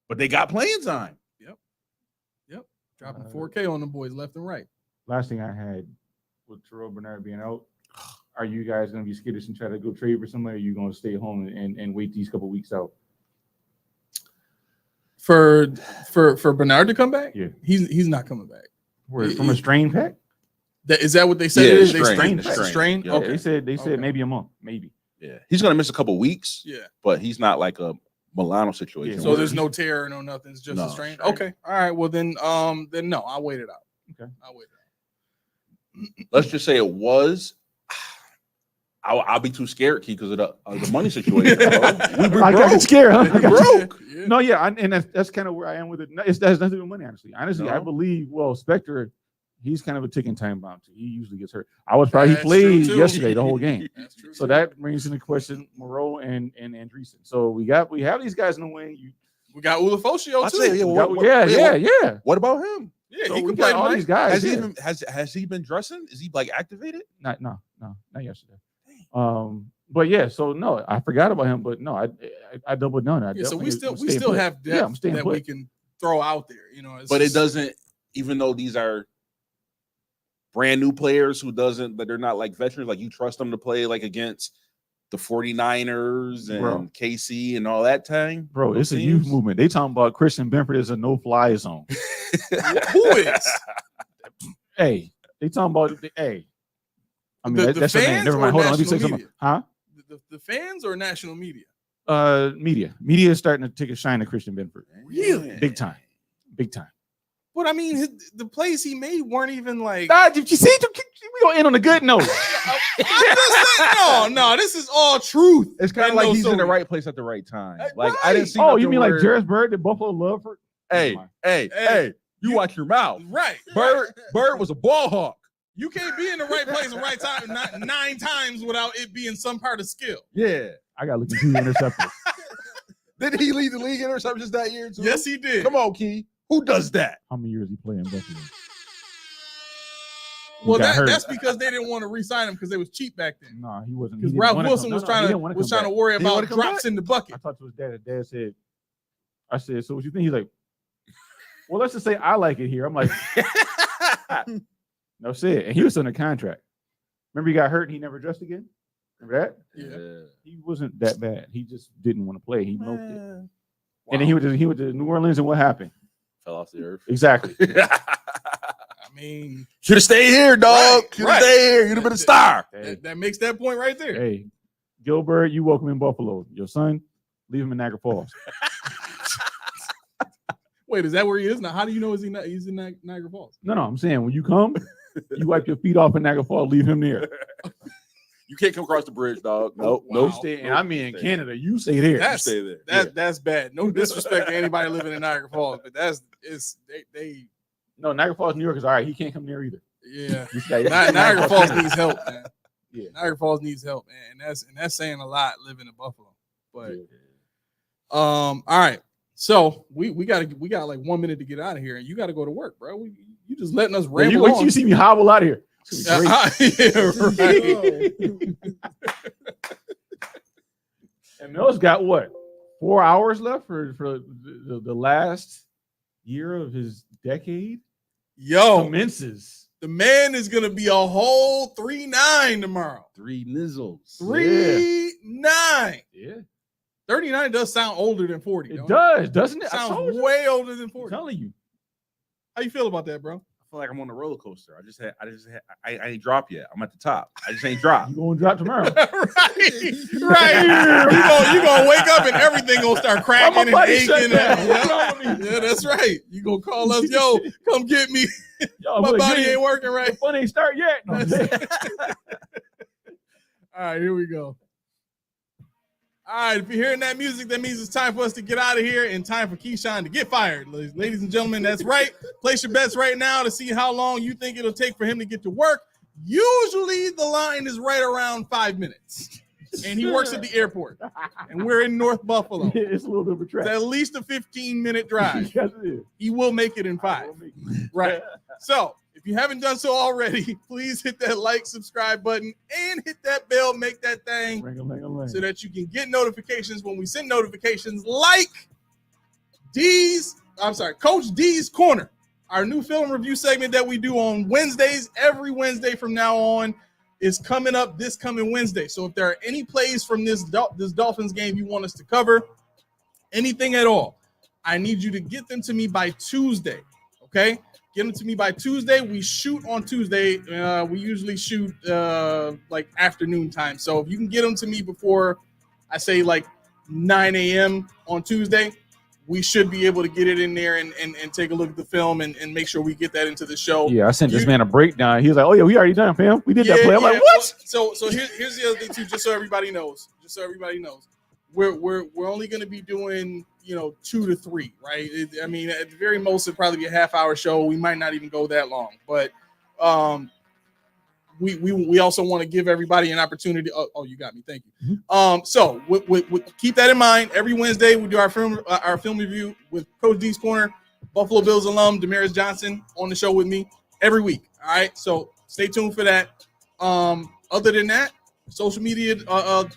But they got playing time. Yep. Dropping 4K on the boys left and right. Last thing I had with Terrell Bernard being out, are you guys going to be skittish and try to go trade for somebody? Or are you going to stay home and wait these couple weeks out? For Bernard to come back? Yeah. He's not coming back. From a strain pack? Is that what they said? Yeah, it is? strain. They strain? Yeah, Okay. They said maybe a month, maybe. Yeah. He's gonna miss a couple weeks. Yeah. But he's not like a Milano situation. Yeah, So there's no tear, no nothing. It's just a strain. Okay. All right. Well then no, I'll wait it out. Okay. I'll wait it out. Let's just say it was. I'll be too scared, Key, because of the money situation. I got scared, huh? We broke. Yeah. No, yeah, and that's kind of where I am with it. That has nothing to do with money, honestly. No. I believe, Spectre, he's kind of a ticking time bomb too. He usually gets hurt. I was probably That's he played true, too. yesterday the whole game. That's true. So that brings into question Moreau and Andreessen. So we have these guys in the wing. We got Ulofoshio I too. say, Yeah. What about him? Yeah, So he we can play got all these guys. Has he been dressing? Is he like activated? Not yesterday. But yeah, so no, I forgot about him. But no, I doubled down. So we still have depth that we can throw out there. You know, But it doesn't. Even though these are brand new players but they're not like veterans. Like you trust them to play like against the 49ers and KC and all that time. Bro, it's a youth movement. They talking about Christian Benford as a no-fly zone. Who is? Hey, they talking about hey. I mean, The that's your name. fans Never mind. or Hold on. Let me say national something. media? Huh? The fans or national media? Media is starting to take a shine to Christian Benford. Really? Big time. But I mean, the plays he made weren't even like. Did you see? We gonna end on a good note. No, this is all truth. It's kind of like he's in the right place at the right time. Like I didn't see. Oh, you mean like Jarvis Bird that Buffalo love for? Hey, you watch your mouth. Right. Bird was a ball hawk. You can't be in the right place at the right time not 9 times without it being some part of skill. Yeah. I got looking 2 interceptors. Did he lead the league in interceptions that year too? Yes, he did. Come on, Key. Who does that? How many years he played in Buffalo? Well, that's because they didn't want to re-sign him because they was cheap back then. No, he wasn't. Because Ralph Wilson was trying to worry about drops in the bucket. I talked to his dad. His dad said, "I said, so what you think?" He's like, "Well, let's just say I like it here." I'm like, "No shit." And he was on a contract. Remember, he got hurt and he never dressed again. Remember that? Yeah. He wasn't that bad. He just didn't want to play. He milked it. Wow. And then he went to New Orleans, and what happened? Fell off the earth. Exactly. I mean, should have stayed here, dog. Should have stayed here. You'd have been a star. That makes that point right there. Hey, Gilbert, you welcome in Buffalo. Your son, leave him in Niagara Falls. Wait, is that where he is now? How do you know he's in Niagara Falls? No, I'm saying when you come, you wipe your feet off in Niagara Falls, leave him there. You can't come across the bridge, dog. Nope. And I'm in Canada. You stay there. That's, you stay there. That's bad. No disrespect to anybody living in Niagara Falls, but they. No, Niagara Falls, New York is all right. He can't come there either. Yeah, Niagara Falls needs help, man. Yeah, Niagara Falls needs help, man, and that's saying a lot living in Buffalo. But all right. So we got like 1 minute to get out of here, and you got to go to work, bro. You just letting us ramble. Wait till you see me hobble out of here. Right. And Mel's got what? 4 hours left for the last year of his decade. Yo, commences. The man is gonna be a whole 3-9 tomorrow. 3 nizzles. 3-9. Yeah. 39 does sound older than 40. It does, doesn't it? Sounds way older than 40. I'm telling you. How you feel about that, bro? I feel like I'm on a roller coaster. I ain't dropped yet. I'm at the top. I just ain't dropped. You gonna drop tomorrow? right. You gonna wake up and everything gonna start cracking and aching. Yeah, that's right. You gonna call us, yo, come get me. Yo, My body ain't working right. The fun ain't start yet. No. All right, here we go. All right, if you're hearing that music, that means it's time for us to get out of here and time for Keyshawn to get fired. Ladies and gentlemen, that's right. Place your bets right now to see how long you think it'll take for him to get to work. Usually the line is right around 5 minutes. And he works at the airport. And we're in North Buffalo. It's a little bit of a trek. It's at least a 15-minute drive. Yes, it is. He will make it in 5. Right. So if you haven't done so already, please hit that like, subscribe button, and hit that bell. Make that thing so that you can get notifications when we send notifications like Coach D's Corner, our new film review segment that we do on Wednesdays. Every Wednesday from now on is coming up this coming Wednesday. So if there are any plays from this Dolphins game you want us to cover, anything at all, I need you to get them to me by Tuesday, okay? Get them to me by Tuesday. We shoot on Tuesday. We usually shoot like afternoon time. So if you can get them to me before, I say like 9 a.m. on Tuesday, we should be able to get it in there and take a look at the film and make sure we get that into the show. Yeah, I sent this man a breakdown. He was like, "Oh yeah, we already done, fam. We did that play." I'm like, "What?" So here's the other thing too, just so everybody knows. We're only going to be doing 2 to 3, right? I mean, at the very most, it'd probably be a half-hour show. We might not even go that long, but we also want to give everybody an opportunity. Oh, you got me. Thank you. Mm-hmm. So keep that in mind. Every Wednesday we do our film review with Coach D's Corner, Buffalo Bills alum Damaris Johnson on the show with me every week. All right, so stay tuned for that. Other than that, social media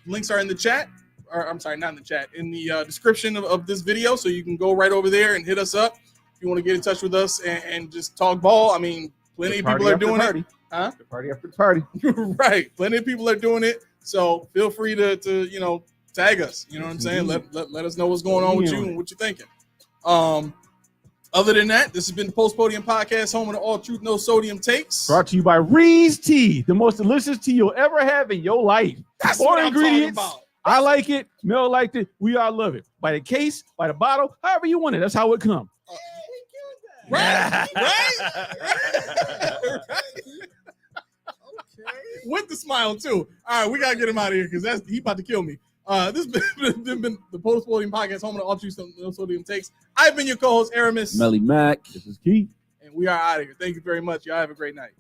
links are in the chat. Or I'm sorry, not in the chat, in the description of this video. So you can go right over there and hit us up if you want to get in touch with us and just talk ball. I mean, plenty of people are doing it. Huh? The party after the party. Right. Plenty of people are doing it. So feel free to tag us. You know what I'm saying? Let us know what's going on with you and what you're thinking. Other than that, this has been the Podium Podcast, home of the All Truth, No Sodium takes. Brought to you by Reed's Tea, the most delicious tea you'll ever have in your life. That's More what ingredients. I'm talking about. I like it. Mel liked it. We all love it. By the case, by the bottle, however you want it. That's how it comes. Right. With the smile too. All right, we gotta get him out of here because he about to kill me. This has been the Podium Podcast, home of the All Truth, No Sodium Takes. I've been your co-host, Aramis. Melly Mac. This is Keith. And we are out of here. Thank you very much. Y'all have a great night.